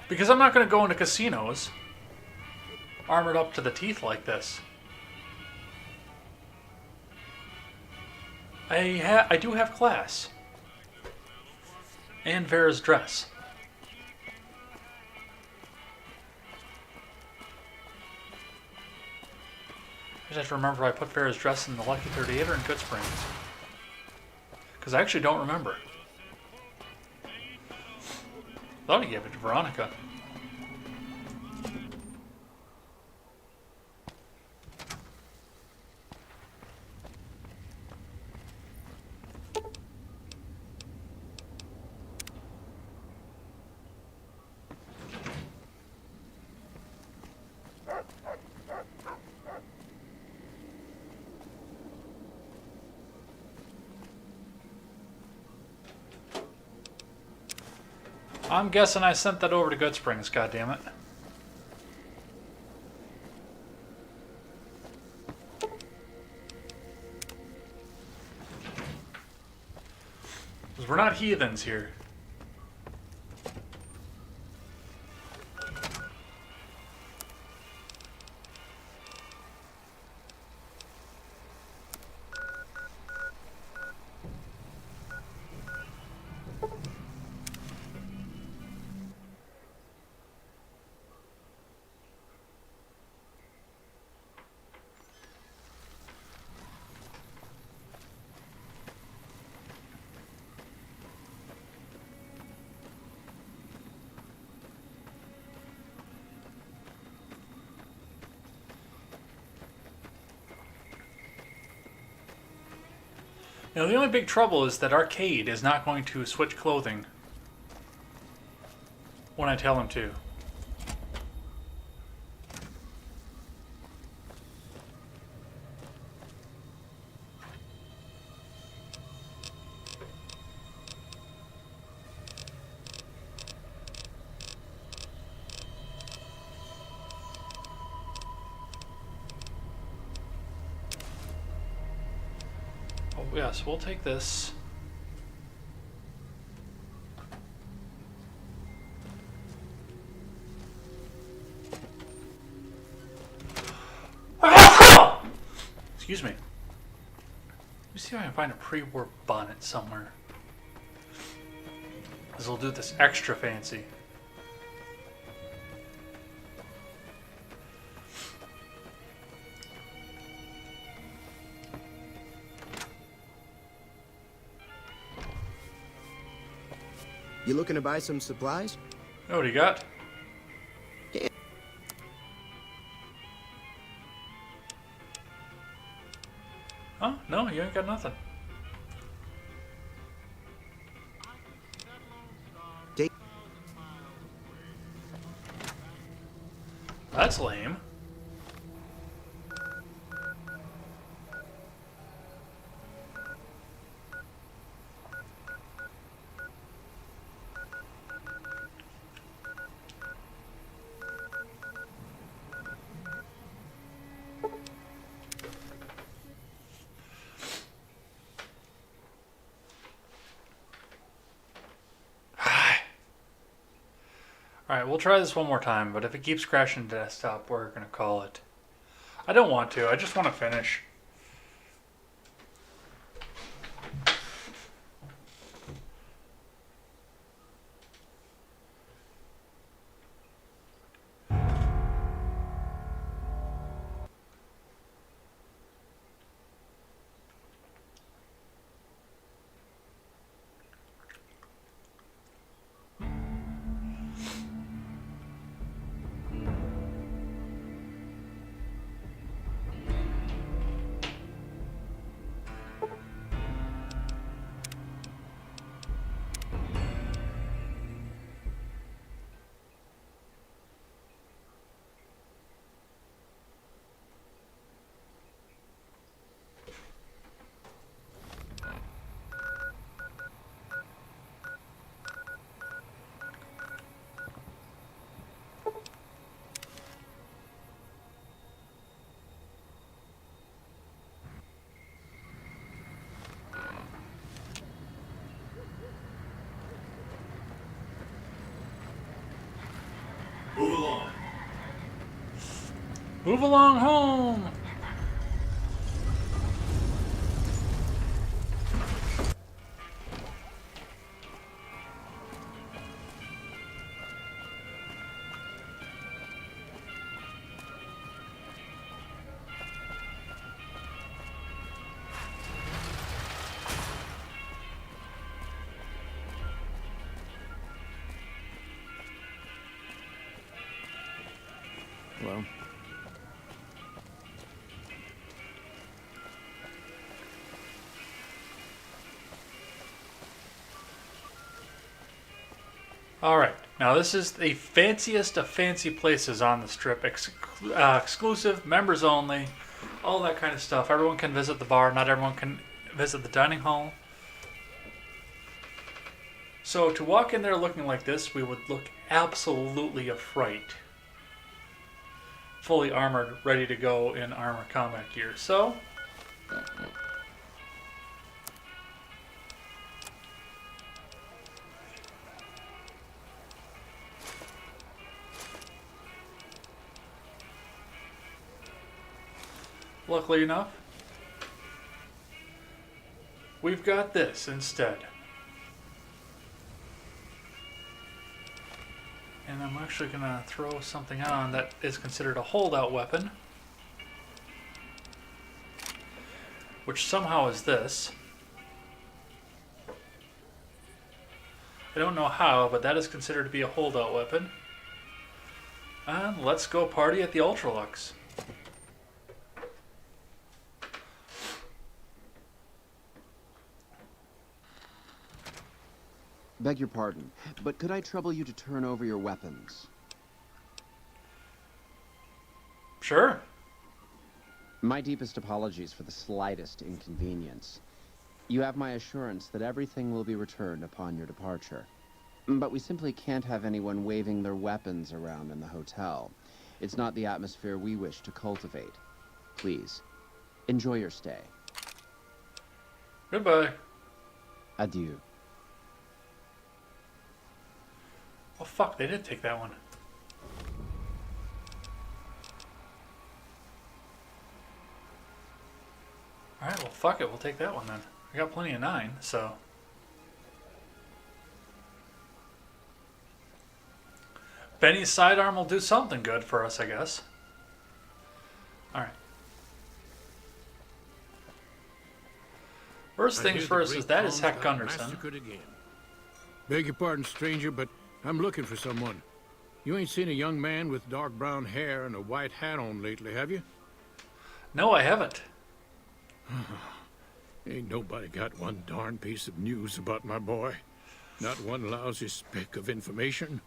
Because I'm not going to go into casinos armored up to the teeth like this. I do have class. And Vera's dress. Just have to remember if I put Farrah's dress in the Lucky 38 or in Goodsprings. Because I actually don't remember. Thought he gave it to Veronica. I'm guessing I sent that over to Goodsprings, goddammit. Because we're not heathens here. Now, the only big trouble is that Arcade is not going to switch clothing when I tell him to. Yes, we'll take this. Excuse me. Let me see if I can find a pre-war bonnet somewhere. Because we'll do this extra fancy. You looking to buy some supplies? Oh, what do you got? Yeah. Oh, no, you ain't got nothing. That's lame. Alright, we'll try this one more time, but if it keeps crashing the desktop, we're going to call it. I don't want to, I just want to finish. Move along. Move along home! Hello? Alright, now this is the fanciest of fancy places on the Strip. Exclusive, members only, all that kind of stuff. Everyone can visit the bar, not everyone can visit the dining hall. So to walk in there looking like this, we would look absolutely a fright. Fully armored, ready to go in armor combat gear. So, luckily enough, we've got this instead. And I'm actually going to throw something on that is considered a holdout weapon, which somehow is this. I don't know how, but that is considered to be a holdout weapon. And let's go party at the Ultralux. Beg your pardon, but could I trouble you to turn over your weapons? Sure. My deepest apologies for the slightest inconvenience. You have my assurance that everything will be returned upon your departure. But we simply can't have anyone waving their weapons around in the hotel. It's not the atmosphere we wish to cultivate. Please, enjoy your stay. Goodbye. Adieu. Oh fuck, they did take that one. Alright, well fuck it, we'll take that one then. I got plenty of 9, so. Benny's sidearm will do something good for us, I guess. Alright. First things first is that is Heck Gunderson. Beg your pardon, stranger, but I'm looking for someone. You ain't seen a young man with dark brown hair and a white hat on lately, have you? No, I haven't. Ain't nobody got one darn piece of news about my boy. Not one lousy speck of information.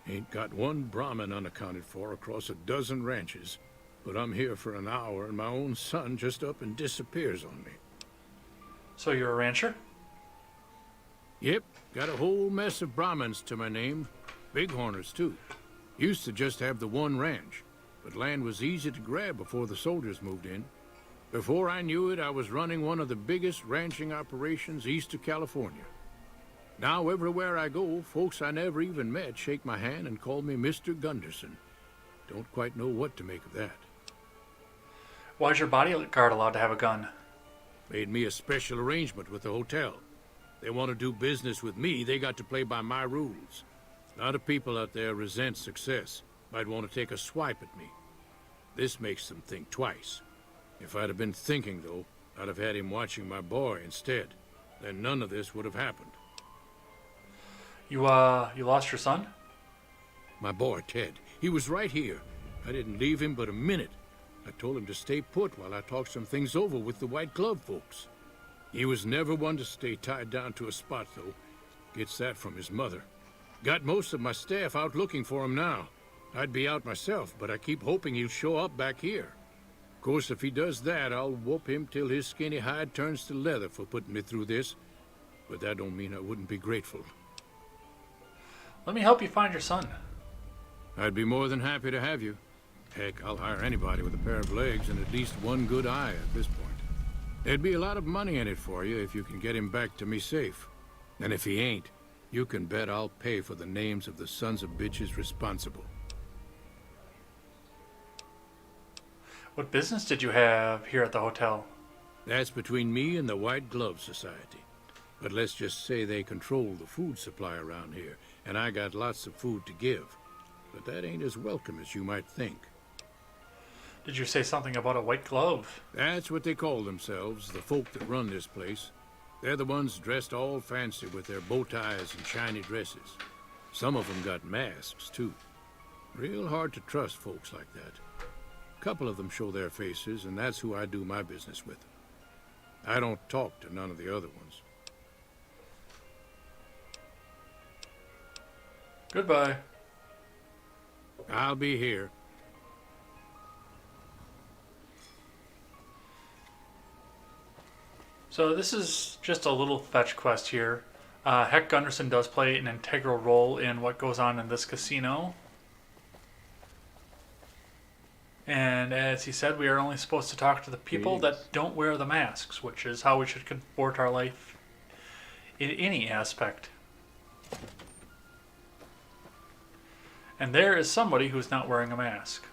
Ain't got one Brahmin unaccounted for across a dozen ranches. But I'm here for an hour and my own son just up and disappears on me. So you're a rancher? Yep, got a whole mess of Brahmins to my name. Bighorners, too. Used to just have the one ranch, but land was easy to grab before the soldiers moved in. Before I knew it, I was running one of the biggest ranching operations east of California. Now, everywhere I go, folks I never even met shake my hand and call me Mr. Gunderson. Don't quite know what to make of that. Why's your bodyguard allowed to have a gun? Made me a special arrangement with the hotel. They want to do business with me, they got to play by my rules. A lot of people out there resent success, might want to take a swipe at me. This makes them think twice. If I'd have been thinking, though, I'd have had him watching my boy instead. Then none of this would have happened. You lost your son? My boy, Ted. He was right here. I didn't leave him but a minute. I told him to stay put while I talked some things over with the White Glove folks. He was never one to stay tied down to a spot, though. Gets that from his mother. Got most of my staff out looking for him now. I'd be out myself, but I keep hoping he'll show up back here. Of course, if he does that, I'll whoop him till his skinny hide turns to leather for putting me through this. But that don't mean I wouldn't be grateful. Let me help you find your son. I'd be more than happy to have you. Heck, I'll hire anybody with a pair of legs and at least one good eye at this point. There'd be a lot of money in it for you if you can get him back to me safe. And if he ain't, you can bet I'll pay for the names of the sons of bitches responsible. What business did you have here at the hotel? That's between me and the White Glove Society. But let's just say they control the food supply around here, and I got lots of food to give. But that ain't as welcome as you might think. Did you say something about a white glove? That's what they call themselves, the folk that run this place. They're the ones dressed all fancy with their bow ties and shiny dresses. Some of them got masks, too. Real hard to trust folks like that. A couple of them show their faces, and that's who I do my business with. I don't talk to none of the other ones. Goodbye. I'll be here. So this is just a little fetch quest here. Heck Gunderson does play an integral role in what goes on in this casino. And as he said, we are only supposed to talk to the people that don't wear the masks, which is how we should comport our life in any aspect. And there is somebody who's not wearing a mask.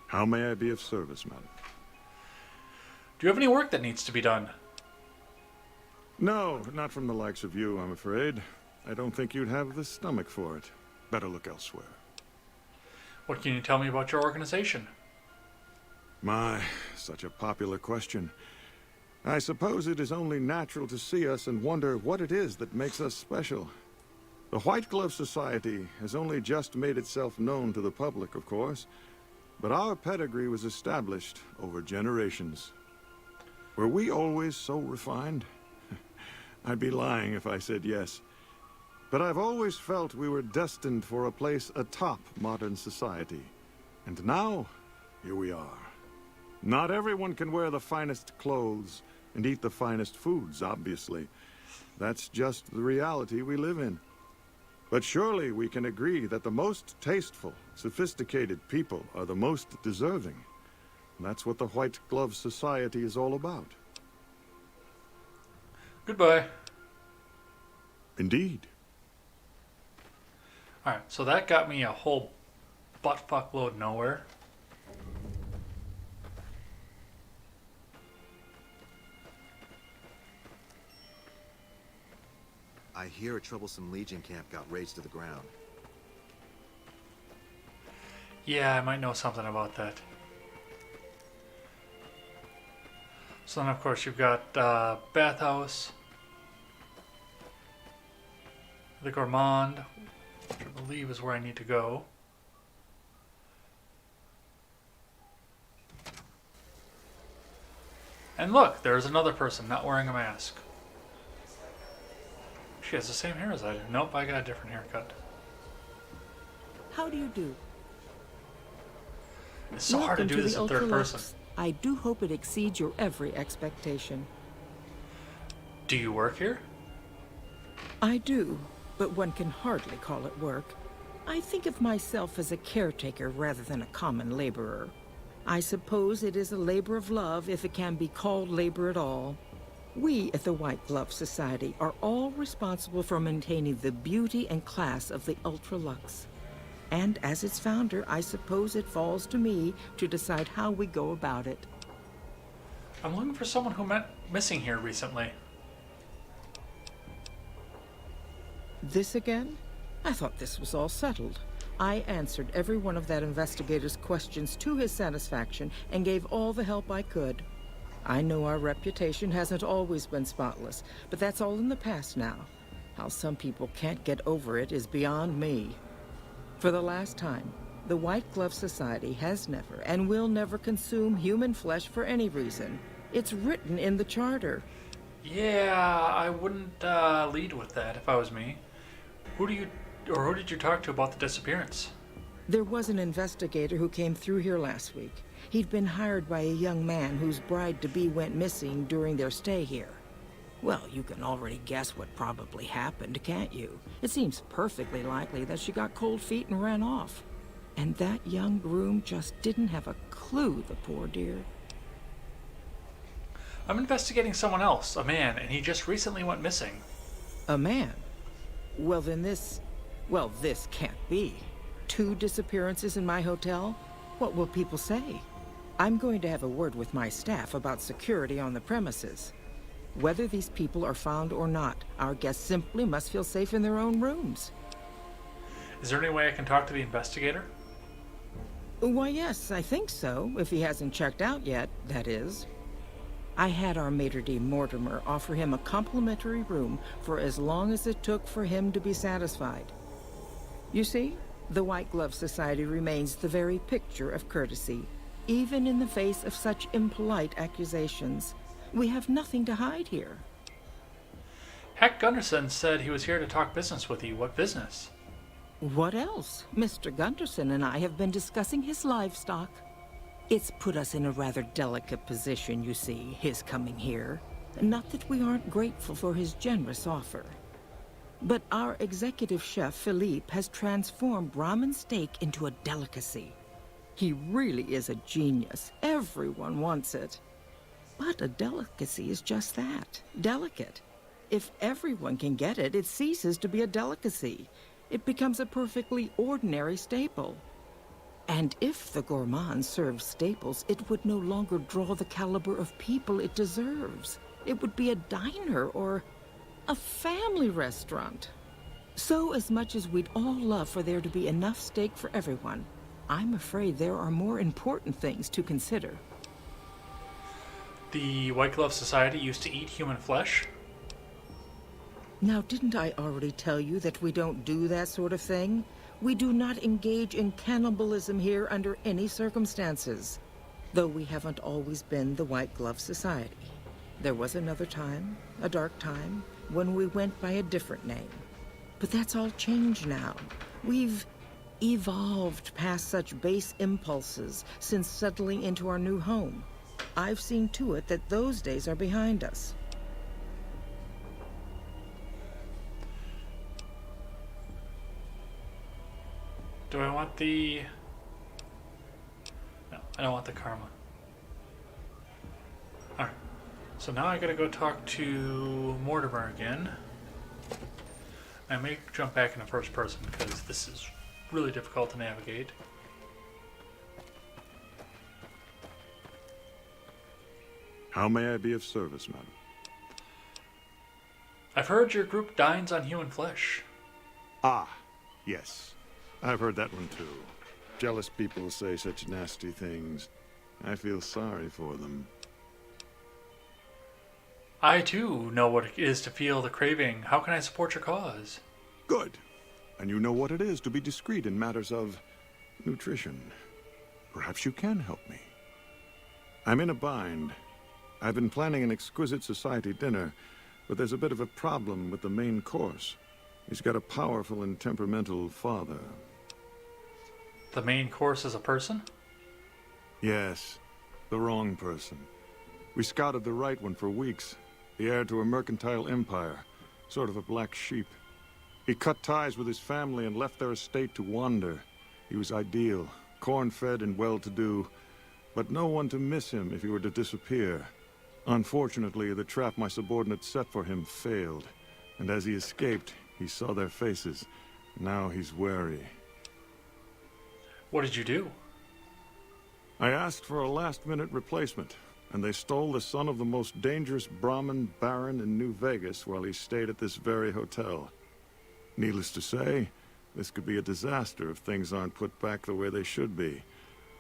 How may I be of service, madam? Do you have any work that needs to be done? No, not from the likes of you, I'm afraid. I don't think you'd have the stomach for it. Better look elsewhere. What can you tell me about your organization? My, such a popular question. I suppose it is only natural to see us and wonder what it is that makes us special. The White Glove Society has only just made itself known to the public, of course, but our pedigree was established over generations. Were we always so refined? I'd be lying if I said yes. But I've always felt we were destined for a place atop modern society. And now, here we are. Not everyone can wear the finest clothes and eat the finest foods, obviously. That's just the reality we live in. But surely we can agree that the most tasteful, sophisticated people are the most deserving. And that's what the White Glove Society is all about. Goodbye. Indeed. Alright, so that got me a whole buttfuck load nowhere. I hear a troublesome Legion camp got razed to the ground. Yeah, I might know something about that. So then, of course, you've got Bathhouse, the Gourmand, which I believe is where I need to go. And look, there's another person not wearing a mask. She has the same hair as I do. Nope, I got a different haircut. How do you do? It's so hard to do this in third person. I do hope it exceeds your every expectation. Do you work here? I do, but one can hardly call it work. I think of myself as a caretaker rather than a common laborer. I suppose it is a labor of love if it can be called labor at all. We at the White Glove Society are all responsible for maintaining the beauty and class of the Ultra-Lux. And as its founder, I suppose it falls to me to decide how we go about it. I'm looking for someone who went missing here recently. This again? I thought this was all settled. I answered every one of that investigator's questions to his satisfaction and gave all the help I could. I know our reputation hasn't always been spotless, but that's all in the past now. How some people can't get over it is beyond me. For the last time, the White Glove Society has never and will never consume human flesh for any reason. It's written in the charter. Yeah, I wouldn't lead with that if I was me. Who did you talk to about the disappearance? There was an investigator who came through here last week. He'd been hired by a young man whose bride-to-be went missing during their stay here. Well, you can already guess what probably happened, can't you? It seems perfectly likely that she got cold feet and ran off. And that young groom just didn't have a clue, the poor dear. I'm investigating someone else, a man, and he just recently went missing. A man? Well, then this can't be. 2 disappearances in my hotel? What will people say? I'm going to have a word with my staff about security on the premises. Whether these people are found or not, our guests simply must feel safe in their own rooms. Is there any way I can talk to the investigator? Why, yes, I think so, if he hasn't checked out yet, that is. I had our maitre d' Mortimer offer him a complimentary room for as long as it took for him to be satisfied. You see, The White Glove Society remains the very picture of courtesy, even in the face of such impolite accusations. We have nothing to hide here. Heck Gunderson said he was here to talk business with you. What business? What else? Mr. Gunderson and I have been discussing his livestock. It's put us in a rather delicate position, you see, his coming here. Not that we aren't grateful for his generous offer. But our executive chef, Philippe, has transformed Brahmin steak into a delicacy. He really is a genius. Everyone wants it. But a delicacy is just that, delicate. If everyone can get it, it ceases to be a delicacy. It becomes a perfectly ordinary staple. And if the gourmand served staples, it would no longer draw the caliber of people it deserves. It would be a diner or a family restaurant. So as much as we'd all love for there to be enough steak for everyone, I'm afraid there are more important things to consider. The White Glove Society used to eat human flesh? Now, didn't I already tell you that we don't do that sort of thing? We do not engage in cannibalism here under any circumstances. Though we haven't always been the White Glove Society. There was another time, a dark time, when we went by a different name. But that's all changed now. We've evolved past such base impulses since settling into our new home. I've seen to it that those days are behind us. Do I want the... No, I don't want the karma. Alright. So now I gotta go talk to Mortimer again. I may jump back into first person because this is really difficult to navigate. How may I be of service, madam? I've heard your group dines on human flesh. Ah, yes. I've heard that one too. Jealous people say such nasty things. I feel sorry for them. I too know what it is to feel the craving. How can I support your cause? Good. And you know what it is to be discreet in matters of nutrition. Perhaps you can help me. I'm in a bind. I've been planning an exquisite society dinner, but there's a bit of a problem with the main course. He's got a powerful and temperamental father. The main course is a person? Yes, the wrong person. We scouted the right one for weeks. The heir to a mercantile empire, sort of a black sheep. He cut ties with his family and left their estate to wander. He was ideal, corn-fed and well-to-do, but no one to miss him if he were to disappear. Unfortunately, the trap my subordinates set for him failed, and as he escaped, he saw their faces. Now he's wary. What did you do? I asked for a last-minute replacement, and they stole the son of the most dangerous Brahmin baron in New Vegas while he stayed at this very hotel. Needless to say, this could be a disaster if things aren't put back the way they should be.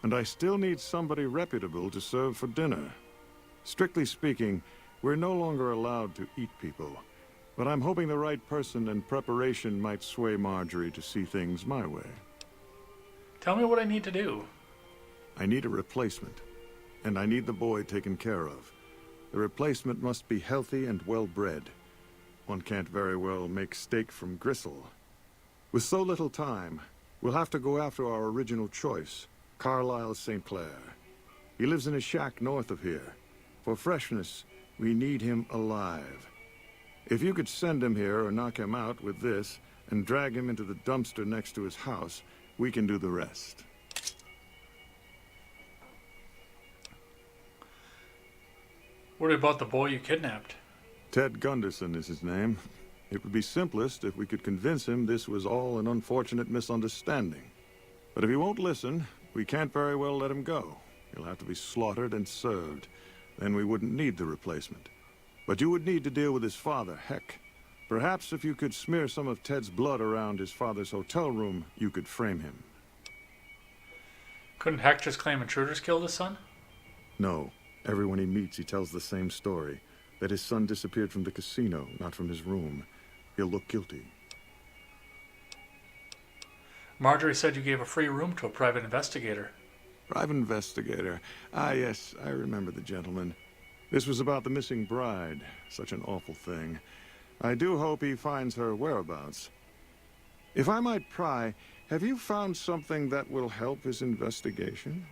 And I still need somebody reputable to serve for dinner. Strictly speaking, we're no longer allowed to eat people. But I'm hoping the right person and preparation might sway Marjorie to see things my way. Tell me what I need to do. I need a replacement, and I need the boy taken care of. The replacement must be healthy and well-bred. One can't very well make steak from gristle. With so little time, we'll have to go after our original choice, Carlisle St. Clair. He lives in a shack north of here. For freshness, we need him alive. If you could send him here or knock him out with this, and drag him into the dumpster next to his house, we can do the rest. What about the boy you kidnapped? Ted Gunderson is his name. It would be simplest if we could convince him this was all an unfortunate misunderstanding. But if he won't listen, we can't very well let him go. He'll have to be slaughtered and served. Then we wouldn't need the replacement. But you would need to deal with his father, Heck. Perhaps if you could smear some of Ted's blood around his father's hotel room, you could frame him. Couldn't Heck just claim intruders killed his son? No. Everyone he meets, he tells the same story. That his son disappeared from the casino, not from his room. He'll look guilty. Marjorie said you gave a free room to a private investigator. Private investigator. Ah, yes, I remember the gentleman. This was about the missing bride. Such an awful thing. I do hope he finds her whereabouts. If I might pry, have you found something that will help his investigation?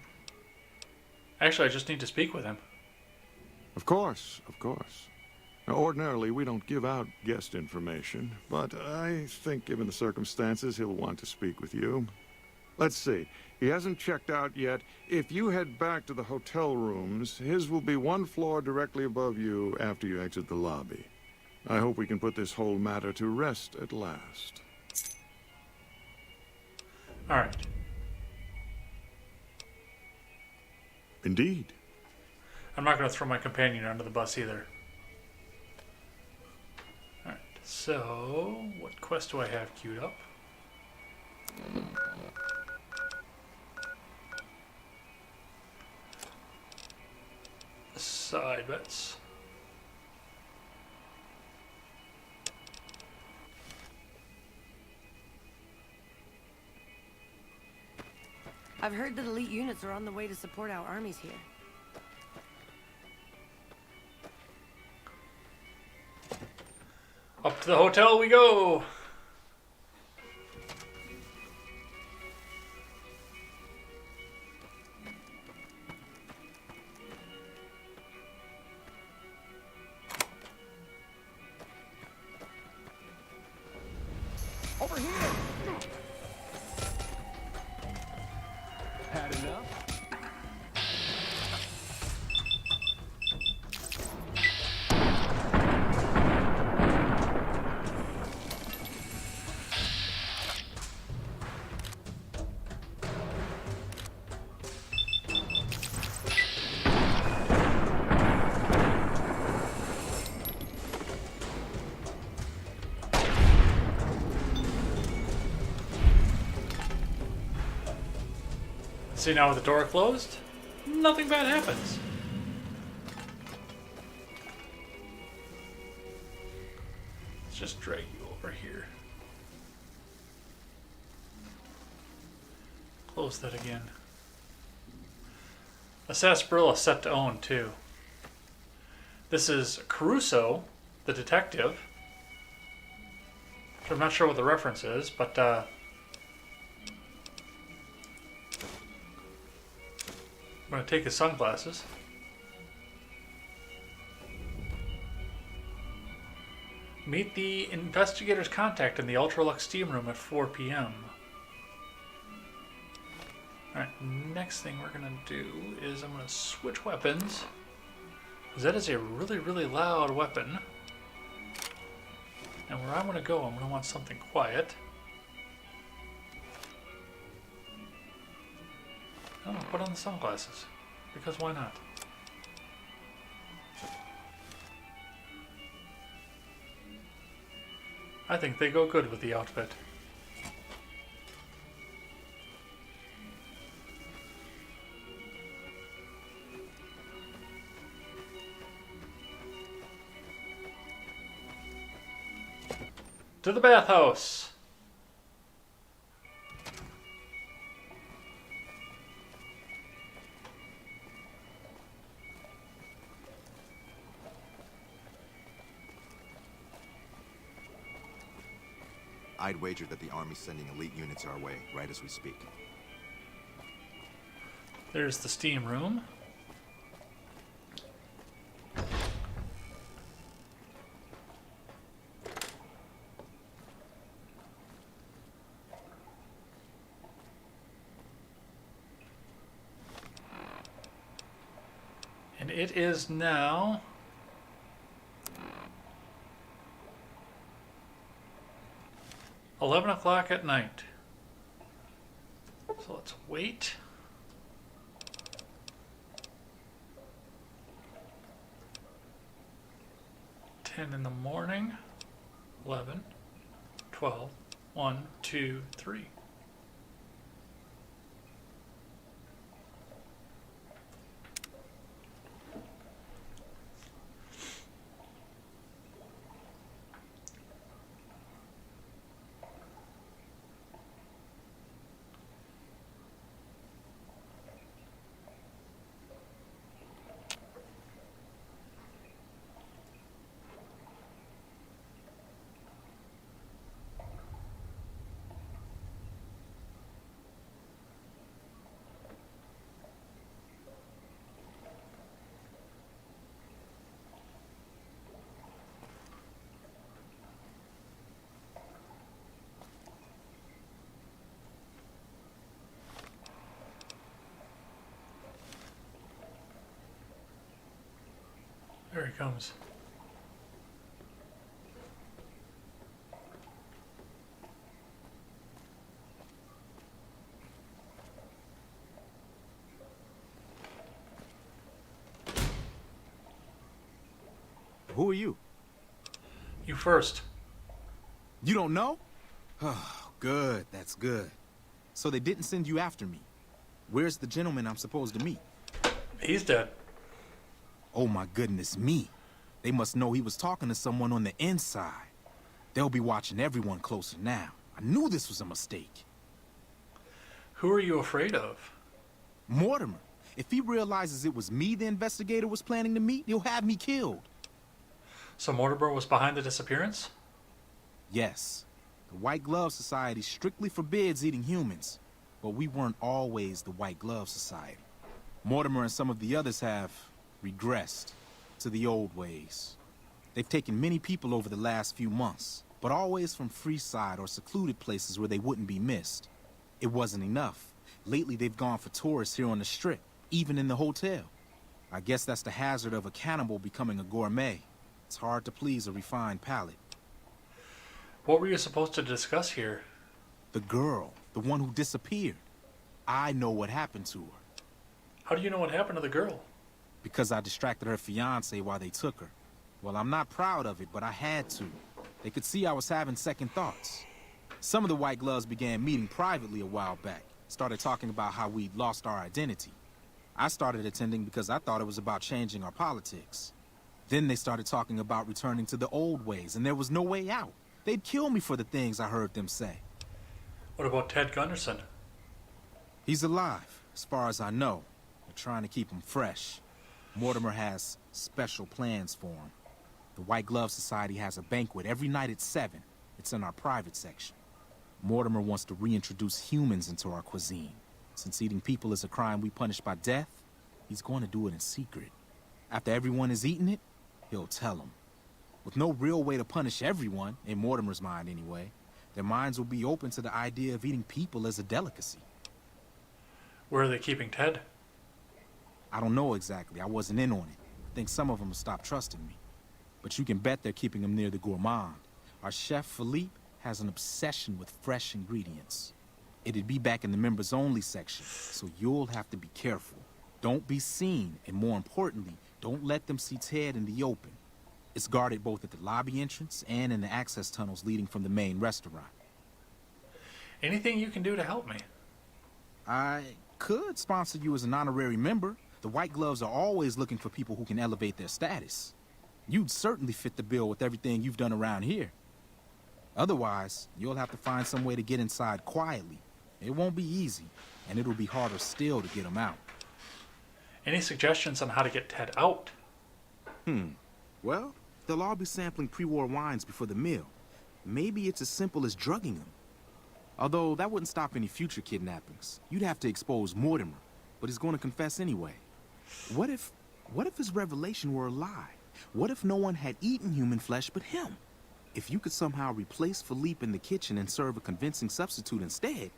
Actually, I just need to speak with him. Of course, of course. Now, ordinarily, we don't give out guest information, but I think given the circumstances, he'll want to speak with you. Let's see. He hasn't checked out yet. If you head back to the hotel rooms, his will be one floor directly above you after you exit the lobby. I hope we can put this whole matter to rest at last. All right. Indeed. I'm not going to throw my companion under the bus either. All right. So, what quest do I have queued up? Side bets. I've heard that elite units are on the way to support our armies here. Up to the hotel we go! Over here! Had enough? See, now with the door closed, nothing bad happens. Let's just drag you over here. Close that again. A sarsaparilla set to own, too. This is Caruso, the detective. I'm not sure what the reference is, but I'm going to take his sunglasses. Meet the investigator's contact in the Ultralux steam room at 4 p.m. Alright, next thing we're going to do is I'm going to switch weapons. Because that is a really, really loud weapon. And where I'm going to go, I'm going to want something quiet. I'm going to put on the sunglasses. Because why not? I think they go good with the outfit. To the bathhouse! I'd wager that the Army's sending elite units our way, right as we speak. There's the steam room. And it is now 11 o'clock at night. So let's wait. $10 in the morning. 11, 12, 1, 2, 3. comes. Who are you? You first. You don't know? Oh, good. That's good. So they didn't send you after me. Where's the gentleman I'm supposed to meet? He's dead. Oh my goodness me. They must know he was talking to someone on the inside. They'll be watching everyone closer now. I knew this was a mistake. Who are you afraid of? Mortimer. If he realizes it was me the investigator was planning to meet, he'll have me killed. So Mortimer was behind the disappearance? Yes. The White Glove Society strictly forbids eating humans, but we weren't always the White Glove Society. Mortimer and some of the others have regressed to the old ways. They've taken many people over the last few months, but always from Freeside or secluded places where they wouldn't be missed. It wasn't enough. Lately they've gone for tourists here on the Strip, even in the hotel. I guess that's the hazard of a cannibal becoming a gourmet. It's hard to please a refined palate. What were you supposed to discuss here? The girl, the one who disappeared. I know what happened to her. How do you know what happened to the girl? Because I distracted her fiancé while they took her. Well, I'm not proud of it, but I had to. They could see I was having second thoughts. Some of the White Gloves began meeting privately a while back. Started talking about how we'd lost our identity. I started attending because I thought it was about changing our politics. Then they started talking about returning to the old ways, and there was no way out. They'd kill me for the things I heard them say. What about Ted Gunderson? He's alive, as far as I know. They're trying to keep him fresh. Mortimer has special plans for him. The White Glove Society has a banquet every night at 7. It's in our private section. Mortimer wants to reintroduce humans into our cuisine. Since eating people is a crime we punish by death, he's going to do it in secret. After everyone has eaten it, he'll tell them. With no real way to punish everyone, in Mortimer's mind anyway, their minds will be open to the idea of eating people as a delicacy. Where are they keeping Ted? I don't know exactly. I wasn't in on it. I think some of them have stopped trusting me. But you can bet they're keeping him near the gourmand. Our chef, Philippe, has an obsession with fresh ingredients. It'd be back in the members-only section, so you'll have to be careful. Don't be seen, and more importantly, don't let them see Ted in the open. It's guarded both at the lobby entrance and in the access tunnels leading from the main restaurant. Anything you can do to help me? I could sponsor you as an honorary member. The White Gloves are always looking for people who can elevate their status. You'd certainly fit the bill with everything you've done around here. Otherwise, you'll have to find some way to get inside quietly. It won't be easy, and it'll be harder still to get them out. Any suggestions on how to get Ted out? Well, they'll all be sampling pre-war wines before the meal. Maybe it's as simple as drugging them. Although that wouldn't stop any future kidnappings. You'd have to expose Mortimer, but he's going to confess anyway. What if his revelation were a lie? What if no one had eaten human flesh but him? If you could somehow replace Philippe in the kitchen and serve a convincing substitute instead,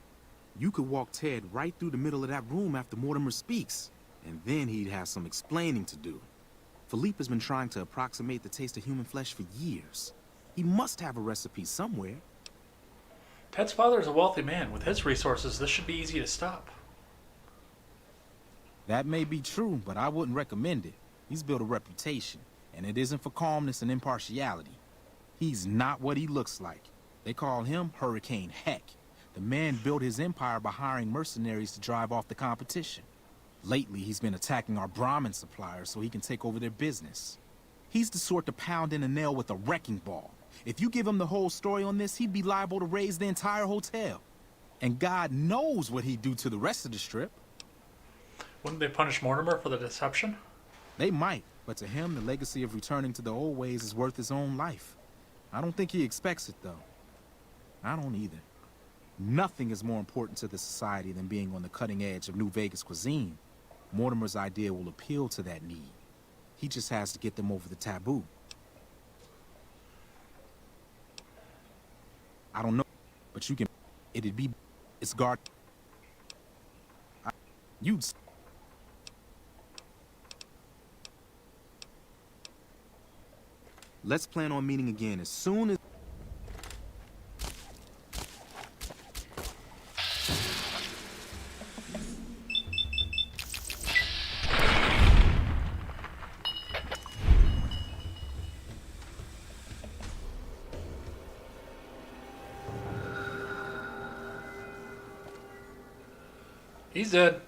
you could walk Ted right through the middle of that room after Mortimer speaks, and then he'd have some explaining to do. Philippe has been trying to approximate the taste of human flesh for years. He must have a recipe somewhere. Ted's father is a wealthy man. With his resources, this should be easy to stop. That may be true, but I wouldn't recommend it. He's built a reputation, and it isn't for calmness and impartiality. He's not what he looks like. They call him Hurricane Heck. The man built his empire by hiring mercenaries to drive off the competition. Lately, he's been attacking our Brahmin suppliers so he can take over their business. He's the sort to pound in a nail with a wrecking ball. If you give him the whole story on this, he'd be liable to raise the entire hotel. And God knows what he'd do to the rest of the Strip. Wouldn't they punish Mortimer for the deception? They might, but to him, the legacy of returning to the old ways is worth his own life. I don't think he expects it, though. I don't either. Nothing is more important to the society than being on the cutting edge of New Vegas cuisine. Mortimer's idea will appeal to that need. He just has to get them over the taboo. I don't know, but you can... It'd be... It's guard... You'd... Let's plan on meeting again as soon as... He's dead.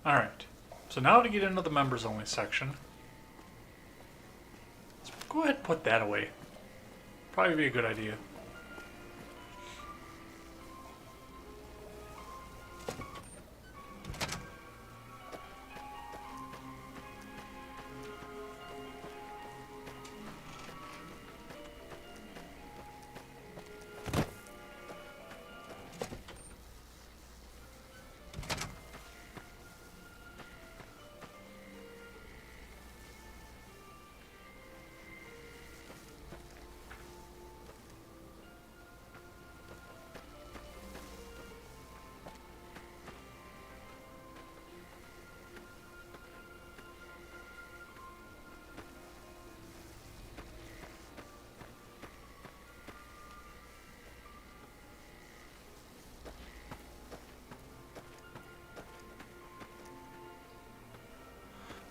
Alright. So now to get into the members only section. Let's go ahead and put that away. Probably be a good idea.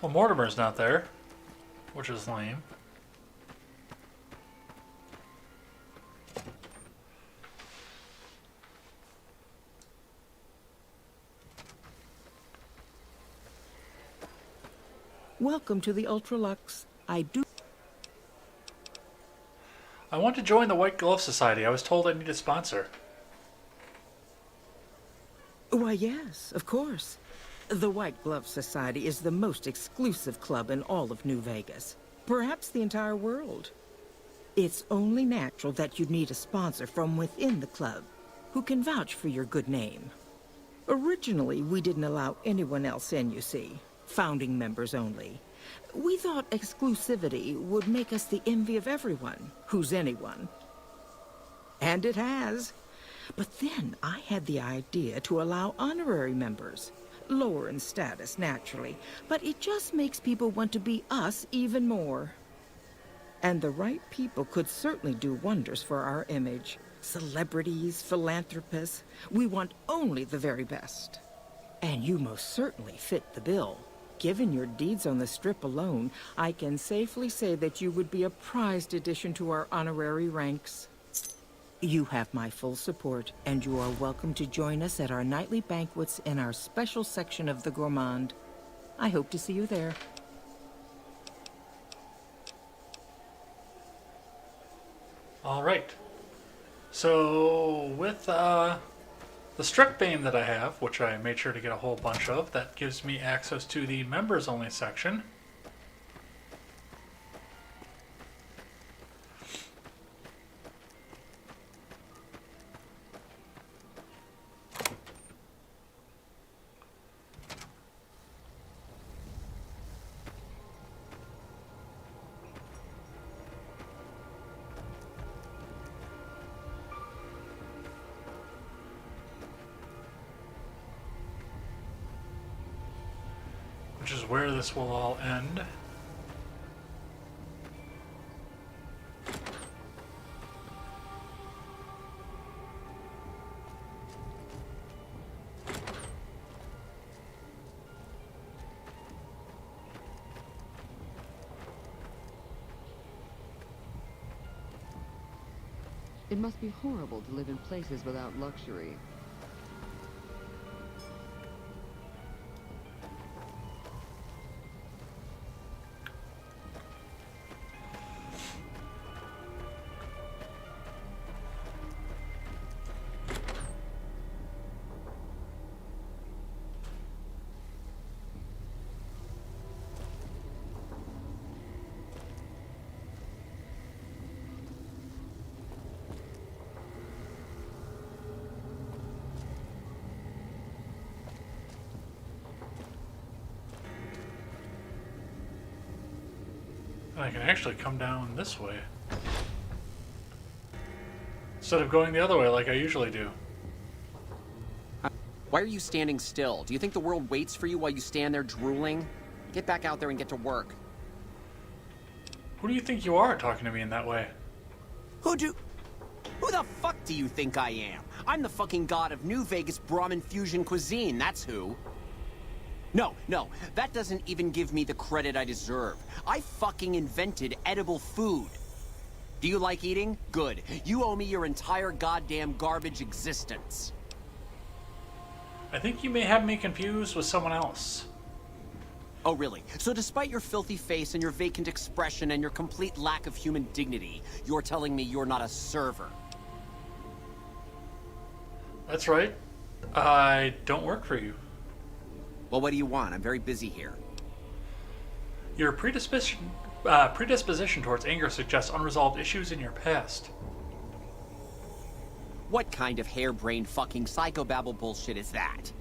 Well, Mortimer's not there, which is lame. Welcome to the Ultralux. I want to join the White Glove Society. I was told I need a sponsor. Why, yes, of course. The White Glove Society is the most exclusive club in all of New Vegas. Perhaps the entire world. It's only natural that you'd need a sponsor from within the club who can vouch for your good name. Originally, we didn't allow anyone else in, you see. Founding members only. We thought exclusivity would make us the envy of everyone who's anyone. And it has. But then I had the idea to allow honorary members. Lower in status, naturally, but it just makes people want to be us even more. And the right people could certainly do wonders for our image. Celebrities, philanthropists, we want only the very best. And you most certainly fit the bill. Given your deeds on the Strip alone, I can safely say that you would be a prized addition to our honorary ranks. You have my full support, and you are welcome to join us at our nightly banquets in our special section of the Gourmand. I hope to see you there. All right. So with the Strip Bane that I have, which I made sure to get a whole bunch of, that gives me access to the members only section. Which is where this will all end. It must be horrible to live in places without luxury. I can actually come down this way instead of going the other way like I usually do. Why are you standing still? Do you think the world waits for you while you stand there drooling? Get back out there and get to work. Who do you think you are talking to me in that way? Who the fuck do you think I am? I'm the fucking god of New Vegas Brahmin fusion cuisine, that's who. No, that doesn't even give me the credit I deserve. I fucking invented edible food. Do you like eating? Good. You owe me your entire goddamn garbage existence. I think you may have me confused with someone else. Oh, really? So despite your filthy face and your vacant expression and your complete lack of human dignity, you're telling me you're not a server? That's right. I don't work for you. Well, what do you want? I'm very busy here. Your predisposition towards anger suggests unresolved issues in your past. What kind of harebrained fucking psychobabble bullshit is that?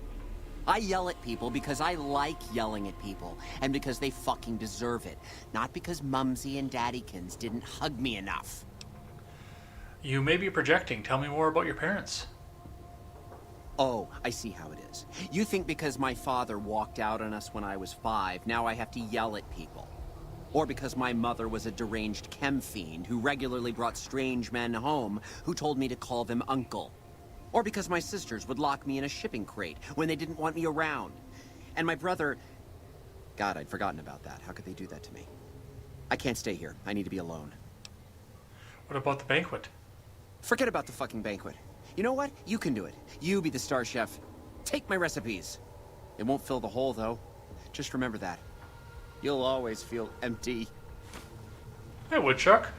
I yell at people because I like yelling at people, and because they fucking deserve it. Not because Mumsy and Daddykins didn't hug me enough. You may be projecting. Tell me more about your parents. Oh, I see how it is. You think because my father walked out on us when I was 5, now I have to yell at people. Or because my mother was a deranged chem fiend who regularly brought strange men home who told me to call them uncle. Or because my sisters would lock me in a shipping crate when they didn't want me around. And my brother... God, I'd forgotten about that. How could they do that to me? I can't stay here. I need to be alone. What about the banquet? Forget about the fucking banquet. You know what? You can do it. You be the star chef. Take my recipes. It won't fill the hole, though. Just remember that. You'll always feel empty. Hey, Woodchuck.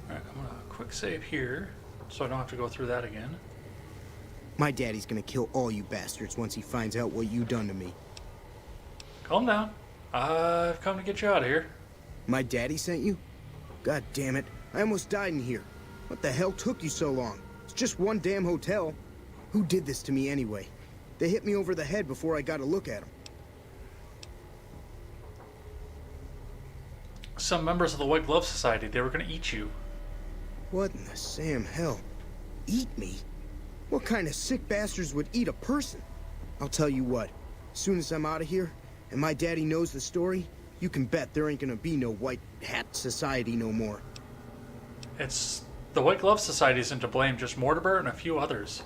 Alright, I'm gonna quick save here, so I don't have to go through that again. My daddy's gonna kill all you bastards once he finds out what you done to me. Calm down. I've come to get you out of here. My daddy sent you? God damn it. I almost died in here. What the hell took you so long? It's just one damn hotel. Who did this to me anyway? They hit me over the head before I got a look at them. Some members of the White Glove Society. They were gonna eat you. What in the Sam hell? Eat me? What kind of sick bastards would eat a person? I'll tell you what. As soon as I'm out of here, and my daddy knows the story, you can bet there ain't gonna be no White Hat Society no more. It's... the White Glove Society isn't to blame, just Mortimer and a few others.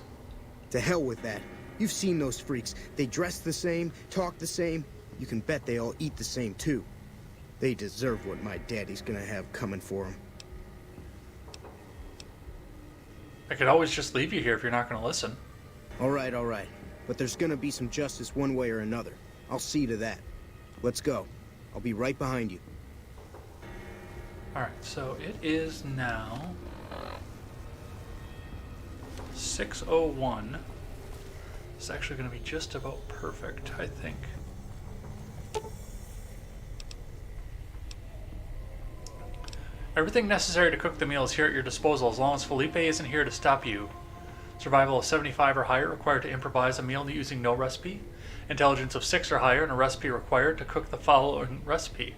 To hell with that. You've seen those freaks. They dress the same, talk the same. You can bet they all eat the same too. They deserve what my daddy's gonna have coming for them. I could always just leave you here if you're not gonna listen. All right. But there's gonna be some justice one way or another. I'll see to that. Let's go. I'll be right behind you. Alright, so it is now 6:01. It's actually going to be just about perfect, I think. Everything necessary to cook the meal is here at your disposal, as long as Felipe isn't here to stop you. Survival of 75 or higher, required to improvise a meal using no recipe. Intelligence of 6 or higher, and a recipe required to cook the following recipe.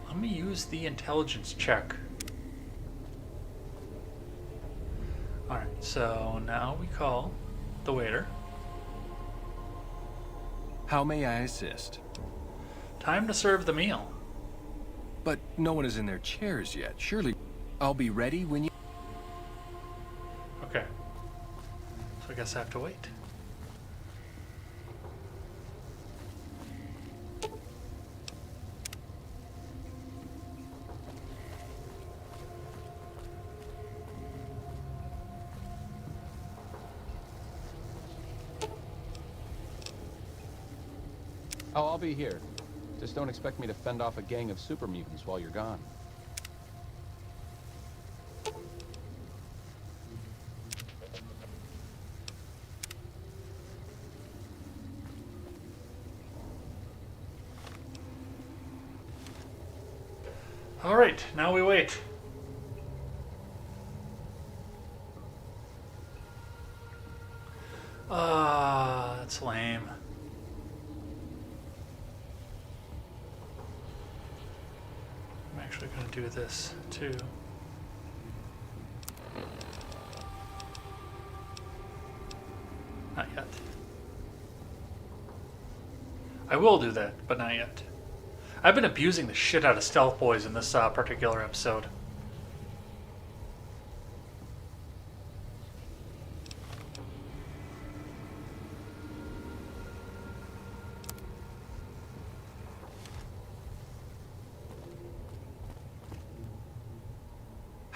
Let me use the intelligence check. Alright, so now we call the waiter. How may I assist? Time to serve the meal. But no one is in their chairs yet. Surely I'll be ready when you... Okay. So I guess I have to wait. Oh, I'll be here. Just don't expect me to fend off a gang of super mutants while you're gone. Alright, now we wait. That's lame. actually going to do this too. Not yet. I will do that, but not yet. I've been abusing the shit out of stealth boys in this particular episode.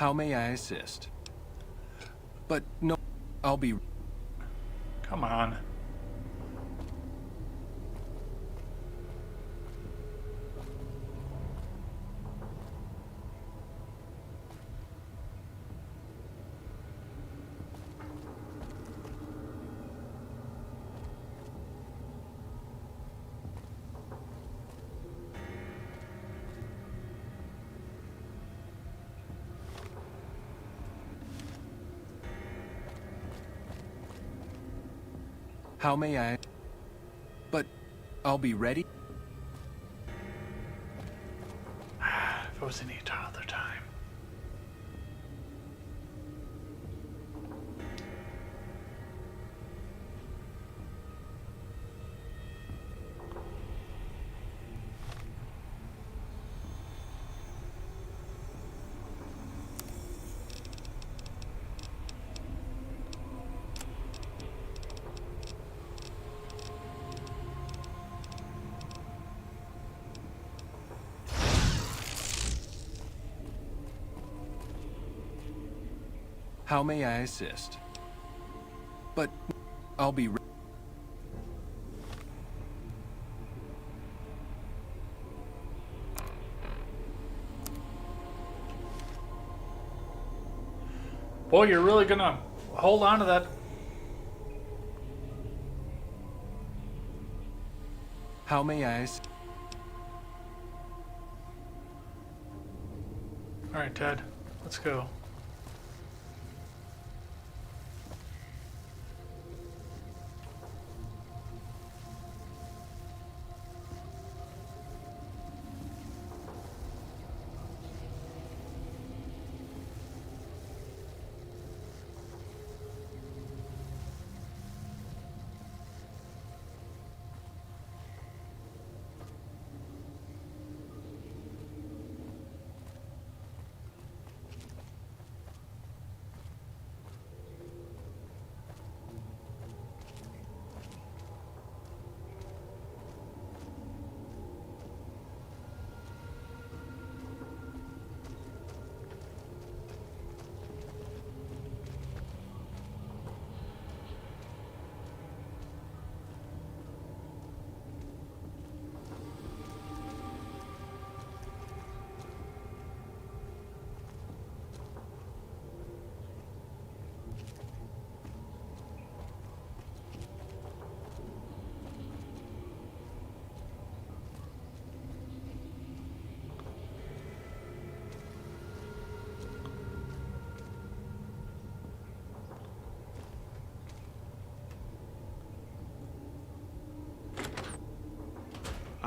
How may I assist? But no, I'll be... Come on. How may I... But I'll be ready? If it was any other time. How may I assist? But I'll be... Boy, you're really gonna hold on to that. How may I assist? Alright, Ted. Let's go.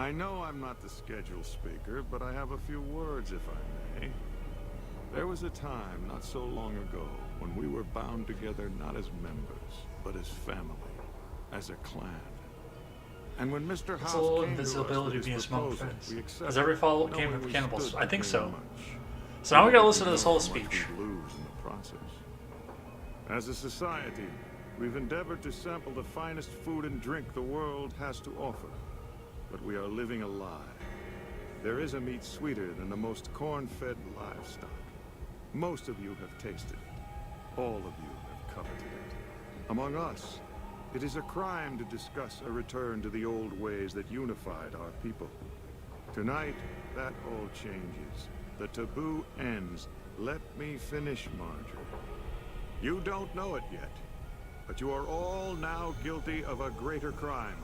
I know I'm not the scheduled speaker, but I have a few words, if I may. There was a time, not so long ago, when we were bound together not as members, but as family, as a clan. And when Mr. It's House a little came to us invisibility with being his among proposal, friends. we accepted, Does every follow game knowing of we cannibals? stood I think to so. gain much. So now we gotta listen to We this whole know speech. what we'd lose in the process. As a society, we've endeavored to sample the finest food and drink the world has to offer. But we are living a lie. There is a meat sweeter than the most corn-fed livestock. Most of you have tasted it. All of you have coveted it. Among us, it is a crime to discuss a return to the old ways that unified our people. Tonight, that all changes. The taboo ends. Let me finish, Marjorie. You don't know it yet, but you are all now guilty of a greater crime.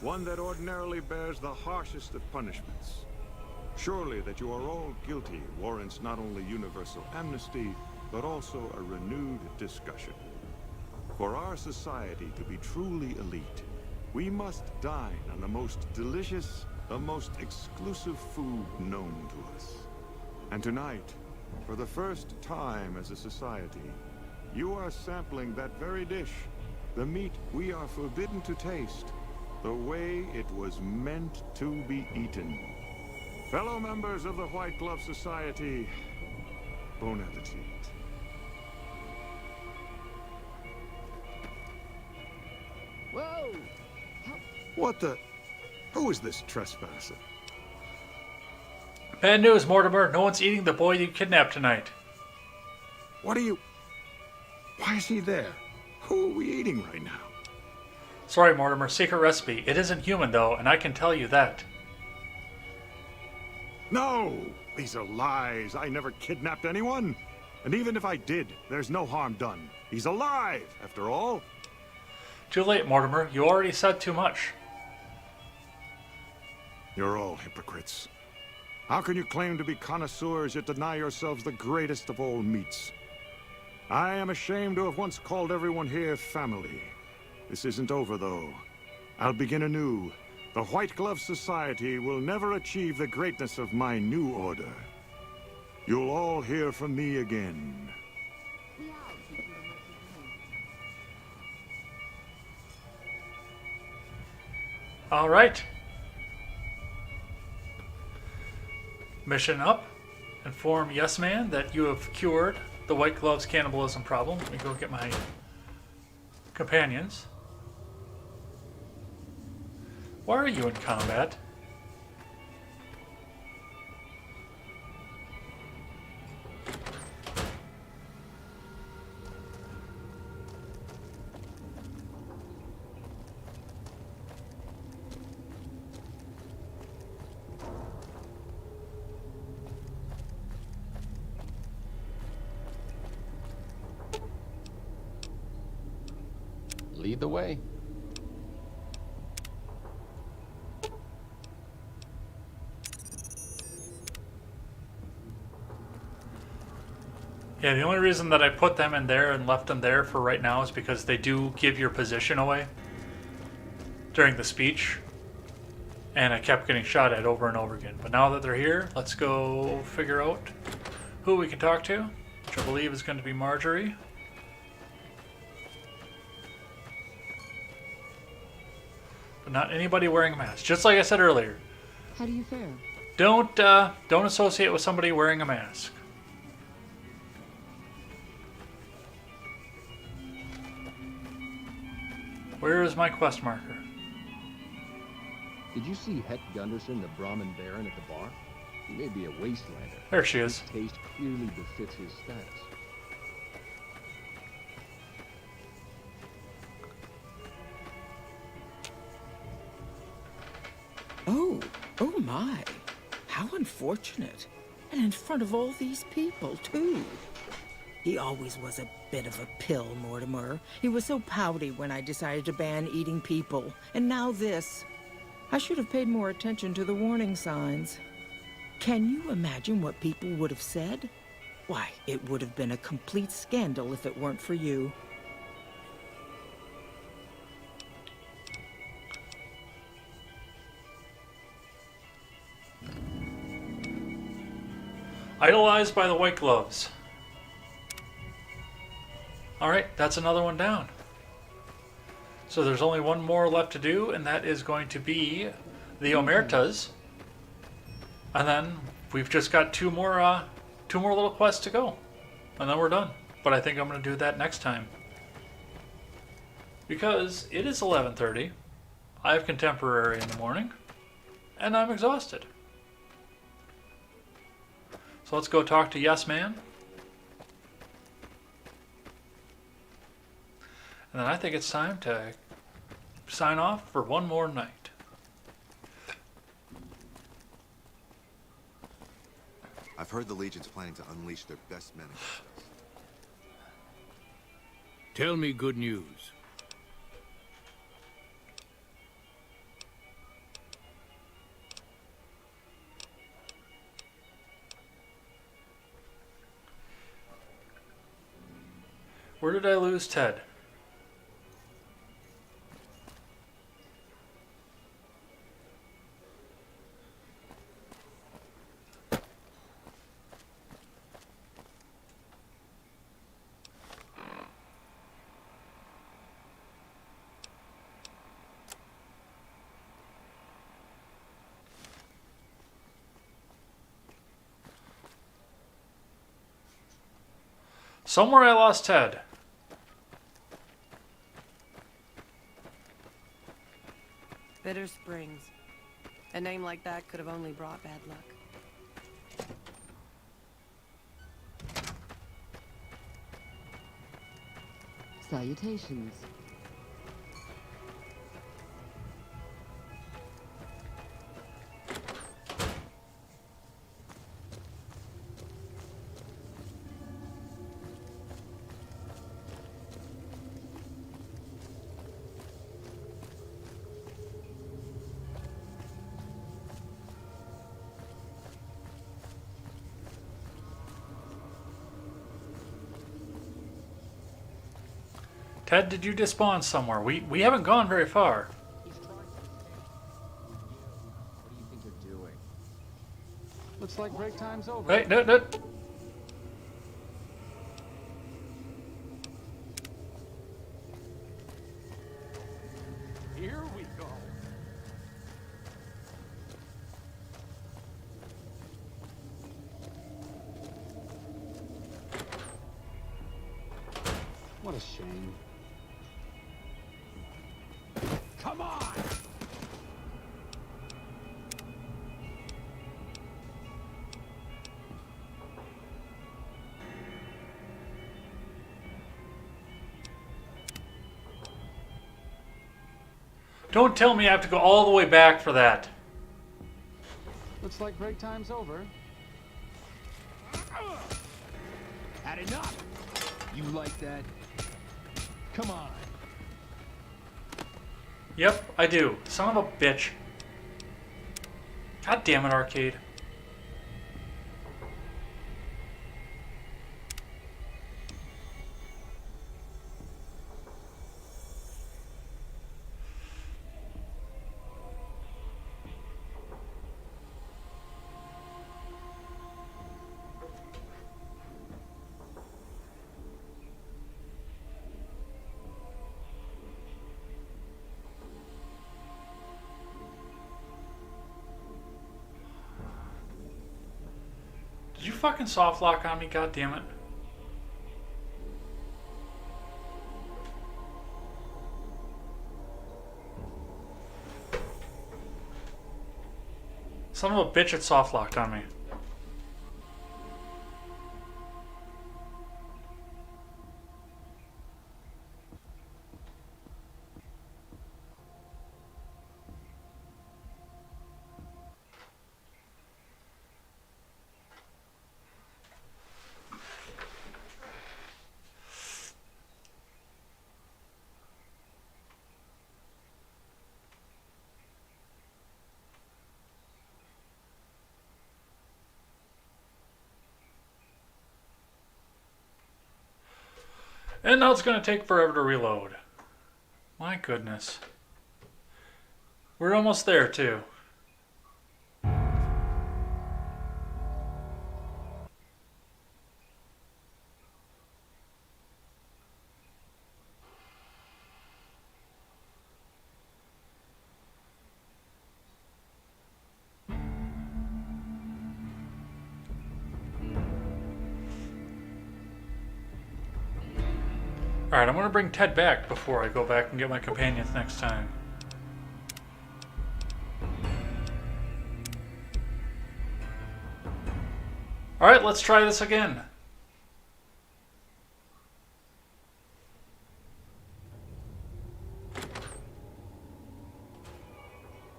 One that ordinarily bears the harshest of punishments. Surely that you are all guilty warrants not only universal amnesty, but also a renewed discussion. For our society to be truly elite, we must dine on the most delicious, the most exclusive food known to us. And tonight, for the first time as a society, you are sampling that very dish, the meat we are forbidden to taste, the way it was meant to be eaten. Fellow members of the White Glove Society, bon appetit. Whoa! What the? Who is this trespasser? Bad news, Mortimer. No one's eating the boy you kidnapped tonight. What are you... Why is he there? Who are we eating right now? Sorry, Mortimer. Secret recipe. It isn't human, though, and I can tell you that. No! These are lies. I never kidnapped anyone. And even if I did, there's no harm done. He's alive, after all. Too late, Mortimer. You already said too much. You're all hypocrites. How can you claim to be connoisseurs yet deny yourselves the greatest of all meats? I am ashamed to have once called everyone here family. This isn't over, though. I'll begin anew. The White Glove Society will never achieve the greatness of my new order. You'll all hear from me again. All right. Mission up. Inform Yes Man that you have cured the White Glove's cannibalism problem. Let me go get my companions. Why are you in combat? Lead the way. Yeah, the only reason that I put them in there and left them there for right now is because they do give your position away during the speech. And I kept getting shot at over and over again. But now that they're here, let's go figure out who we can talk to, which I believe is going to be Marjorie. But not anybody wearing a mask. Just like I said earlier. How do you fare? Don't associate with somebody wearing a mask. Where is my quest marker? Did you see Het Gunderson, the Brahmin Baron, at the bar? He may be a wastelander. There she is. His taste clearly befits his status. Oh my. How unfortunate. And in front of all these people, too. He always was a bit of a pill, Mortimer. He was so pouty when I decided to ban eating people. And now this. I should have paid more attention to the warning signs. Can you imagine what people would have said? Why, it would have been a complete scandal if it weren't for you. Idolized by the White Gloves. Alright, that's another one down. So there's only one more left to do, and that is going to be the Omertas. And then we've just got two more little quests to go. And then we're done. But I think I'm going to do that next time. Because it is 11:30. I have contemporary in the morning. And I'm exhausted. So let's go talk to Yes Man. And then I think it's time to sign off for one more night. I've heard the Legion's planning to unleash their best men against us. Tell me good news. Where did I lose Ted? Somewhere I lost Ted. Bitter Springs. A name like that could have only brought bad luck. Salutations. Ted, did you despawn somewhere? We haven't gone very far. What do you think you're doing? Looks like break time's over. Hey, no. Here we go. What a shame. Come on! Don't tell me I have to go all the way back for that. Looks like break time's over. Had enough! You like that? Come on. Yep, I do. Son of a bitch. God damn it, arcade. Did you fucking soft lock on me? God damn it. Son of a bitch, it soft locked on me. And now it's going to take forever to reload. My goodness. We're almost there, too. Alright, I'm going to bring Ted back before I go back and get my companions next time. Alright, let's try this again.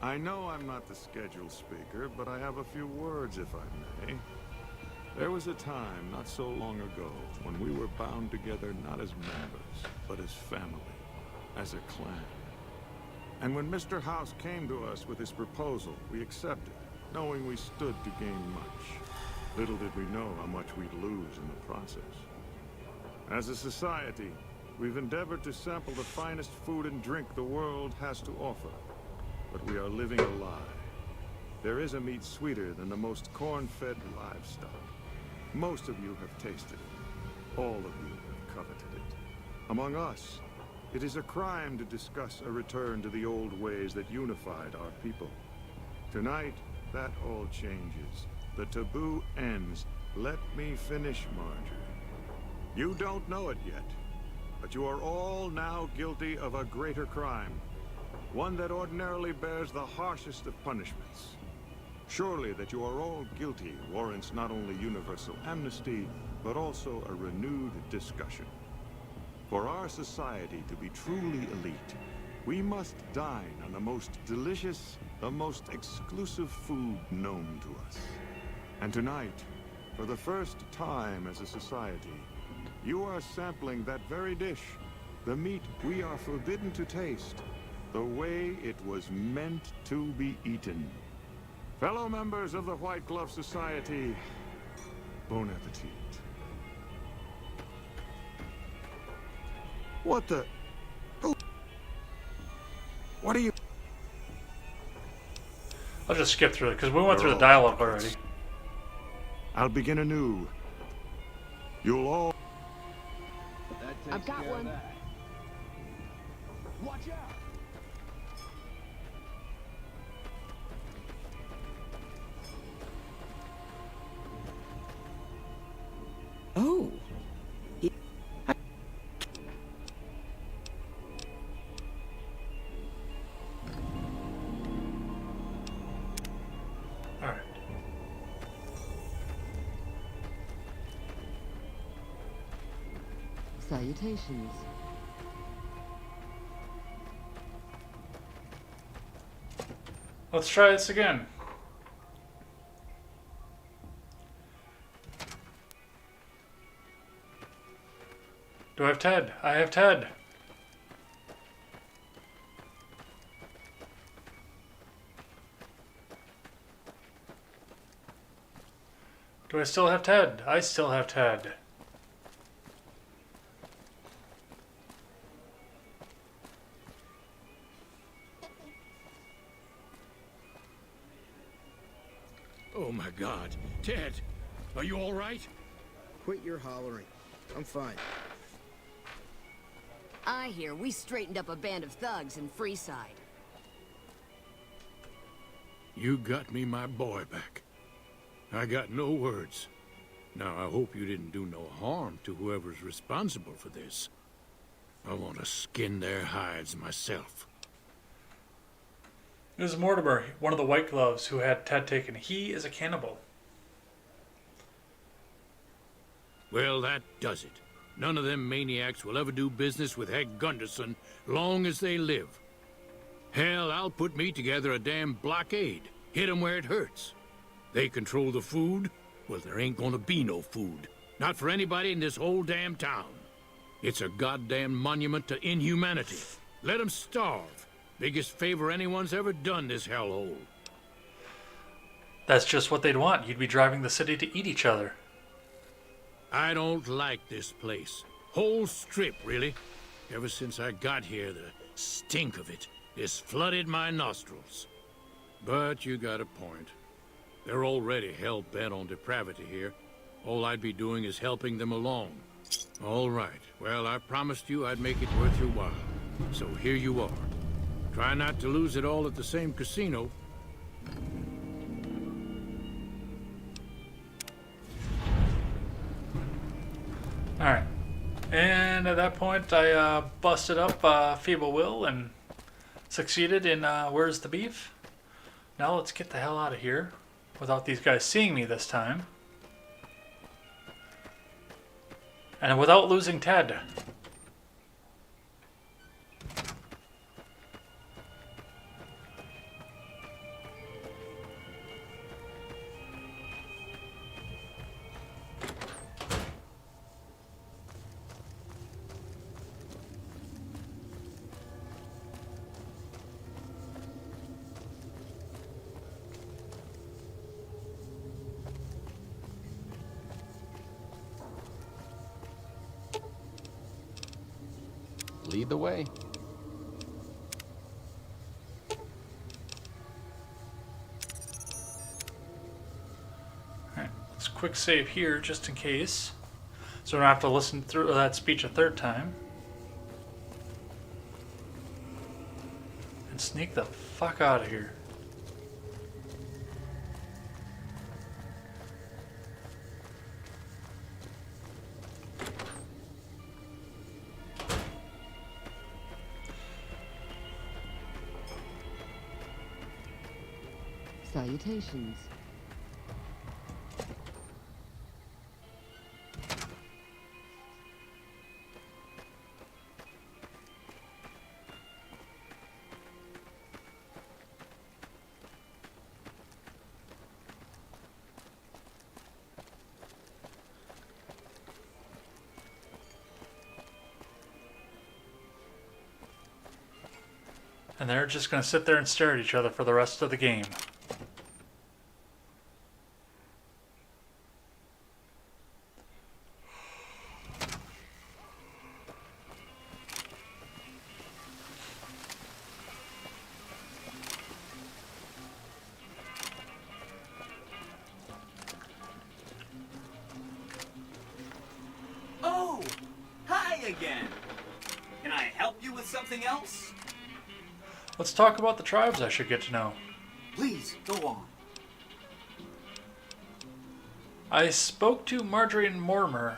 I know I'm not the scheduled speaker, but I have a few words, if I may. There was a time, not so long ago, when we were bound together not as members, but as family, as a clan. And when Mr. House came to us with his proposal, we accepted, knowing we stood to gain much. Little did we know how much we'd lose in the process. As a society, we've endeavored to sample the finest food and drink the world has to offer. But we are living a lie. There is a meat sweeter than the most corn-fed livestock. Most of you have tasted it. All of you have coveted it. Among us, it is a crime to discuss a return to the old ways that unified our people. Tonight, that all changes. The taboo ends. Let me finish, Marjorie. You don't know it yet, but you are all now guilty of a greater crime. One that ordinarily bears the harshest of punishments. Surely that you are all guilty warrants not only universal amnesty, but also a renewed discussion. For our society to be truly elite, we must dine on the most delicious, the most exclusive food known to us. And tonight, for the first time as a society, you are sampling that very dish, the meat we are forbidden to taste, the way it was meant to be eaten. Fellow members of the White Glove Society, bon appetit. What the... Oh. What are you... I'll just skip through it, because we went through the dialogue already. I'll begin anew. You'll all... I've got one. Watch out! Oh. All right. Salutations. Let's try this again. Do I have Ted? I have Ted. Do I still have Ted? I still have Ted. Oh my God. Ted, are you all right? Quit your hollering. I'm fine. I hear we straightened up a band of thugs in Freeside. You got me my boy back. I got no words. Now, I hope you didn't do no harm to whoever's responsible for this. I want to skin their hides myself. It was Mortimer, one of the White Gloves, who had Ted taken. He is a cannibal. Well, that does it. None of them maniacs will ever do business with Heg Gunderson long as they live. Hell, I'll put me together a damn blockade. Hit 'em where it hurts. They control the food? Well, there ain't gonna be no food. Not for anybody in this whole damn town. It's a goddamn monument to inhumanity. Let 'em starve. Biggest favor anyone's ever done this hellhole. That's just what they'd want. You'd be driving the city to eat each other. I don't like this place. Whole strip, really. Ever since I got here, the stink of it has flooded my nostrils. But you got a point. They're already hell-bent on depravity here. All I'd be doing is helping them along. All right. Well, I promised you I'd make it worth your while. So here you are. Try not to lose it all at the same casino. Alright. And at that point, I busted up Feeble Will and succeeded in Where's the Beef? Now let's get the hell out of here without these guys seeing me this time. And without losing Ted. Lead the way. Alright, let's quick save here just in case. So I don't have to listen through that speech a third time. And sneak the fuck out of here. Salutations. And they're just going to sit there and stare at each other for the rest of the game. Oh, hi again. Can I help you with something else? Let's talk about the tribes I should get to know. Please, go on. I spoke to Marjorie and Mortimer.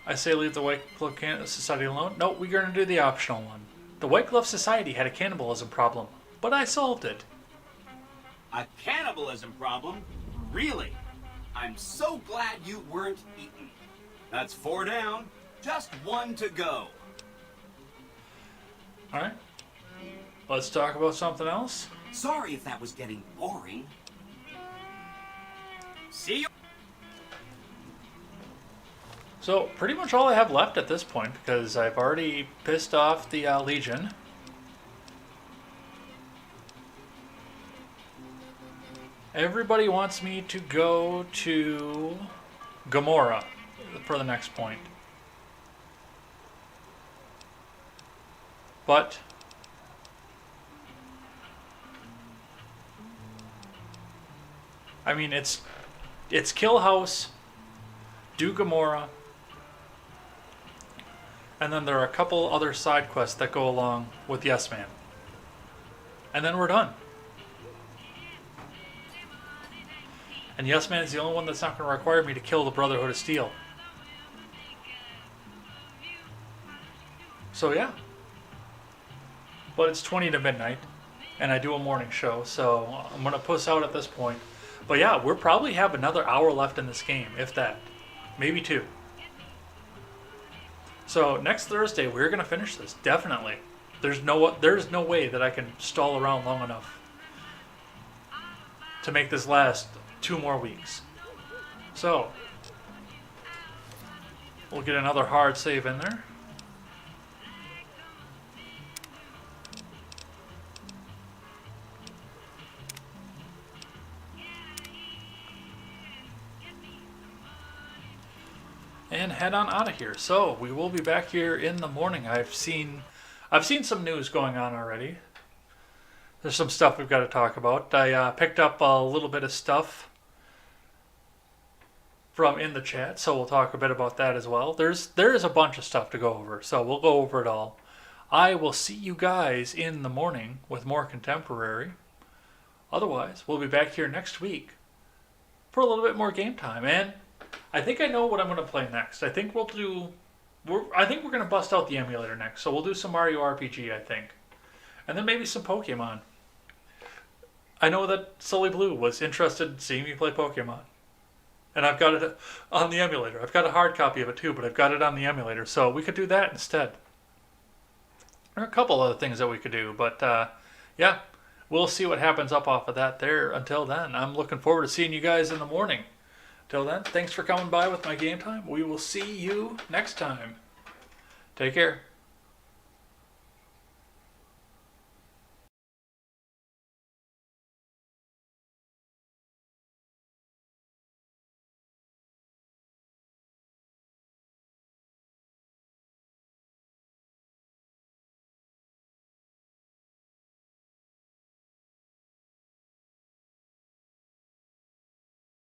I say leave the White Glove Society alone. No, we're going to do the optional one. The White Glove Society had a cannibalism problem, but I solved it. A cannibalism problem? Really? I'm so glad you weren't eaten. That's 4 down. Just 1 to go. Alright. Let's talk about something else. Sorry if that was getting boring. See you. So, pretty much all I have left at this point, because I've already pissed off the Legion. Everybody wants me to go to Gamora for the next point. But I mean, it's Kill House, do Gamora, and then there are a couple other side quests that go along with Yes Man. And then we're done. And Yes Man is the only one that's not going to require me to kill the Brotherhood of Steel. So yeah. But it's 20 to midnight, and I do a morning show, so I'm going to puss out at this point. But yeah, we'll probably have another hour left in this game, if that. Maybe 2. So next Thursday, we're going to finish this, definitely. There's no way that I can stall around long enough to make this last 2 more weeks. So, we'll get another hard save in there. And head on out of here. So we will be back here in the morning. I've seen some news going on already. There's some stuff we've got to talk about. I picked up a little bit of stuff from in the chat, so we'll talk a bit about that as well. There is a bunch of stuff to go over, so we'll go over it all. I will see you guys in the morning with more Contemporary. Otherwise, we'll be back here next week for a little bit more game time. And I think I know what I'm going to play next. I think we're going to bust out the emulator next. So we'll do some Mario RPG, I think. And then maybe some Pokemon. I know that Sully Blue was interested in seeing me play Pokemon. And I've got it on the emulator. I've got a hard copy of it too, but I've got it on the emulator. So we could do that instead. There are a couple other things that we could do. But yeah, we'll see what happens up off of that there. Until then, I'm looking forward to seeing you guys in the morning. Till then, thanks for coming by with my game time. We will see you next time. Take care.